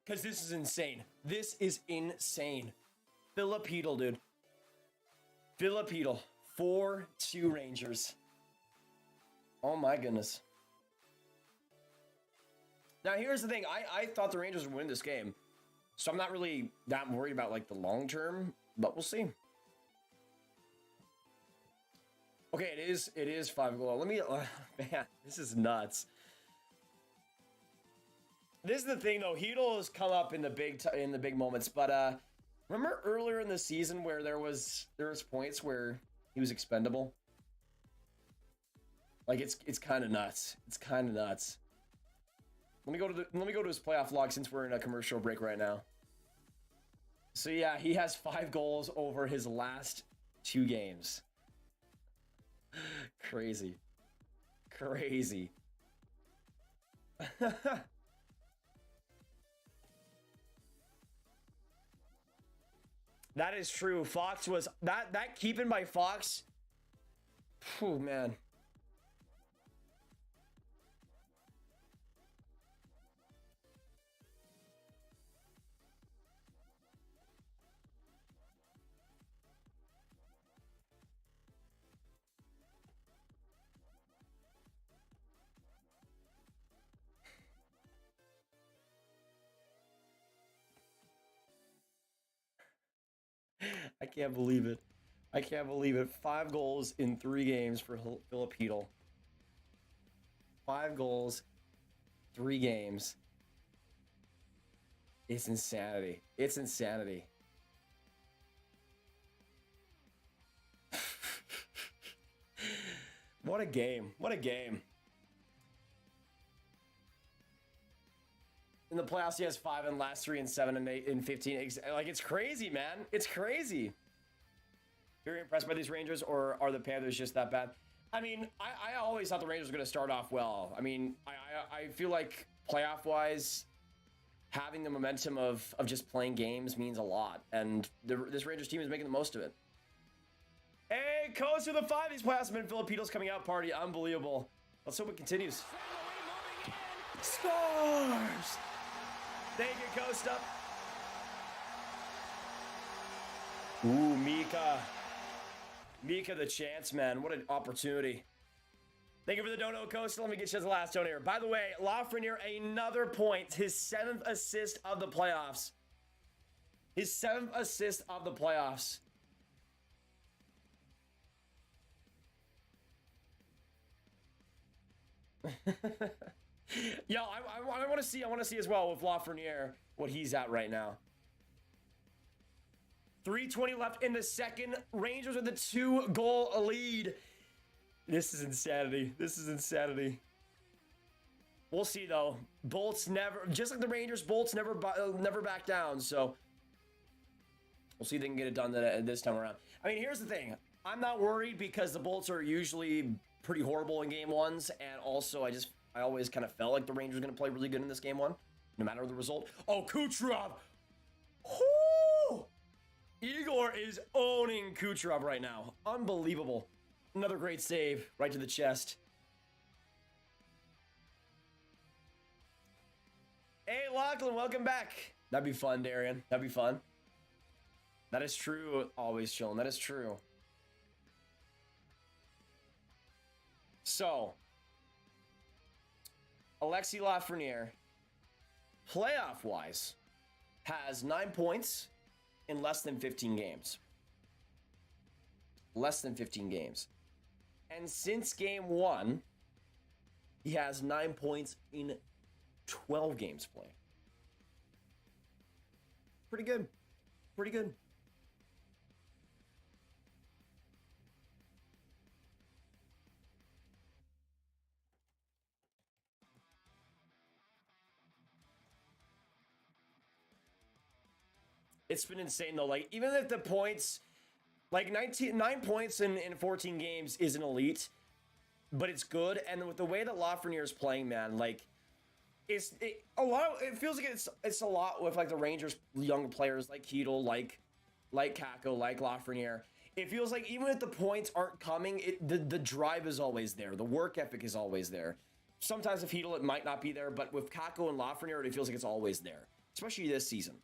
Because this is insane. This is insane. Philip Hedl, dude. Philip Hedl. 4-2 Rangers. Oh my goodness. Now here's the thing. I thought the Rangers would win this game. So I'm not really that worried about like the long term, but we'll see. Okay, it is 5 goals. Let me man, this is nuts. This is the thing though. Hedl has come up in the big moments, but remember earlier in the season where there was points where he was expendable? Like it's kind of nuts. It's kind of nuts. Let me go to his playoff log since we're in a commercial break right now. So yeah, he has 5 goals over his last 2 games. Crazy. Crazy. That is true. Fox was that keeping by Fox. Oh man. I can't believe it. I can't believe it. 5 goals in 3 games for Philip Hedl. 5 goals, 3 games. It's insanity. It's insanity. What a game. What a game. In the playoffs, he has 5 in last 3 and 7 and 8 and 15. Like, it's crazy, man. It's crazy. Very impressed by these Rangers, or are the Panthers just that bad? I mean, I always thought the Rangers were going to start off well. I mean, I feel like playoff-wise, having the momentum of just playing games means a lot. And this Rangers team is making the most of it. Hey, Coast to the 5. These playoffs have been Philip Hedl's coming out party. Unbelievable. Let's hope it continues. Scores! Thank you, Costa. Ooh, Mika. Mika the chance, man. What an opportunity. Thank you for the dono, Costa. Let me get you the last donor here. By the way, Lafreniere, another point. His 7th assist of the playoffs. His 7th assist of the playoffs. Yeah, I want to see. I want to see as well with Lafreniere what he's at right now. 3:20 left in the second. Rangers with a 2-goal lead. This is insanity. This is insanity. We'll see though. Bolts never, just like the Rangers, Bolts never back down. So We'll see if they can get it done this time around. I mean, here's the thing. I'm not worried because the Bolts are usually pretty horrible in game ones, and also I always kind of felt like the Rangers were going to play really good in this game one, no matter the result. Oh, Kucherov! Whoo! Igor is owning Kucherov right now. Unbelievable. Another great save right to the chest. Hey, Lachlan, welcome back. That'd be fun, Darian. That'd be fun. That is true. Always chilling. That is true. So, Alexis Lafreniere, playoff-wise, has 9 points in less than 15 games. Less than 15 games. And since game 1, he has 9 points in 12 games played. Pretty good. Pretty good. It's been insane though. Like, even if the points, like 9 points in 14 games isn't elite, but it's good. And with the way that Lafreniere is playing, man, like, it feels like it's a lot with like the Rangers young players like Hedl, like Kakko, like Lafreniere. It feels like even if the points aren't coming, the drive is always there. The work ethic is always there. Sometimes with Hedl, it might not be there, but with Kakko and Lafreniere, it feels like it's always there, especially this season.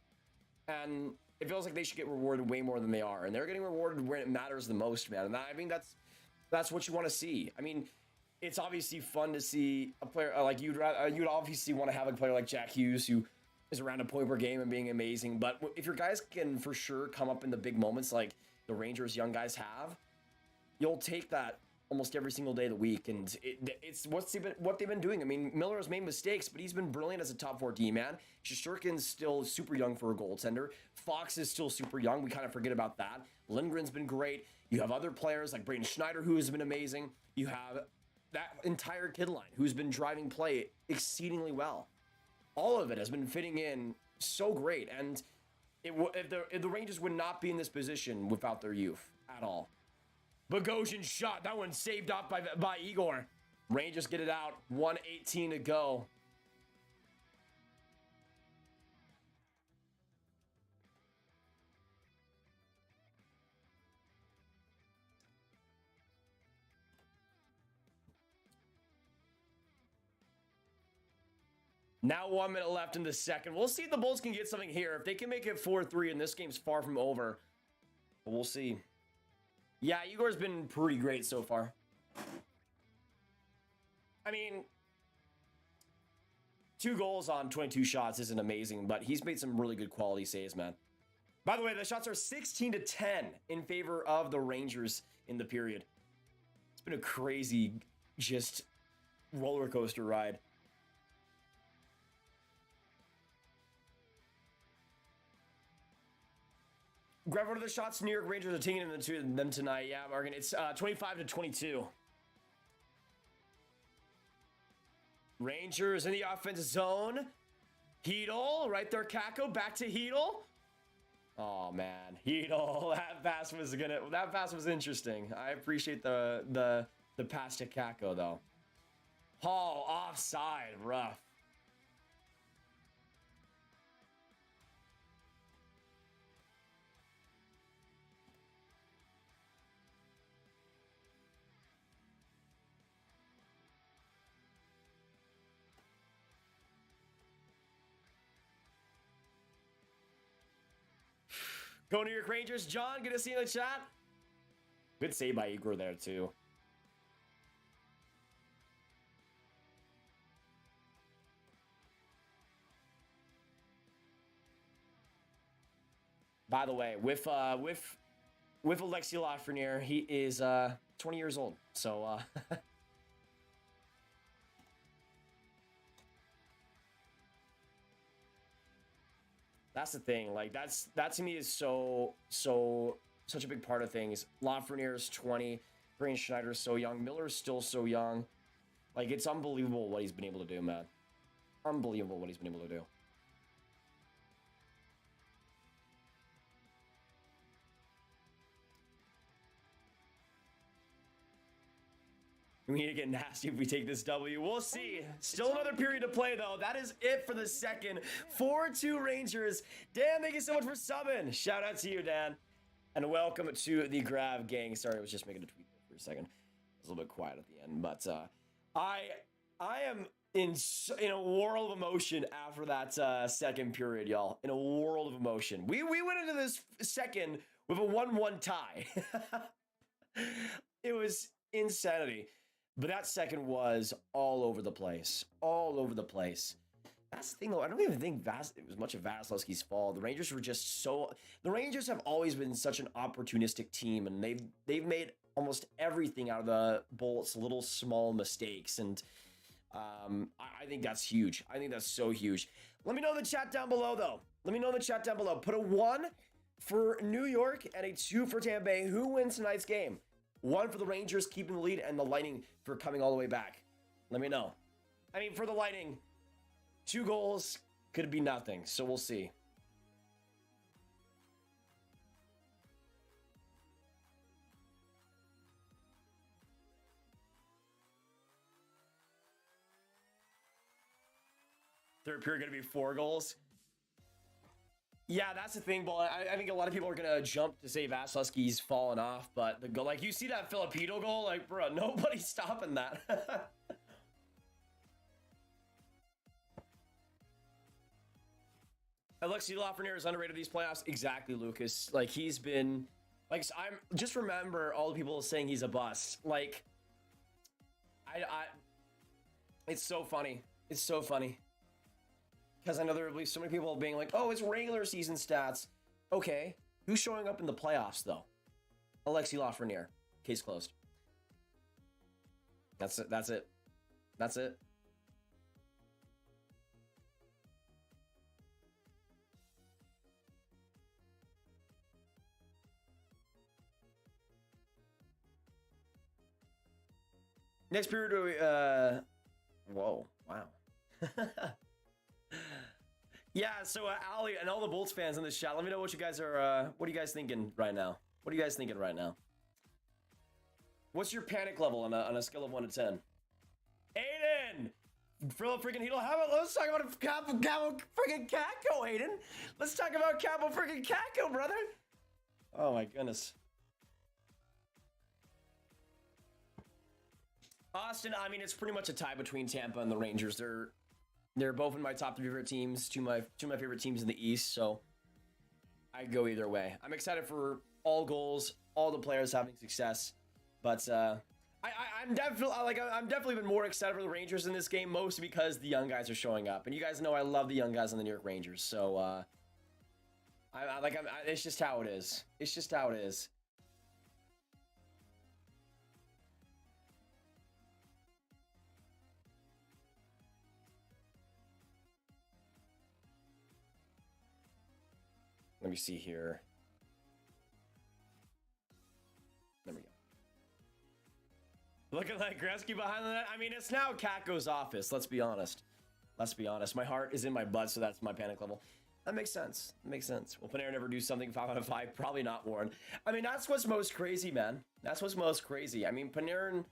And it feels like they should get rewarded way more than they are, and they're getting rewarded when it matters the most, man. And I mean, that's what you want to see. I mean, it's obviously fun to see a player like you'd obviously want to have a player like Jack Hughes who is around a point per game and being amazing. But if your guys can for sure come up in the big moments like the Rangers young guys have, you'll take that almost every single day of the week. And it's what they've been doing. I mean, Miller has made mistakes, but he's been brilliant as a top 4 D man. Shesterkin's still super young for a goaltender. Fox is still super young. We kind of forget about that. Lindgren's been great. You have other players like Braden Schneider who has been amazing. You have that entire kid line who's been driving play exceedingly well. All of it has been fitting in so great. And if the Rangers would not be in this position without their youth at all. Bogosian shot. That one saved off by Igor. Rangers get it out. 1:18 to go. Now 1 minute left in the second. We'll see if the Bulls can get something here. If they can make it 4-3, and this game's far from over. But we'll see. Yeah, Igor's been pretty great so far. I mean, 2 goals on 22 shots isn't amazing, but he's made some really good quality saves, man. By the way, the shots are 16-10 in favor of the Rangers in the period. It's been a crazy, just roller coaster ride. Grab one of the shots. New York Rangers are taking them tonight. Yeah, Morgan. It's 25-22. Rangers in the offensive zone. Hedl right there. Kakko back to Hedl. Oh man, Hedl. That pass was interesting. I appreciate the pass to Kakko though. Oh, offside. Rough. Go New York Rangers. John, good to see you in the chat. Good save by Igor there, too. By the way, with Alexis Lafreniere, he is 20 years old. So that's the thing. Like that to me is such a big part of things. Lafreniere is 20. Braden Schneider is so young. Miller is still so young. Like, it's unbelievable what he's been able to do, man. Unbelievable what he's been able to do. We need to get nasty if we take this W. We'll see. Still another period to play, though. That is it for the second. 4-2 Rangers. Dan, thank you so much for subbing. Shout out to you, Dan. And welcome to the Grav gang. Sorry, I was just making a tweet there for a second. I was a little bit quiet at the end. But I am in a whirl of emotion after that second period, y'all. In a whirl of emotion. We went into this second with a 1-1 tie. It was insanity. But that second was all over the place. All over the place. That's the thing, though. I don't even think it was much of Vasilevsky's fault. The Rangers were just so... The Rangers have always been such an opportunistic team, and they've made almost everything out of the Bolts little small mistakes, and I think that's huge. I think that's so huge. Let me know in the chat down below, though. Let me know in the chat down below. Put a 1 for New York and a 2 for Tampa Bay. Who wins tonight's game? 1 for the Rangers keeping the lead and the Lightning for coming all the way back. Let me know. I mean, for the Lightning, 2 goals could be nothing, so we'll see. Third period going to be 4 goals. Yeah, that's the thing, Bull. I think a lot of people are going to jump to say Vasilevsky's fallen off, but the goal, like, you see that Filipino goal? Like, bro, nobody's stopping that. Alexei Lafreniere is underrated these playoffs. Exactly, Lucas. Like, he's been... Like, just remember all the people saying he's a bust. Like, it's so funny. It's so funny. Because I know there will be so many people being like, oh, it's regular season stats. Okay. Who's showing up in the playoffs, though? Alexei Lafreniere. Case closed. That's it. That's it. That's it. Next period, whoa, wow. Yeah, so Ali and all the Bolts fans in the chat, let me know what you guys are, what are you guys thinking right now? What are you guys thinking right now? What's your panic level on a scale of 1 to 10? Aiden! Philip freaking Heedle, how about, let's talk about Capo freaking Kakko, Aiden! Let's talk about Capo freaking Kakko, brother! Oh my goodness. Austin, I mean, it's pretty much a tie between Tampa and the Rangers. They're both in my top 3 favorite teams, two of my favorite teams in the East, so I go either way. I'm excited for all goals, all the players having success, but I'm definitely been more excited for the Rangers in this game, mostly because the young guys are showing up, and you guys know I love the young guys on the New York Rangers, so it's just how it is. It's just how it is. Let me see here. There we go. Look at that Gretzky behind that. I mean, it's now Kakko's office. Let's be honest. Let's be honest. My heart is in my butt, so that's my panic level. That makes sense. That makes sense. Will Panarin ever do something 5 out of 5? Probably not, Warren. I mean, that's what's most crazy, man. That's what's most crazy. I mean, Panarin,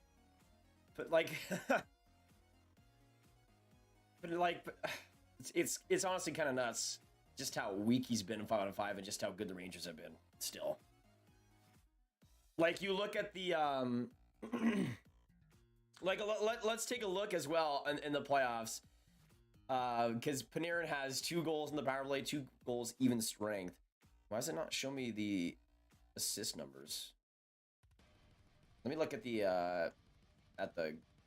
but like, it's honestly kind of nuts. Just how weak he's been in 5 out of 5 and just how good the Rangers have been still. Like, you look at the, let's take a look as well in the playoffs. Because Panarin has 2 goals in the power play, 2 goals even strength. Why does it not show me the assist numbers? Let me look at the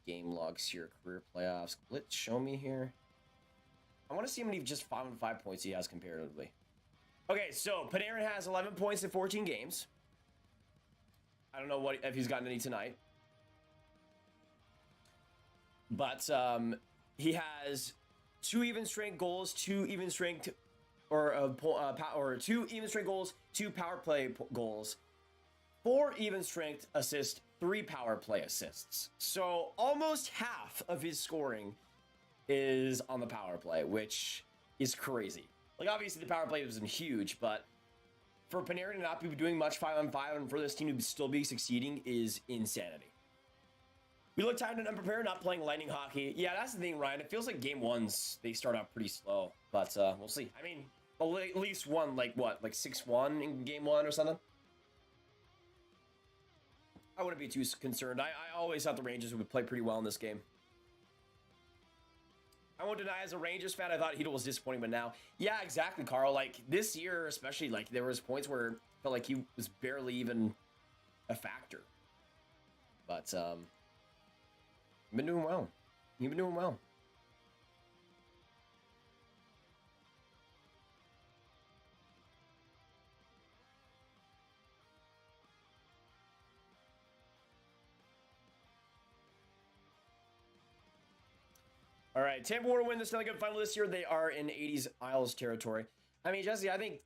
game logs here, career playoffs. Let's show me here. I want to see how many just 5 and 5 points he has comparatively. Okay, so Panarin has 11 points in 14 games. I don't know if he's gotten any tonight. But he has 2 even strength goals, 2 even strength or 2 even strength goals, 2 power play goals, 4 even strength assists, 3 power play assists. So almost half of his scoring is on the power play, which is crazy. Like, obviously the power play isn't huge, but for Panarin to not be doing much 5 on 5 and for this team to still be succeeding is insanity. We look tired and unprepared, not playing lightning hockey. Yeah, that's the thing, Ryan. It feels like game ones, they start out pretty slow. But we'll see. I mean, at least one, like what? Like 6-1 in game one or something? I wouldn't be too concerned. I always thought the Rangers would play pretty well in this game. I won't deny, as a Rangers fan, I thought Hedl was disappointing, but now... Yeah, exactly, Carl. Like, this year especially, like, there was points where it felt like he was barely even a factor. But, you've been doing well. You've been doing well. All right, Tampa will win the Stanley Cup final this year. They are in 80s Isles territory. I mean, Jesse, I think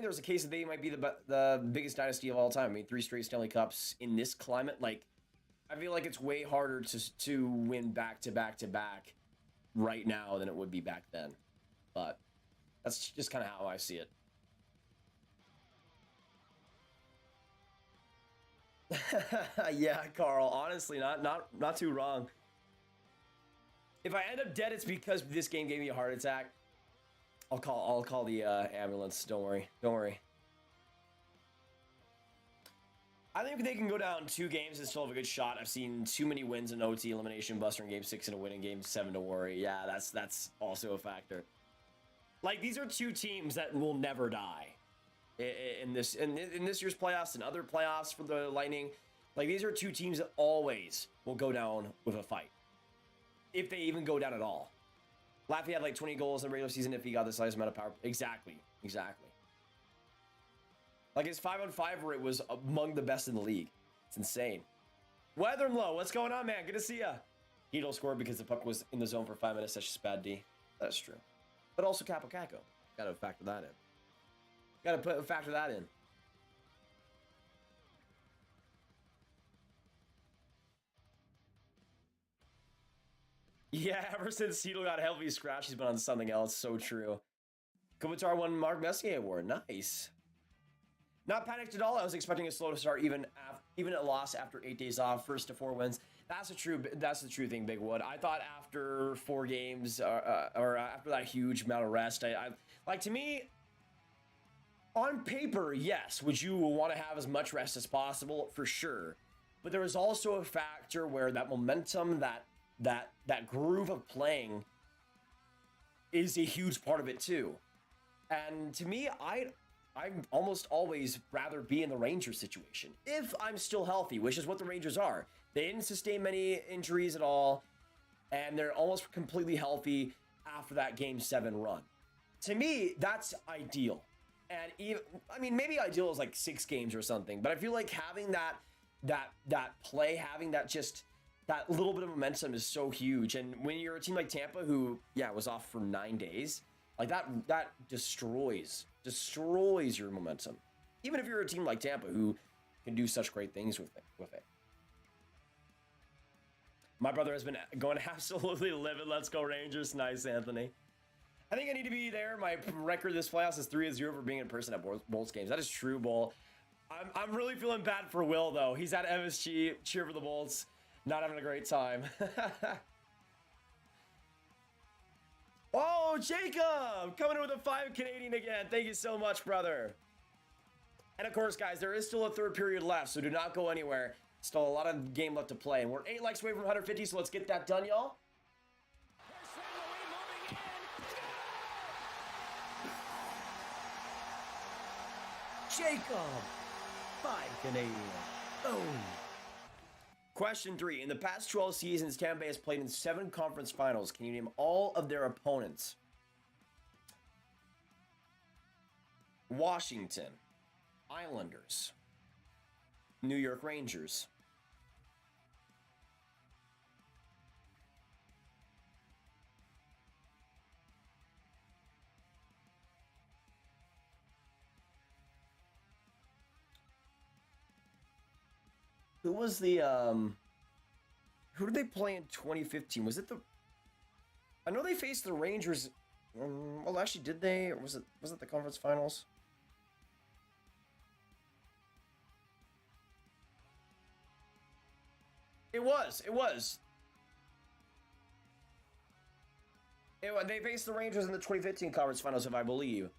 there's a case that they might be the biggest dynasty of all time. I mean, 3 straight Stanley Cups in this climate. Like, I feel like it's way harder to win back to back right now than it would be back then. But that's just kind of how I see it. Yeah, Carl. Honestly, not too wrong. If I end up dead, it's because this game gave me a heart attack. I'll call the ambulance. Don't worry. Don't worry. I think they can go down 2 games and still have a good shot. I've seen too many wins in OT, elimination buster in game 6 and a win in game 7 to worry. Yeah, that's also a factor. Like, these are 2 teams that will never die in this year's playoffs and other playoffs for the Lightning. Like, these are 2 teams that always will go down with a fight. If they even go down at all. Laffy had like 20 goals in the regular season if he got the size amount of power. Exactly. Like his 5-on-5 rate was among the best in the league. It's insane. Weather and Low, what's going on, man? Good to see ya. Hedl scored because the puck was in the zone for 5 minutes. That's just bad D. That's true. But also Capo Caco. Gotta factor that in. Factor that in. Yeah, ever since Hedl got a healthy scratch, he's been on something else. So true. Kopitar won Mark Messier Award. Nice. Not panicked at all. I was expecting a slow start, even a loss after 8 days off, 1 to 4 wins. That's the true thing, Big Wood. I thought after 4 games, or after that huge amount of rest, I like, to me, on paper, yes, would you want to have as much rest as possible? For sure. But there was also a factor where that momentum, that groove of playing is a huge part of it too. And to me, I'd almost always rather be in the Rangers situation if I'm still healthy, which is what the Rangers are. They didn't sustain many injuries at all, and they're almost completely healthy after that Game 7 run. To me, that's ideal. And even, I mean, maybe ideal is like 6 games or something, but I feel like having that play, having that little bit of momentum is so huge. And when you're a team like Tampa, who, yeah, was off for 9 days, like that destroys your momentum. Even if you're a team like Tampa, who can do such great things with it. My brother has been going absolutely livid. Let's go Rangers. Nice, Anthony. I think I need to be there. My record this playoffs is 3-0 for being in person at Bolts games. That is true, Bull. I'm really feeling bad for Will, though. He's at MSG. Cheer for the Bolts. Not having a great time. Oh, Jacob! Coming in with a 5 Canadian again. Thank you so much, brother. And of course, guys, there is still a 3rd period left, so do not go anywhere. Still a lot of game left to play. And we're 8 likes away from 150, so let's get that done, y'all. Jacob! 5 Canadian. Boom. Question 3. In the past 12 seasons, Tampa Bay has played in 7 conference finals. Can you name all of their opponents? Washington, Islanders, New York Rangers, who was the who did they play in 2015? Was it the, I know they faced the Rangers. Well, actually, did they? Or was it the conference finals? It was. They faced the Rangers in the 2015 conference finals, if I believe.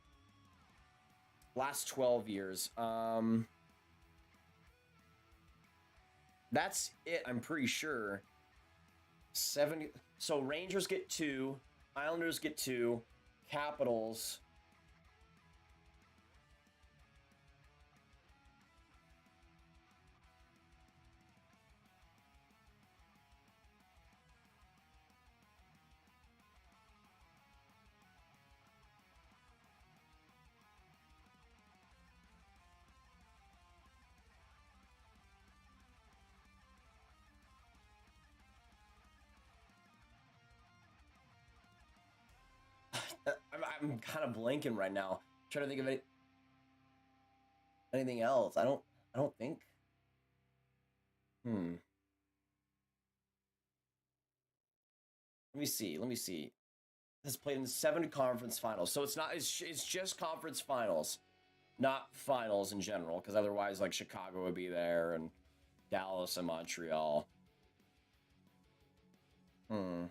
Last 12 years. That's it, I'm pretty sure. 70. So Rangers get 2, Islanders get 2, Capitals. I'm kind of blanking right now. Trying to think of anything else. I don't think. Let me see. Has played in 7 conference finals. So it's just conference finals, not finals in general, because otherwise like Chicago would be there and Dallas and Montreal. I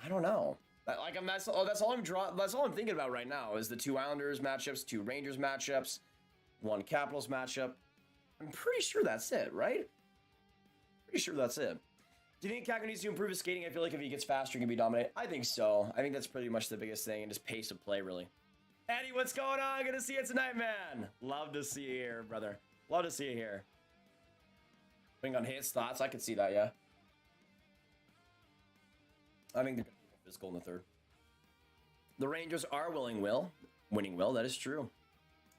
don't know. That's all I'm thinking about right now is the 2 Islanders matchups, 2 Rangers matchups, 1 Capitals matchup. I'm pretty sure that's it, right? Pretty sure that's it. Do you think Kakko needs to improve his skating? I feel like if he gets faster, he can be dominant. I think so. I think that's pretty much the biggest thing, and just pace of play, really. Eddie, what's going on? Good to see you tonight, man. Love to see you here, brother. Love to see you here. Putting on his thoughts, I could see that, yeah. I think they're going to be physical in the third. The Rangers are winning well. That is true.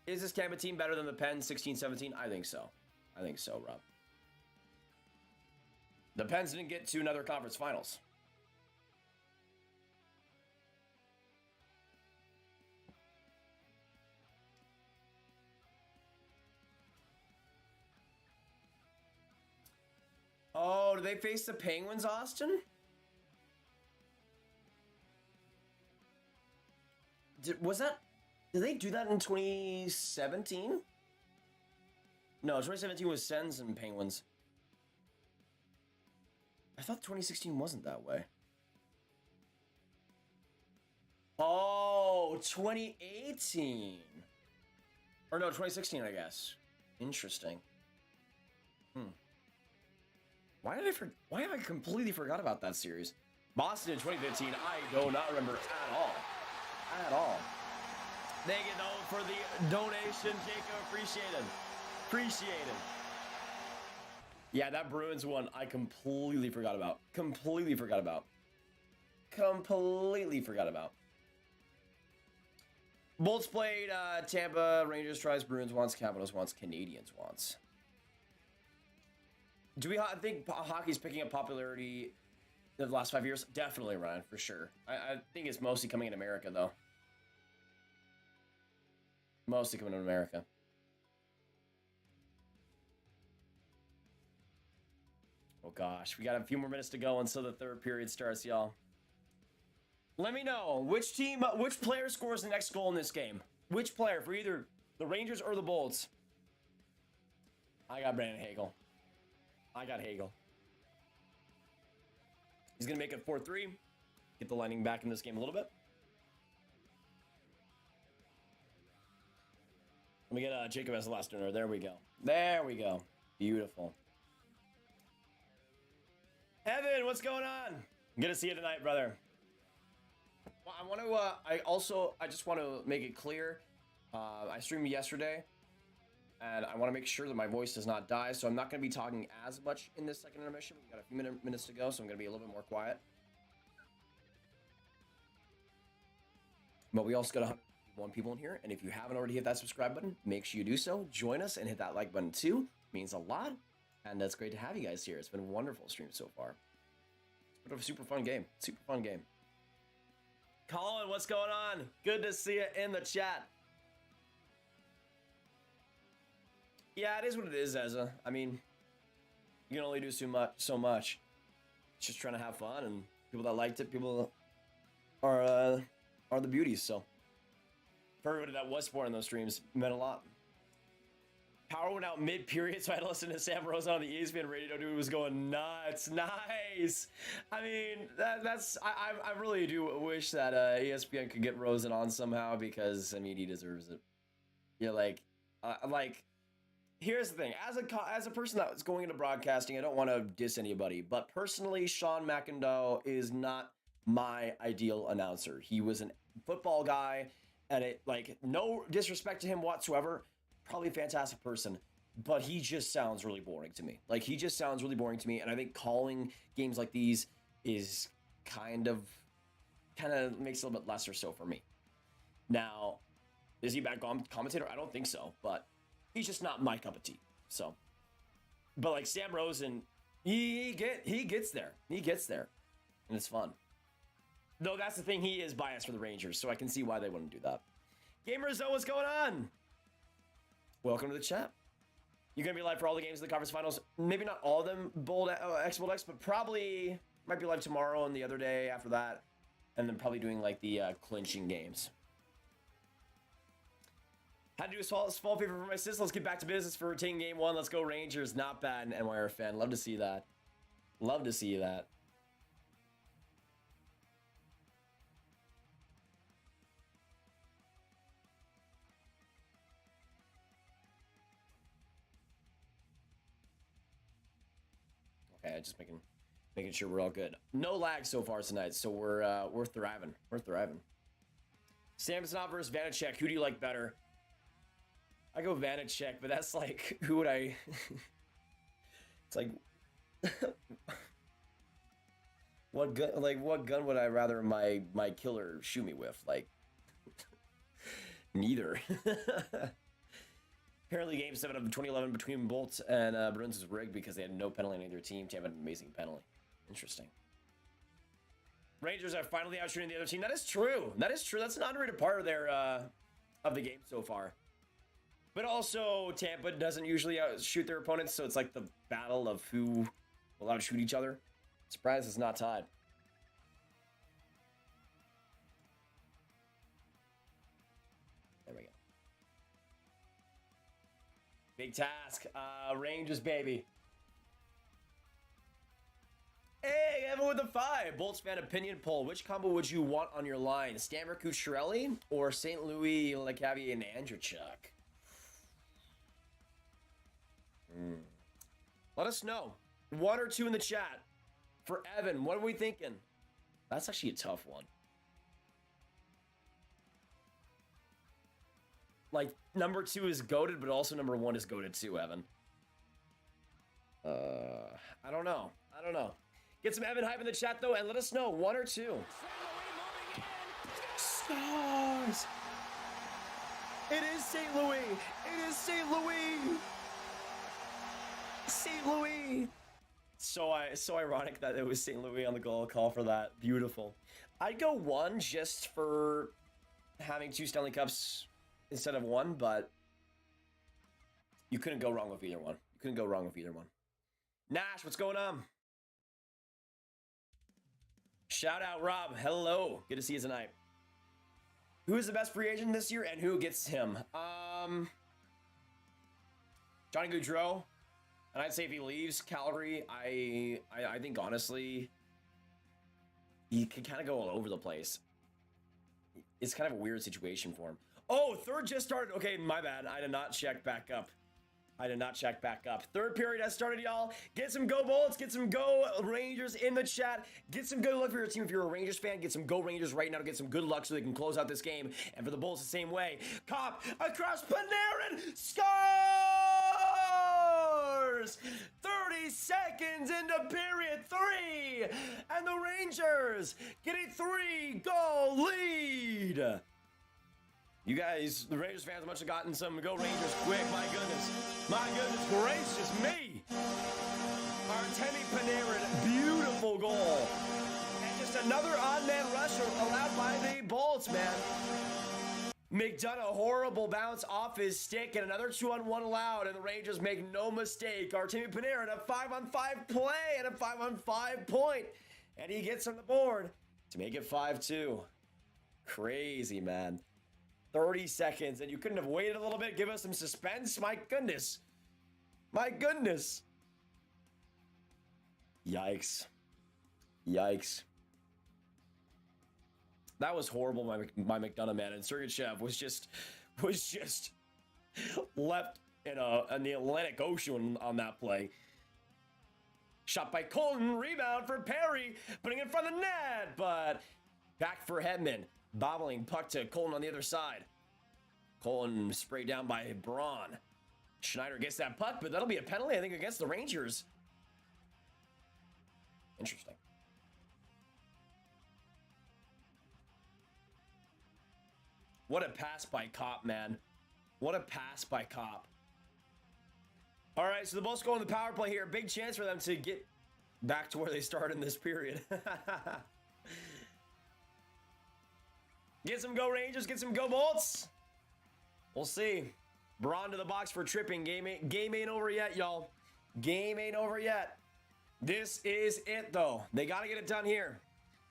Is this Tampa team better than the Pens 16-17? I think so. Rob. The Pens didn't get to another conference finals. Oh, did they face the Penguins, Austin? Did they do that in 2017? No, 2017 was Sens and Penguins. I thought 2016 wasn't that way. Oh, 2018. Or no, 2016, I guess. Interesting. Why have I completely forgot about that series? Boston in 2015, I do not remember at all. Thank you, though, for the donation, Jacob. Appreciate it. Yeah, that Bruins one, I completely forgot about. Completely forgot about. Bolts played Tampa, Rangers tries, Bruins wants, Capitals wants, Canadiens wants. I think hockey's picking up popularity in the last 5 years? Definitely, Ryan, for sure. I think it's mostly coming in America, though. Mostly coming in America. Oh gosh, we got a few more minutes to go until the third period starts, y'all. Let me know which player scores the next goal in this game. Which player for either the Rangers or the Bolts? I got Brandon Hagel. He's gonna make it 4-3. Get the Lightning back in this game a little bit. Let me get Jacob as the last donor. There we go. Beautiful. Evan, what's going on? Good to see you tonight, brother. Well, I just want to make it clear. I streamed yesterday, and I want to make sure that my voice does not die, so I'm not going to be talking as much in this second intermission. We've got a few minutes to go, so I'm going to be a little bit more quiet. But we also got 101 people in here, and if you haven't already hit that subscribe button, make sure you do so. Join us and hit that like button too. It means a lot, and it's great to have you guys here. It's been a wonderful stream so far. It's been a super fun game. Colin, what's going on? Good to see you in the chat. Yeah, it is what it is, Ezra. I mean, you can only do so much. It's just trying to have fun, and people that liked it, people are the beauties. So for everybody that was supporting those streams, it meant a lot. Power went out mid-period, so I had to listen to Sam Rosen on the ESPN radio. Dude was going nuts. Nice. I mean, I really do wish that ESPN could get Rosen on somehow because, I mean, he deserves it. Yeah, like, here's the thing. As a person that's going into broadcasting, I don't want to diss anybody, but personally, Sean McIndoe is not my ideal announcer. He was a football guy, and no disrespect to him whatsoever. Probably a fantastic person, but he just sounds really boring to me. Like, he just sounds really boring to me, and I think calling games like these is kind of makes it a little bit lesser so for me. Now, is he a bad commentator? I don't think so, but he's just not my cup of tea. So, but like Sam Rosen, he gets there. He gets there, and it's fun. Though that's the thing, he is biased for the Rangers, so I can see why they wouldn't do that. Gamer Zoe, what's going on? Welcome to the chat. You're going to be live for all the games in the conference finals. Maybe not all of them, Bold X, but probably might be live tomorrow and the other day after that. And then probably doing like the clinching games. Had to do a small favor for my sister. Let's get back to business for routine game one. Let's go Rangers. Not bad, an NYR fan. Love to see that. Love to see that. Okay, just making sure we're all good. No lag so far tonight, so we're thriving. We're thriving. Samsonov versus Vanacek. Who do you like better? I go Vanacek, but that's like, who would I? It's like, what gun would I rather my killer shoot me with? Like, neither. Apparently, Game 7 of 2011 between Bolts and Bruins was rigged because they had no penalty on either team. Tampa had an amazing penalty. Interesting. Rangers are finally outshooting the other team. That is true. That is true. That's an underrated part of their of the game so far. But also, Tampa doesn't usually outshoot their opponents, so it's like the battle of who will outshoot each other. Surprised it's not tied. There we go. Big task. Rangers, baby. Hey, everyone with the 5. Bolts fan opinion poll. Which combo would you want on your line? Stammer, Cucciarelli, or St. Louis, LeCavier, and Andrechuk? Let us know. 1 or 2 in the chat. For Evan, what are we thinking? That's actually a tough one. Like, number 2 is goated, but also number 1 is goated too, Evan. I don't know. Get some Evan hype in the chat, though, and let us know. 1 or 2. Stars! It is St. Louis! It is St. Louis! St. Louis! So ironic that it was St. Louis on the goal call for that. Beautiful. I'd go 1 just for having 2 Stanley Cups instead of 1, but you couldn't go wrong with either one. Nash, what's going on? Shout out, Rob. Hello. Good to see you tonight. Who is the best free agent this year and who gets him? Johnny Gaudreau. And I'd say if he leaves Calgary, I think honestly, he could kind of go all over the place. It's kind of a weird situation for him. Oh, third just started. Okay, my bad. I did not check back up. Third period has started, y'all. Get some go Bolts. Get some go Rangers in the chat. Get some good luck for your team. If you're a Rangers fan, get some go Rangers right now to get some good luck so they can close out this game. And for the Bolts, the same way. Cop across Panarin. Scores! 30 seconds into period 3. And the Rangers get a 3-goal lead. You guys, the Rangers fans, must have gotten some go Rangers quick. My goodness gracious me. Artemi Panarin, beautiful goal. And just another odd-man rusher allowed by the Bolts, man. McDonough, a horrible bounce off his stick, and another 2-on-1 allowed, and the Rangers make no mistake. Artemi Panarin, a 5-on-5 play and a 5-on-5 point. And he gets on the board to make it 5-2. Crazy, man. 30 seconds, and you couldn't have waited a little bit, give us some suspense? My goodness. My goodness. Yikes. Yikes. That was horrible by McDonough, man. And Sergachev was just left in the Atlantic Ocean on that play. Shot by Colton, rebound for Perry, putting it in front of the net, but back for Hedman. Bobbling puck to Colton on the other side. Colton sprayed down by Braun. Schneider gets that puck, but that'll be a penalty, I think, against the Rangers. Interesting. What a pass by Kopp, man. What a pass by Kopp. All right, so the Bulls go on the power play here. Big chance for them to get back to where they started in this period. Get some go Rangers, get some go Bolts. We'll see. Braun to the box for tripping. Game ain't over yet, y'all. Game ain't over yet. This is it, though. They got to get it done here.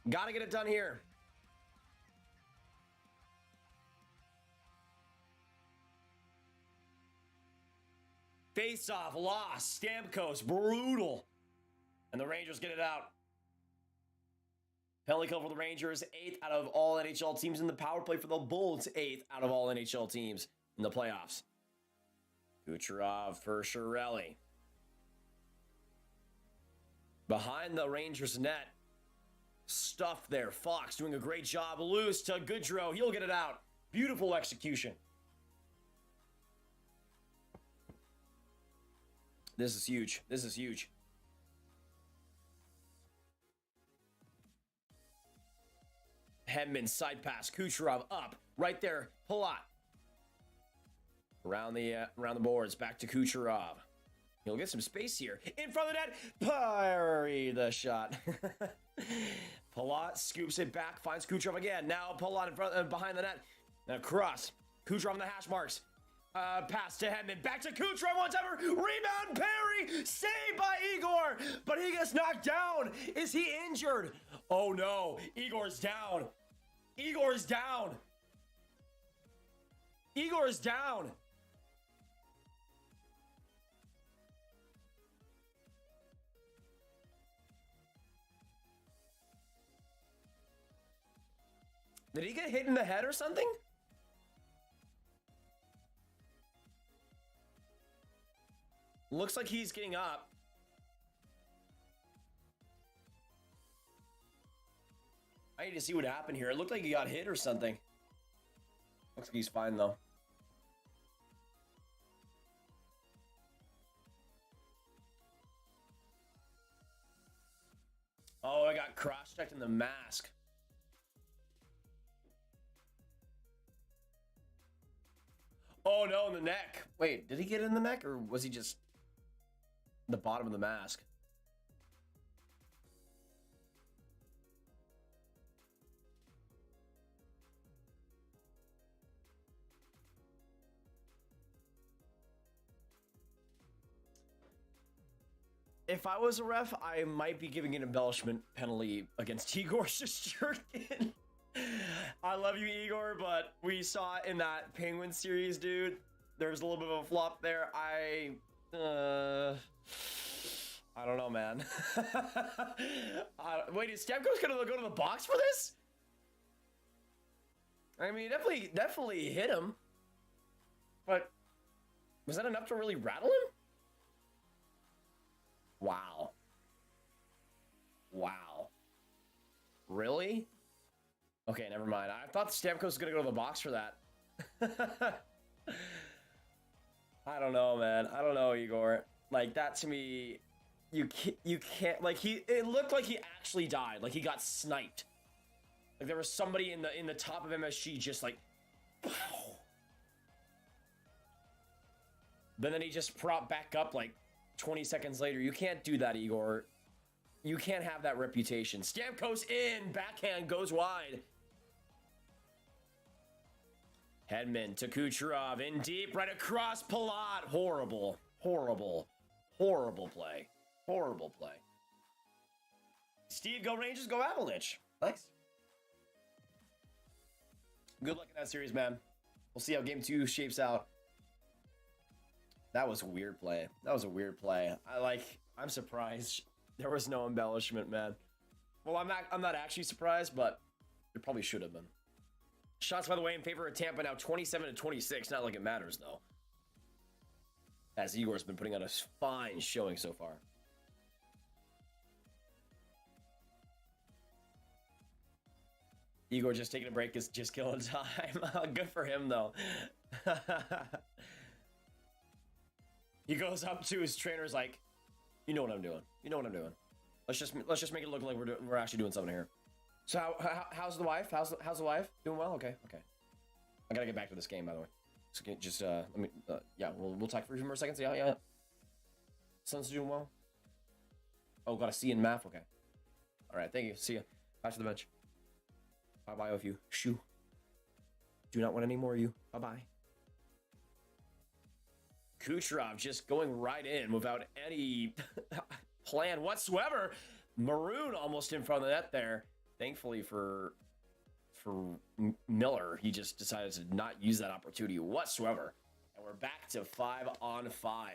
Got to get it done here. Face-off, loss, Stamkos, brutal. And the Rangers get it out. Penalty kill for the Rangers, 8th out of all NHL teams in the power play for the Bulls, 8th out of all NHL teams in the playoffs. Kucherov for Chiarelli. Behind the Rangers net. Stuff there. Fox doing a great job. Loose to Goodrow. He'll get it out. Beautiful execution. This is huge. This is huge. Hedman side pass. Kucherov up. Right there. Palat. Around the boards. Back to Kucherov. He'll get some space here. In front of the net. Parry the shot. Palat scoops it back. Finds Kucherov again. Now Palat in front, behind the net. Now cross. Kucherov on the hash marks. Pass to Hedman. Back to Kucherov once ever. Rebound. Perry. Saved by Igor. But he gets knocked down. Is he injured? Oh no. Igor's down. Igor's down. Igor's down. Did he get hit in the head or something? Looks like he's getting up. I need to see what happened here. It looked like he got hit or something. Looks like he's fine though. Oh, I got cross-checked in the mask. Oh no, in the neck. Wait, did he get in the neck or was he just the bottom of the mask? If I was a ref, I might be giving an embellishment penalty against Igor Shesterkin. I love you, Igor, but we saw it in that Penguins series, dude. There was a little bit of a flop there. I don't know, man. Wait, is Stamkos gonna go to the box for this? I mean, definitely hit him. But was that enough to really rattle him? Wow. Wow. Really? Okay, never mind. I thought Stamkos was gonna go to the box for that. I don't know, man. I don't know, Igor. Like, that to me, you can't, like, it looked like he actually died. Like, he got sniped. Like, there was somebody in the top of MSG just like, pow. But then he just propped back up like 20 seconds later. You can't do that, Igor. You can't have that reputation. Stamkos in, backhand goes wide. Hedman to Kucherov, in deep, right across Palat. Horrible, horrible, horrible play. Horrible play. Steve, go Rangers, go Avalanche. Nice. Good luck in that series, man. We'll see how game 2 shapes out. That was a weird play. I'm surprised there was no embellishment, man. Well, I'm not actually surprised, but there probably should have been. Shots, by the way, in favor of Tampa now 27-26. Not like it matters, though. As Igor's been putting on a fine showing so far. Igor just taking a break is just killing time. Good for him, though. He goes up to his trainer's like, you know what I'm doing. You know what I'm doing. Let's just make it look like we're actually doing something here. So how's the wife? How's the wife? Doing well? Okay. I gotta get back to this game, by the way. So just let me yeah, we'll talk for a few more seconds. Yeah. Son's doing well. Oh, got a C in math. Okay. All right. Thank you. See you. Back to the bench. Bye of you. Shoo. Do not want any more of you. Bye. Kucherov just going right in without any plan whatsoever. Maroon almost in front of the net there. Thankfully for Miller, he just decided to not use that opportunity whatsoever. And we're back to 5-on-5.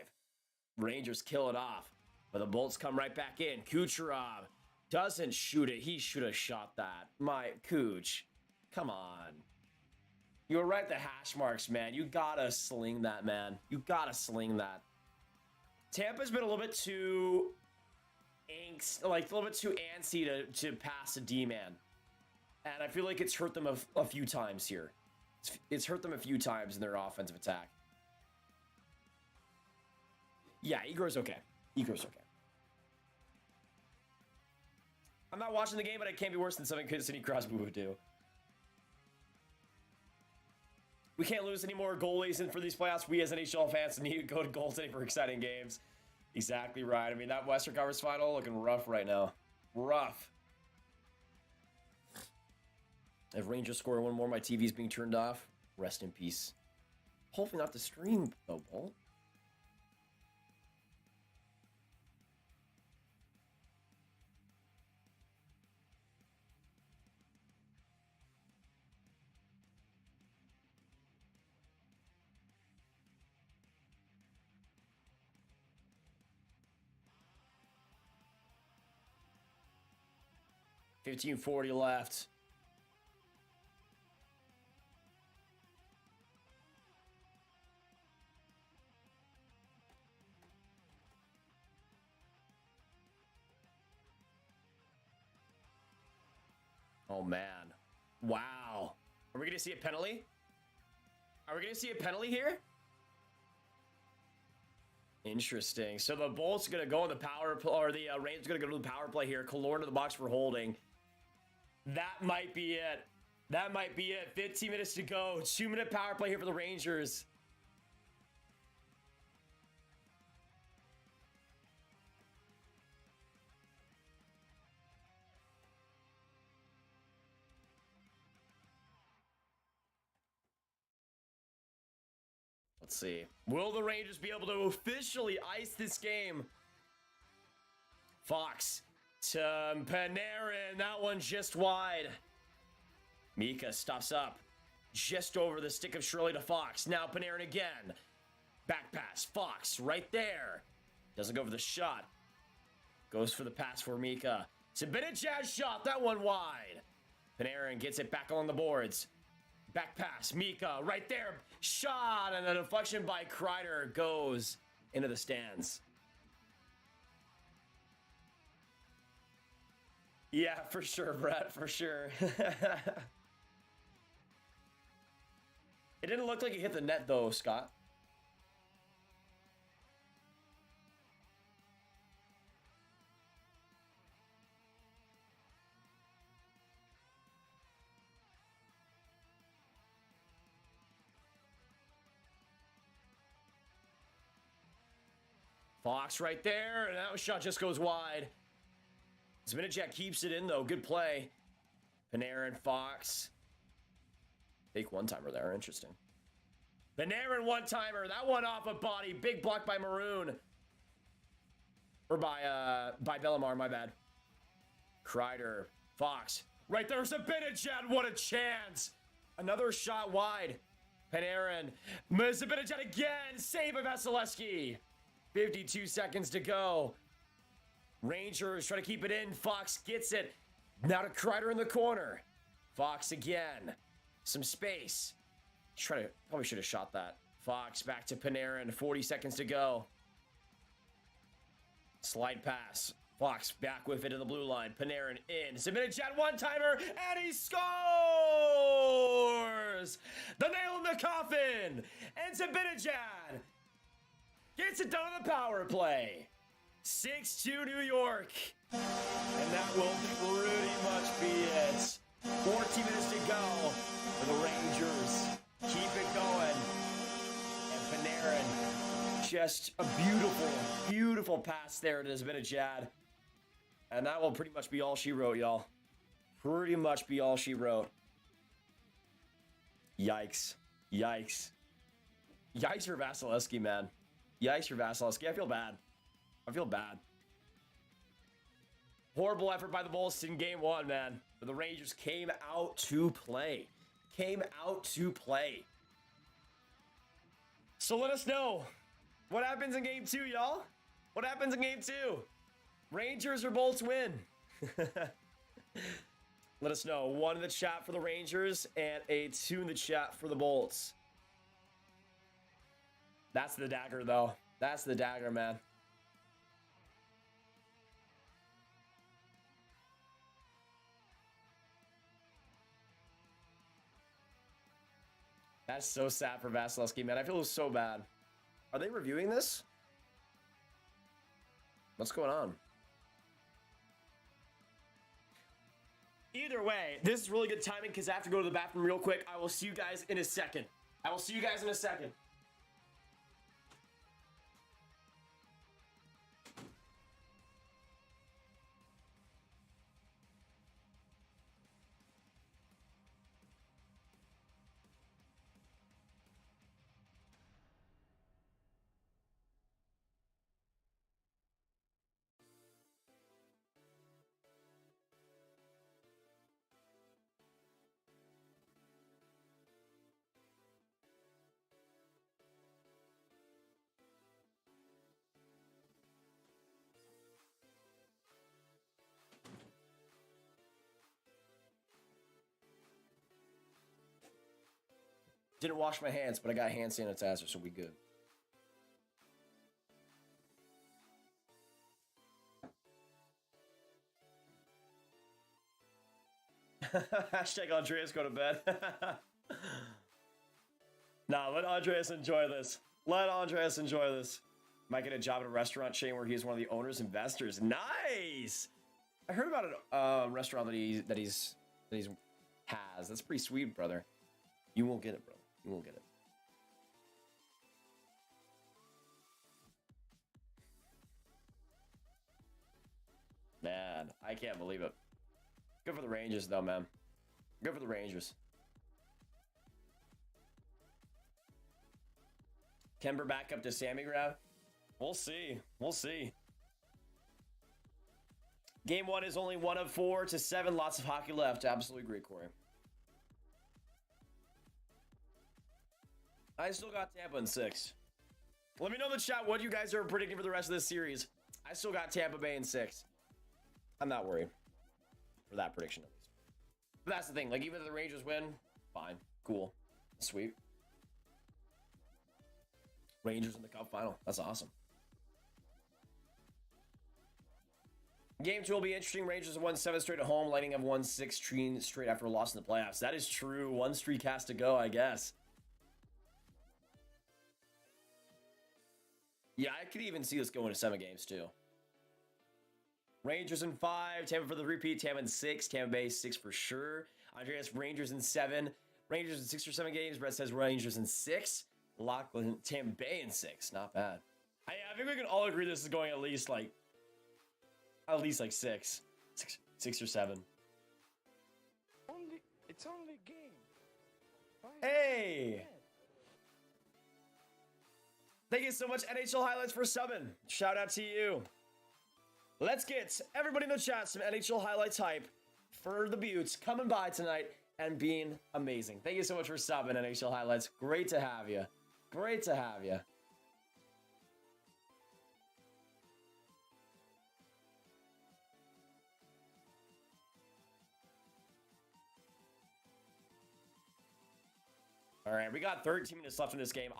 Rangers kill it off, but the Bolts come right back in. Kucherov doesn't shoot it. He should have shot that. My Kuch, come on. You were right at the hash marks, man. You gotta sling that, man. You gotta sling that. Tampa's been a little bit too a little bit too antsy to pass a D-man. And I feel like it's hurt them a few times here. It's hurt them a few times in their offensive attack. Yeah, Igor's okay. I'm not watching the game, but it can't be worse than something Sidney Crosby would do. We can't lose any more goalies in for these playoffs. We as NHL fans need to go to goaltending for exciting games. Exactly right. I mean, that Western Conference final looking rough right now. Rough. If Rangers score one more, my TV's being turned off. Rest in peace. Hopefully not the stream, though, Bolt. $15:40 left. Oh, man. Wow. Are we going to see a penalty? Are we going to see a penalty here? Interesting. So the Bolts are going to go on the power play, or the Rangers are going to go to the power play here. Killorn to the box for holding. That might be it. That might be it. 15 minutes to go. 2-minute power play here for the Rangers. Let's see. Will the Rangers be able to officially ice this game? Fox to Panarin. That one just wide. Mika stops up just over the stick of Shirley to Fox. Now Panarin again. Back pass. Fox right there. Doesn't go for the shot. Goes for the pass for Mika. Zibanejad shot. That one wide. Panarin gets it back on the boards. Back pass, Mika, right there, shot, and a deflection by Kreider goes into the stands. Yeah, for sure, Brett, for sure. It didn't look like it hit the net, though, Scott. Fox right there, and that shot just goes wide. Zibanejad keeps it in, though. Good play. Panarin, Fox. Fake one-timer there. Interesting. Panarin one-timer. That one off a body. Big block by Maroon. Or by Bellemare, my bad. Kreider. Fox. Right there. Zibanejad. What a chance. Another shot wide. Panarin. Zibanejad again. Save by Vasilevsky. 52 seconds to go. Rangers try to keep it in. Fox gets it. Now to Kreider in the corner. Fox again. Some space. Probably should have shot that. Fox back to Panarin. 40 seconds to go. Slide pass. Fox back with it in the blue line. Panarin in. Zibanejad one-timer. And he scores! The nail in the coffin. And Zibanejad gets it done on the power play. 6-2 New York. And that will pretty much be it. 14 minutes to go for the Rangers. Keep it going. And Panarin, just a beautiful, beautiful pass there to Zibanejad. And that will pretty much be all she wrote, y'all. Pretty much be all she wrote. Yikes. Yikes. Yikes for Vasilevsky, man. Yikes for Vasilevsky. I feel bad. I feel bad. Horrible effort by the Bulls in game one, man. But the Rangers came out to play. Came out to play. So let us know. What happens in game two, y'all? What happens in game two? Rangers or Bolts win? Let us know. 1 in the chat for the Rangers and a 2 in the chat for the Bolts. That's the dagger, though. That's the dagger, man. That's so sad for Vasilevsky, man. I feel so bad. Are they reviewing this? What's going on? Either way, this is really good timing because I have to go to the bathroom real quick. I will see you guys in a second. I will see you guys in a second. Didn't wash my hands, but I got hand sanitizer, so we good. Hashtag Andreas go to bed. Nah, let Andreas enjoy this. Let Andreas enjoy this. Might get a job at a restaurant chain where he's one of the owners, investors. Nice. I heard about a restaurant that he's has. That's pretty sweet, brother. You won't get it, bro. You won't get it. Man, I can't believe it. Good for the Rangers, though, man. Good for the Rangers. Kemper back up to Sammy grab. We'll see. We'll see. Game one is only 1 of 4 to 7. Lots of hockey left. Absolutely agree, Corey. I still got Tampa in 6. Let me know in the chat what you guys are predicting for the rest of this series. I still got Tampa Bay in 6. I'm not worried. For that prediction, at least. But that's the thing. Like, even if the Rangers win, fine. Cool. Sweet. Rangers in the Cup final. That's awesome. Game 2 will be interesting. Rangers have won 7 straight at home. Lightning have won 6 straight after a loss in the playoffs. That is true. 1 streak has to go, I guess. Yeah, I could even see this going to 7 games, too. Rangers in 5. Tampa for the repeat. Tampa in 6. Tampa Bay 6 for sure. Andreas, Rangers in 7. Rangers in 6 or 7 games. Brett says Rangers in 6. Lachlan, Tampa Bay in 6. Not bad. I think we can all agree this is going at least like 6 or 7. It's only a game. Hey! Thank you so much, NHL Highlights, for subbing. Shout out to you. Let's get everybody in the chat some NHL Highlights hype for the Buttes coming by tonight. and being amazing. Thank you so much for subbing, NHL Highlights. Great to have you. Great to have you. All right, we got 13 minutes left in this game.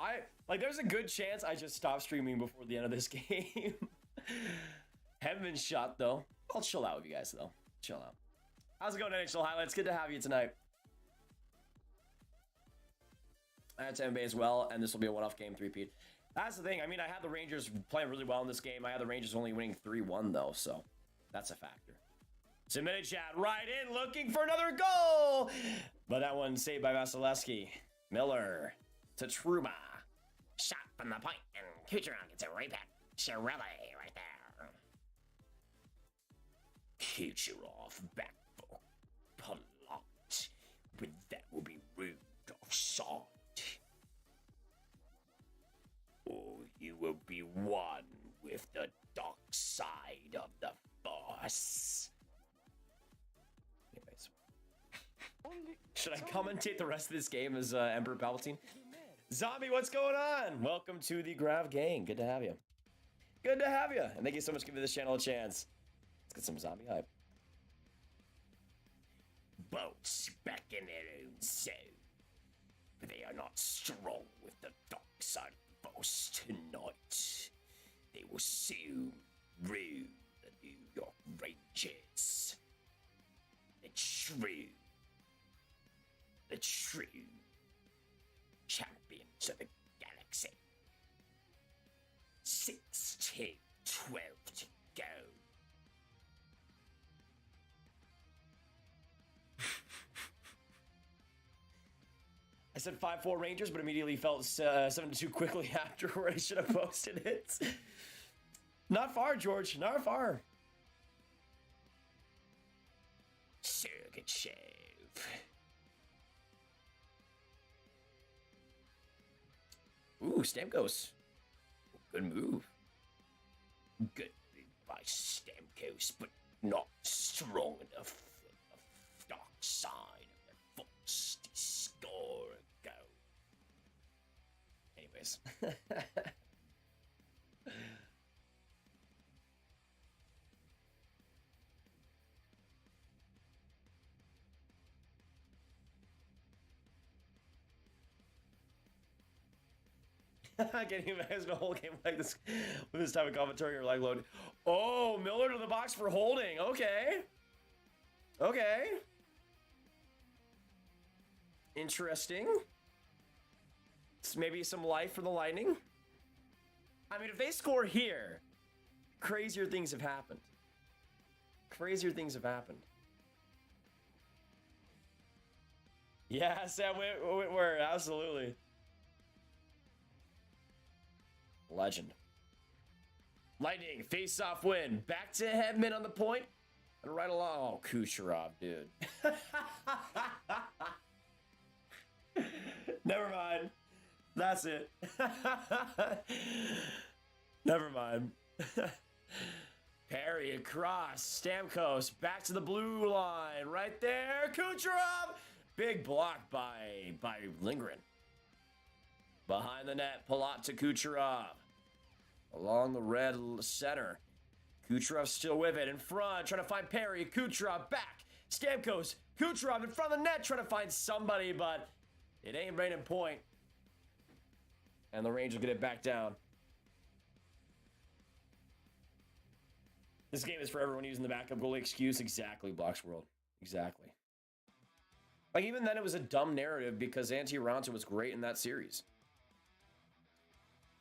There's a good chance I just stop streaming before the end of this game. Haven't been shot, though. I'll chill out with you guys, though. Chill out. How's it going, NHL Highlights? Good to have you tonight. I had Tampa Bay as well, and this will be a one-off game, 3-peat. That's the thing. I mean, I had the Rangers playing really well in this game. I had the Rangers only winning 3-1, though, so that's a factor. Submitted chat right in, looking for another goal! But that one saved by Vasilevsky. Miller to Truma. Shot from the point, and Kucherov gets it right back. Shirelli right there. Kucherov back for Palat. But that will be rude offside. Oh, you will be one with the dark side of the Force. Anyways. Should I commentate the rest of this game as Emperor Palpatine? Zombie, what's going on? Welcome to the Grav Gang. Good to have you. Good to have you. And thank you so much for giving this channel a chance. Let's get some zombie hype. Boats back in their own zone. But they are not strong with the dark side of Force tonight. They will soon rule the New York Rangers. The true champions of the galaxy. 6 to 12 to go. I said 5-4 Rangers, but immediately felt 7-2 quickly afterward. I should have posted it. Not far, George. Not far. Sergachev. Ooh, Stamkos. Good move. Good move by Stamkos, but not strong enough for the dark side of the Force to score a goal. Anyways. Can you imagine a whole game like this with this type of commentary or lag load? Oh, Miller to the box for holding. Okay. Okay. Interesting. It's maybe some life for the Lightning. I mean, if they score here, crazier things have happened. Crazier things have happened. Yeah, Sam Whitwer, absolutely. Legend. Lightning, face-off win. Back to Hedman on the point. And right along. Oh, Kucherov, dude. Never mind. That's it. Never mind. Perry across. Stamkos back to the blue line. Right there. Kucherov. Big block by Lindgren. Behind the net, Palat to Kucherov. Along the red center. Kucherov still with it. In front, trying to find Perry. Kucherov back. Stamkos. Kucherov in front of the net, trying to find somebody, but it ain't raining point. And the Rangers get it back down. This game is for everyone using the backup goalie excuse. Exactly, Blocks World. Exactly. Like, even then, it was a dumb narrative because Antti Raanta was great in that series.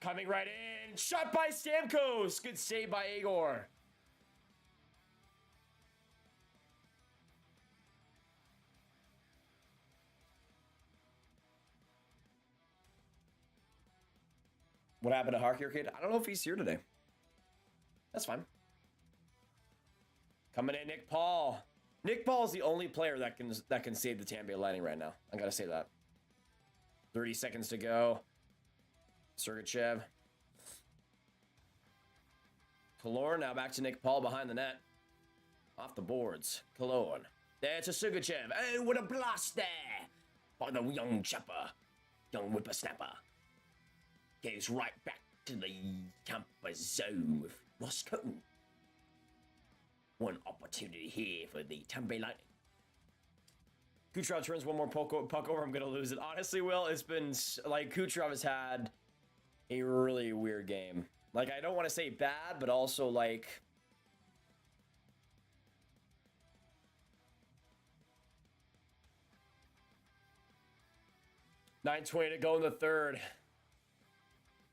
Coming right in. Shot by Stamkos. Good save by Igor. What happened to Harkier Kid? I don't know if he's here today. That's fine. Coming in, Nick Paul. Nick Paul is the only player that can save the Tampa Bay Lightning right now. I gotta say that. 30 seconds to go. Sergachev. Killorn now back to Nick Paul behind the net. Off the boards. Killorn. There's a Sugachev. Oh, what a blast there by the young chopper. Young whippersnapper. Goes right back to the Tampa zone with Ross Cotton. One opportunity here for the Tampa Lightning. Kucherov turns one more puck over. I'm going to lose it. Honestly, Will, it's been like Kucherov has had a really weird game. Like, I don't want to say bad, but also like... $9:20 to go in the third.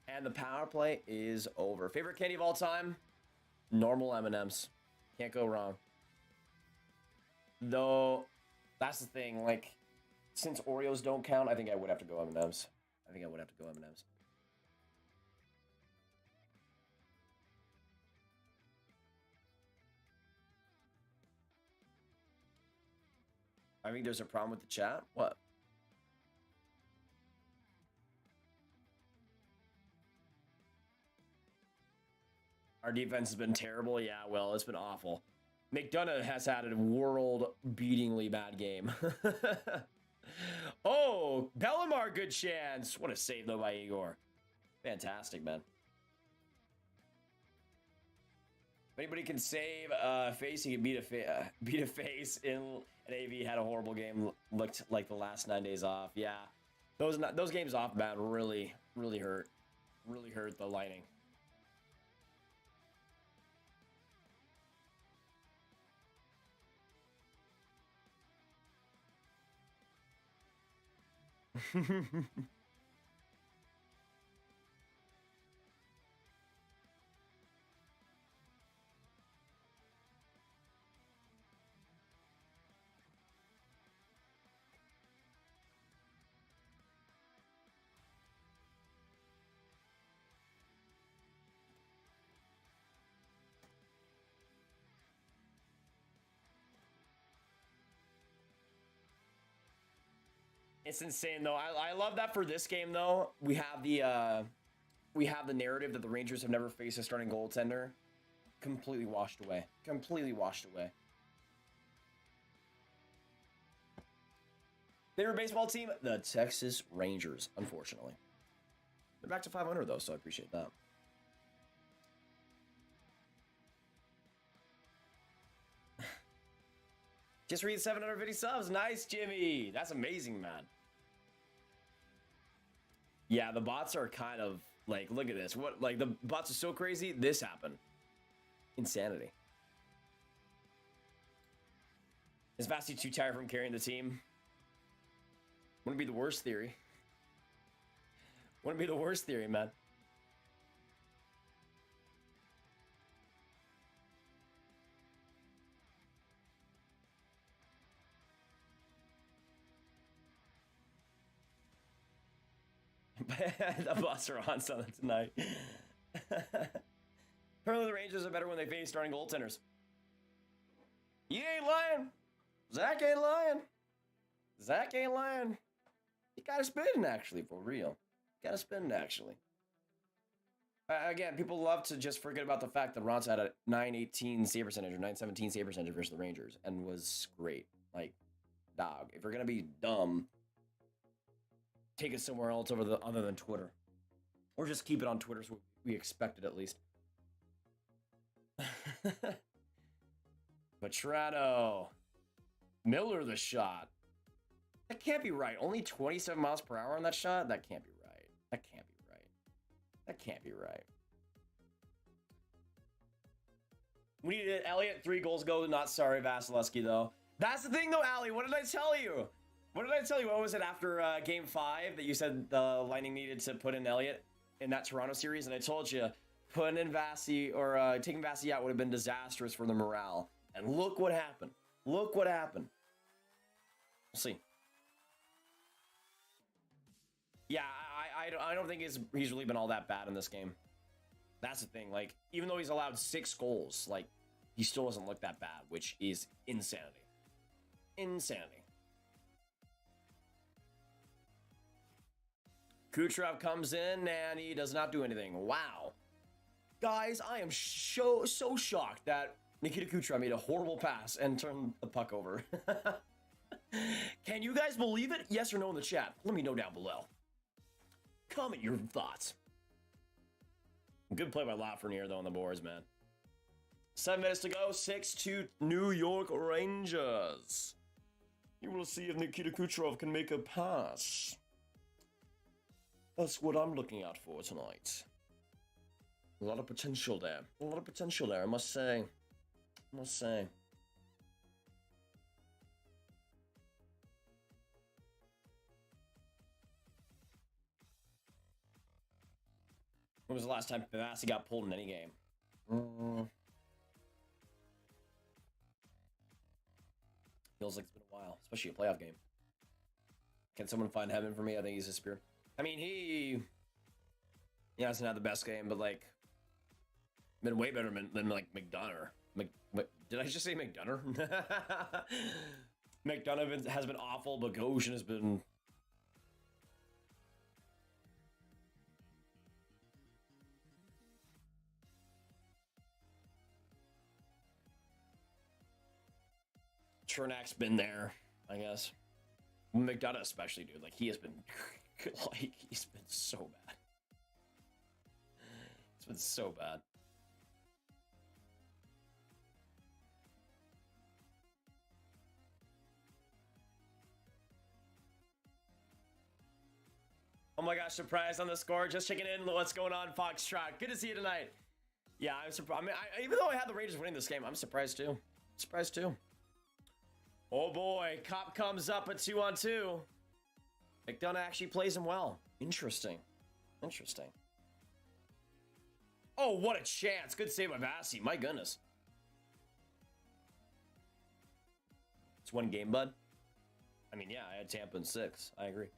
And the power play is over. Favorite candy of all time? Normal M&Ms. Can't go wrong. Though, that's the thing. Like, since Oreos don't count, I think I would have to go M&Ms. I think I would have to go M&Ms. I think there's a problem with the chat. What? Our defense has been terrible. Yeah, well, it's been awful. McDonough has had a world-beatingly bad game. Oh, Bellemare, good chance. What a save, though, by Igor. Fantastic, man. If anybody can save face, he can beat a face in an AV. Had a horrible game. Looked like the last 9 days off. Yeah, those games off, man, really hurt. Really hurt the Lightning. It's insane though. I love that for this game though. We have the narrative that the Rangers have never faced a starting goaltender. Completely washed away. Completely washed away. Favorite baseball team? The Texas Rangers, unfortunately. They're back to 500 though, so I appreciate that. Just read 750 subs. Nice, Jimmy. That's amazing, man. Yeah, the bots are kind of like, look at this. What, like, the bots are so crazy. This happened. Insanity. Is Vasi too tired from carrying the team? Wouldn't be the worst theory. Wouldn't be the worst theory, man. The bots are on something tonight. Apparently the Rangers are better when they face starting goaltenders. You ain't lying. Zach ain't lying. Zach ain't lying. You gotta spin, actually, for real. You gotta spin, actually. Again, people love to just forget about the fact that Ron's had a 918 save percentage or 917 save percentage versus the Rangers and was great. Like, dog, if you're gonna be dumb, take it somewhere else other than Twitter. Or just keep it on Twitter so we expect it at least. Petrano. Miller the shot. That can't be right. Only 27 miles per hour on that shot? That can't be right. That can't be right. That can't be right. We needed Elliotte 3 goals ago. Not sorry, Vasilevsky, though. That's the thing, though, Ali. What did I tell you? What did I tell you? What was it after Game 5 that you said the Lightning needed to put in Elliotte in that Toronto series? And I told you, putting in Vasi or taking Vasi out would have been disastrous for the morale. And look what happened. Look what happened. We'll see. Yeah, I don't think he's really been all that bad in this game. That's the thing. Like, even though he's allowed 6 goals, like, he still doesn't look that bad, which is insanity. Insanity. Kucherov comes in and he does not do anything. Wow. Guys, I am so shocked that Nikita Kucherov made a horrible pass and turned the puck over. Can you guys believe it? Yes or no in the chat. Let me know down below. Comment your thoughts. Good play by Lafreniere, though, on the boards, man. 7 minutes to go. 6-2 New York Rangers. You will see if Nikita Kucherov can make a pass. That's what I'm looking out for tonight. A lot of potential there. A lot of potential there, I must say. I must say. When was the last time Pavassi got pulled in any game? Feels like it's been a while, especially a playoff game. Can someone find heaven for me? I think he's disappeared. I mean, he hasn't had the best game, but like, been way better than like McDonough. Did I just say McDonough? McDonough has been awful, but Goshen has been. Chernak's been there, I guess. McDonough especially, dude. Like, he has been, like, he's been so bad. It's been so bad. Oh my gosh, surprise on the score. Just checking in. What's going on, Foxtrot? Good to see you tonight. Yeah, I'm surprised. I mean, even though I had the Rangers winning this game, I'm surprised too. Surprised too. Oh boy, Cop comes up at 2-on-2. McDonough actually plays him well. Interesting. Interesting. Oh, what a chance. Good save by Vassy. My goodness. It's one game, bud. I mean, yeah, I had Tampa in 6. I agree.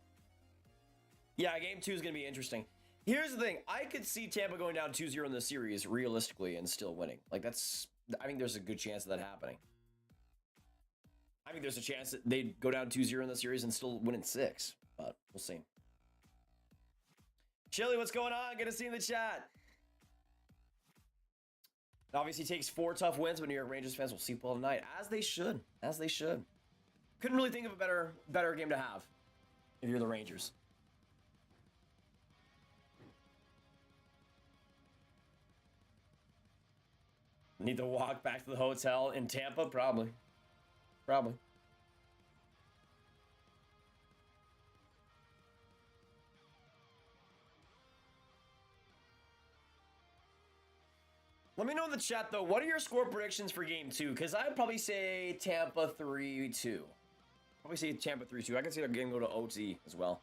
Yeah, game 2 is going to be interesting. Here's the thing. I could see Tampa going down 2-0 in the series realistically and still winning. Like, that's... I think there's a good chance of that happening. I think there's a chance that they'd go down 2-0 in the series and still win in 6. But we'll see. Chili, what's going on? Good to see you in the chat. It obviously takes 4 tough wins, but New York Rangers fans will sleep well tonight. As they should. As they should. Couldn't really think of a better game to have if you're the Rangers. Need to walk back to the hotel in Tampa? Probably. Probably. Let me know in the chat, though, what are your score predictions for game 2? Because I'd probably say Tampa 3-2. Probably say Tampa 3-2. I can see that game go to OT as well.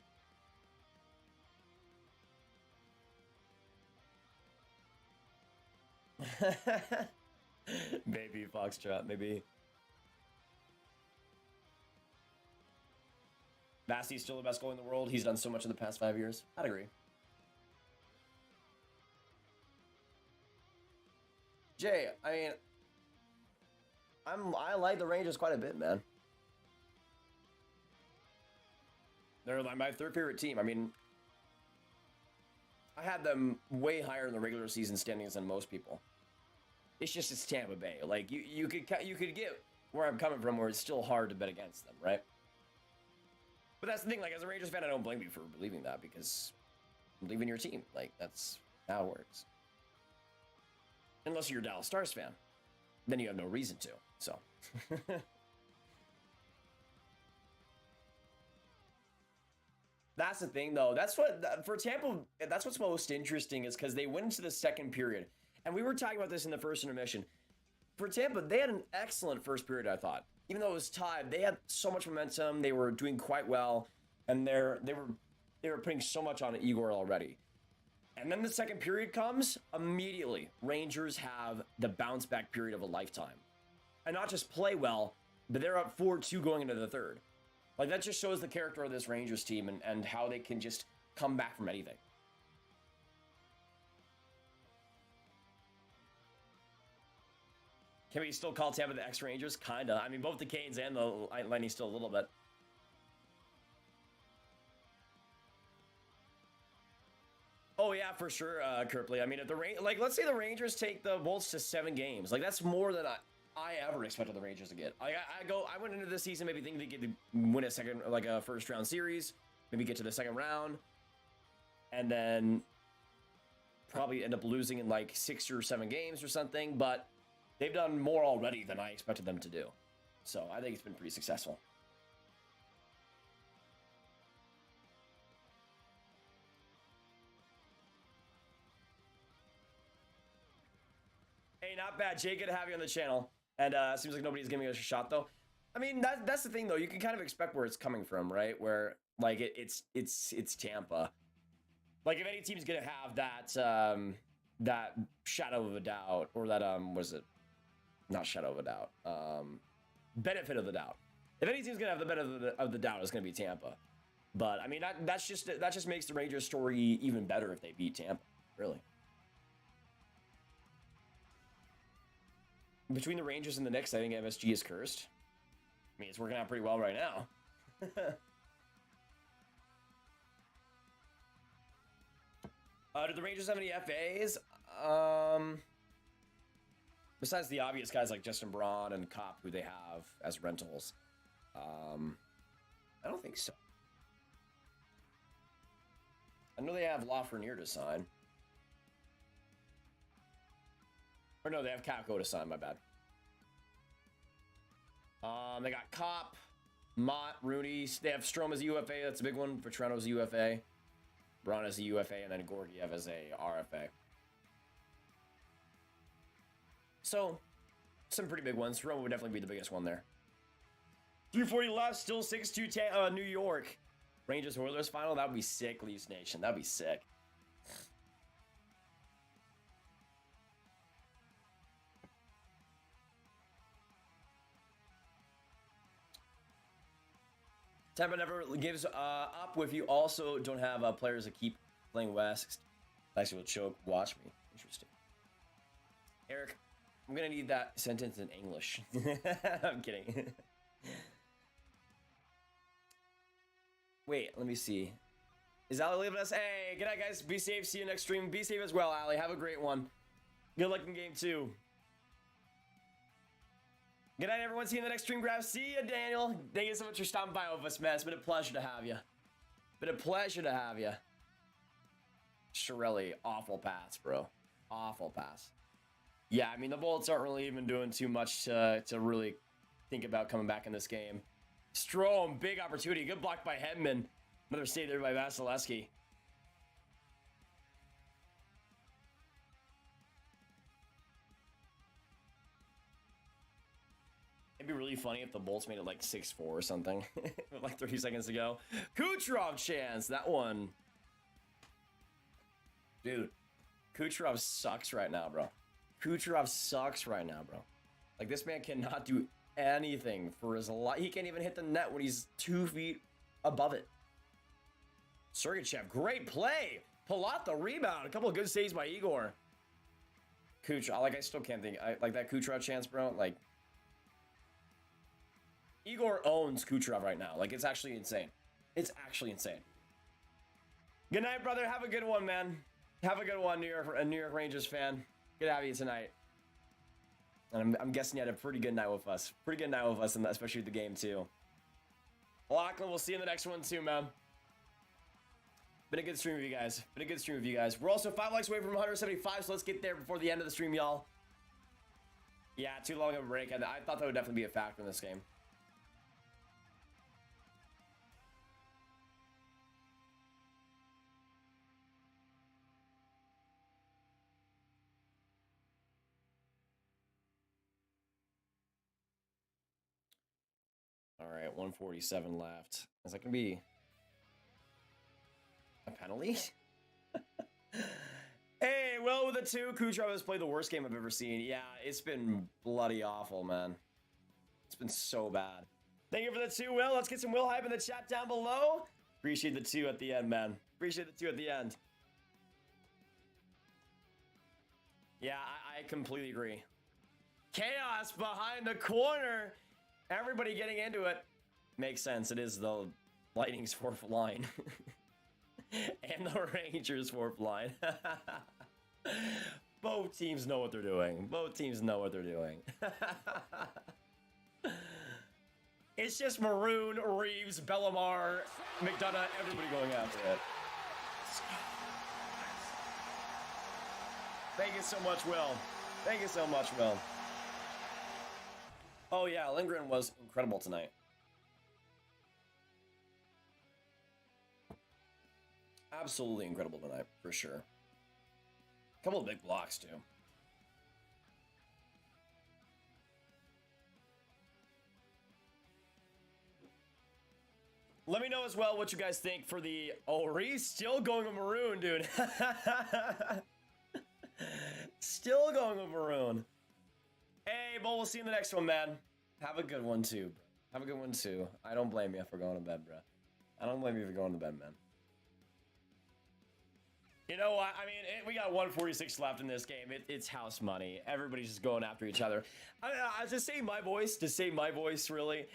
Maybe, Foxtrot, maybe. Vassy's still the best goalie in the world. He's done so much in the past 5 years. I'd agree. Jay, I mean, I like the Rangers quite a bit, man. They're like my 3rd favorite team. I mean, I had them way higher in the regular season standings than most people. It's just it's Tampa Bay. Like you could get where I'm coming from, where it's still hard to bet against them, right? But that's the thing. Like as a Rangers fan, I don't blame you for believing that because you believe in your team. Like that's how it works. Unless you're a Dallas Stars fan, then you have no reason to. So. That's the thing, though. That's what for Tampa. That's what's most interesting is because they went into the second period, and we were talking about this in the first intermission. For Tampa, they had an excellent first period. I thought, even though it was tied, they had so much momentum. They were doing quite well, and they were putting so much on Igor already. And then the second period comes immediately. Rangers have the bounce back period of a lifetime, and not just play well, but they're up 4-2 going into the third. Like, that just shows the character of this Rangers team and how they can just come back from anything. Can we still call Tampa the ex-Rangers? Kinda. I mean, both the Canes and the Lightning still a little bit. Oh, yeah, for sure, Kirpley. I mean, if let's say the Rangers take the Bolts to 7 games. Like, that's more than I ever expected the Rangers to get. I went into this season maybe thinking they could win a second, like a first round series, maybe get to the second round, and then probably end up losing in like 6 or 7 games or something. But they've done more already than I expected them to do. So I think it's been pretty successful. Hey, not bad, Jay. Good to have you on the channel. And seems like nobody's giving us a shot though. I mean, that's the thing though. You can kind of expect where it's coming from, right? Where like it's Tampa. Like if any team's gonna have that shadow of a doubt, or that was it? Not shadow of a doubt. Benefit of the doubt. If any team's gonna have the benefit of the doubt, it's gonna be Tampa. But I mean, that just makes the Rangers story even better if they beat Tampa. Really. Between the Rangers and the Knicks, I think MSG is cursed. I mean, it's working out pretty well right now. Do the Rangers have any FAs? Besides the obvious guys like Justin Braun and Kopp, who they have as rentals. I don't think so. I know they have Lafreniere to sign. Or no, they have Capco to sign, my bad. They got Kopp, Mott, Rooney. They have Strome as a UFA. That's a big one. Vetrano's a UFA. Braun as a UFA. And then Gorgiev as a RFA. So, some pretty big ones. Roma would definitely be the biggest one there. 340 left. Still 6-2 New York. Rangers Oilers final. That would be sick, Leafs Nation. That would be sick. Tampa never gives up if you also don't have players that keep playing West. Actually will choke. Watch me. Interesting. Eric, I'm going to need that sentence in English. I'm kidding. Wait, let me see. Is Ali leaving us? Hey, good night, guys. Be safe. See you next stream. Be safe as well, Ali. Have a great one. Good luck in game 2. Good night, everyone. See you in the next stream, Grav. See you, Daniel. Thank you so much for stopping by with us, man. It's been a pleasure to have you. Been a pleasure to have you. Chiarelli, awful pass, bro. Awful pass. Yeah, I mean, the Bolts aren't really even doing too much to really think about coming back in this game. Strome, big opportunity. Good block by Hedman. Another save there by Vasilevsky. It'd be really funny if the Bolts made it like 6-4 or something. Like 30 seconds ago. Kucherov chance. That one. Dude. Kucherov sucks right now, bro. Kucherov sucks right now, bro. Like, this man cannot do anything for his life. He can't even hit the net when he's 2 feet above it. Sergachev, great play. Palat the rebound. A couple of good saves by Igor. Kucherov, like, I still can't think. Like, that Kucherov chance, bro, like, Igor owns Kucherov right now. Like, it's actually insane. It's actually insane. Good night, brother. Have a good one, man. Have a good one, New York Rangers fan. Good to have you tonight. And I'm guessing you had a pretty good night with us. Pretty good night with us, and especially the game, too. Lachlan, we'll see you in the next one, too, man. Been a good stream with you guys. Been a good stream with you guys. We're also 5 likes away from 175, so let's get there before the end of the stream, y'all. Yeah, too long of a break. I thought that would definitely be a factor in this game. All right, 147 left. Is that going to be a penalty? Hey, Will with a 2. Kucherov has played the worst game I've ever seen. Yeah, it's been bloody awful, man. It's been so bad. Thank you for the 2, Will. Let's get some Will hype in the chat down below. Appreciate the 2 at the end, man. Appreciate the 2 at the end. Yeah, I completely agree. Chaos behind the corner. Everybody getting into it. Makes sense. It is the Lightning's 4th line. And the Rangers' 4th line. Both teams know what they're doing. Both teams know what they're doing. It's just Maroon, Reeves, Bellemare, McDonough, everybody going after it. Thank you so much, Will. Thank you so much, Will. Oh yeah, Lindgren was incredible tonight. Absolutely incredible tonight, for sure. A couple of big blocks, too. Let me know as well what you guys think for the... Oh, Reeves still going with Maroon, dude. Still going with Maroon. Hey, but we'll see you in the next one, man. Have a good one, too. Have a good one, too. I don't blame you for going to bed, bro. I don't blame you for going to bed, man. You know what? I mean, we got 146 left in this game. It's house money. Everybody's just going after each other. To save my voice, really,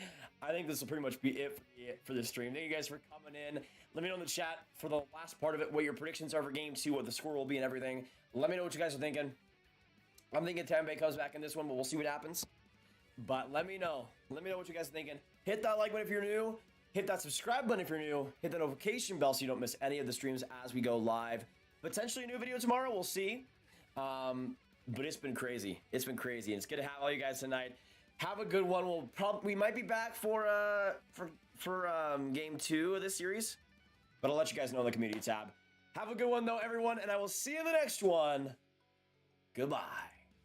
I think this will pretty much be it for this stream. Thank you guys for coming in. Let me know in the chat for the last part of it what your predictions are for Game 2, what the score will be and everything. Let me know what you guys are thinking. I'm thinking Tampa Bay comes back in this one, but we'll see what happens. But let me know. Let me know what you guys are thinking. Hit that like button if you're new. Hit that subscribe button if you're new. Hit the notification bell so you don't miss any of the streams as we go live. Potentially a new video tomorrow, we'll see. But it's been crazy. It's been crazy, and it's good to have all you guys tonight. Have a good one. We might be back for Game 2 of this series, but I'll let you guys know in the community tab. Have a good one though, everyone, and I will see you in the next one. Goodbye.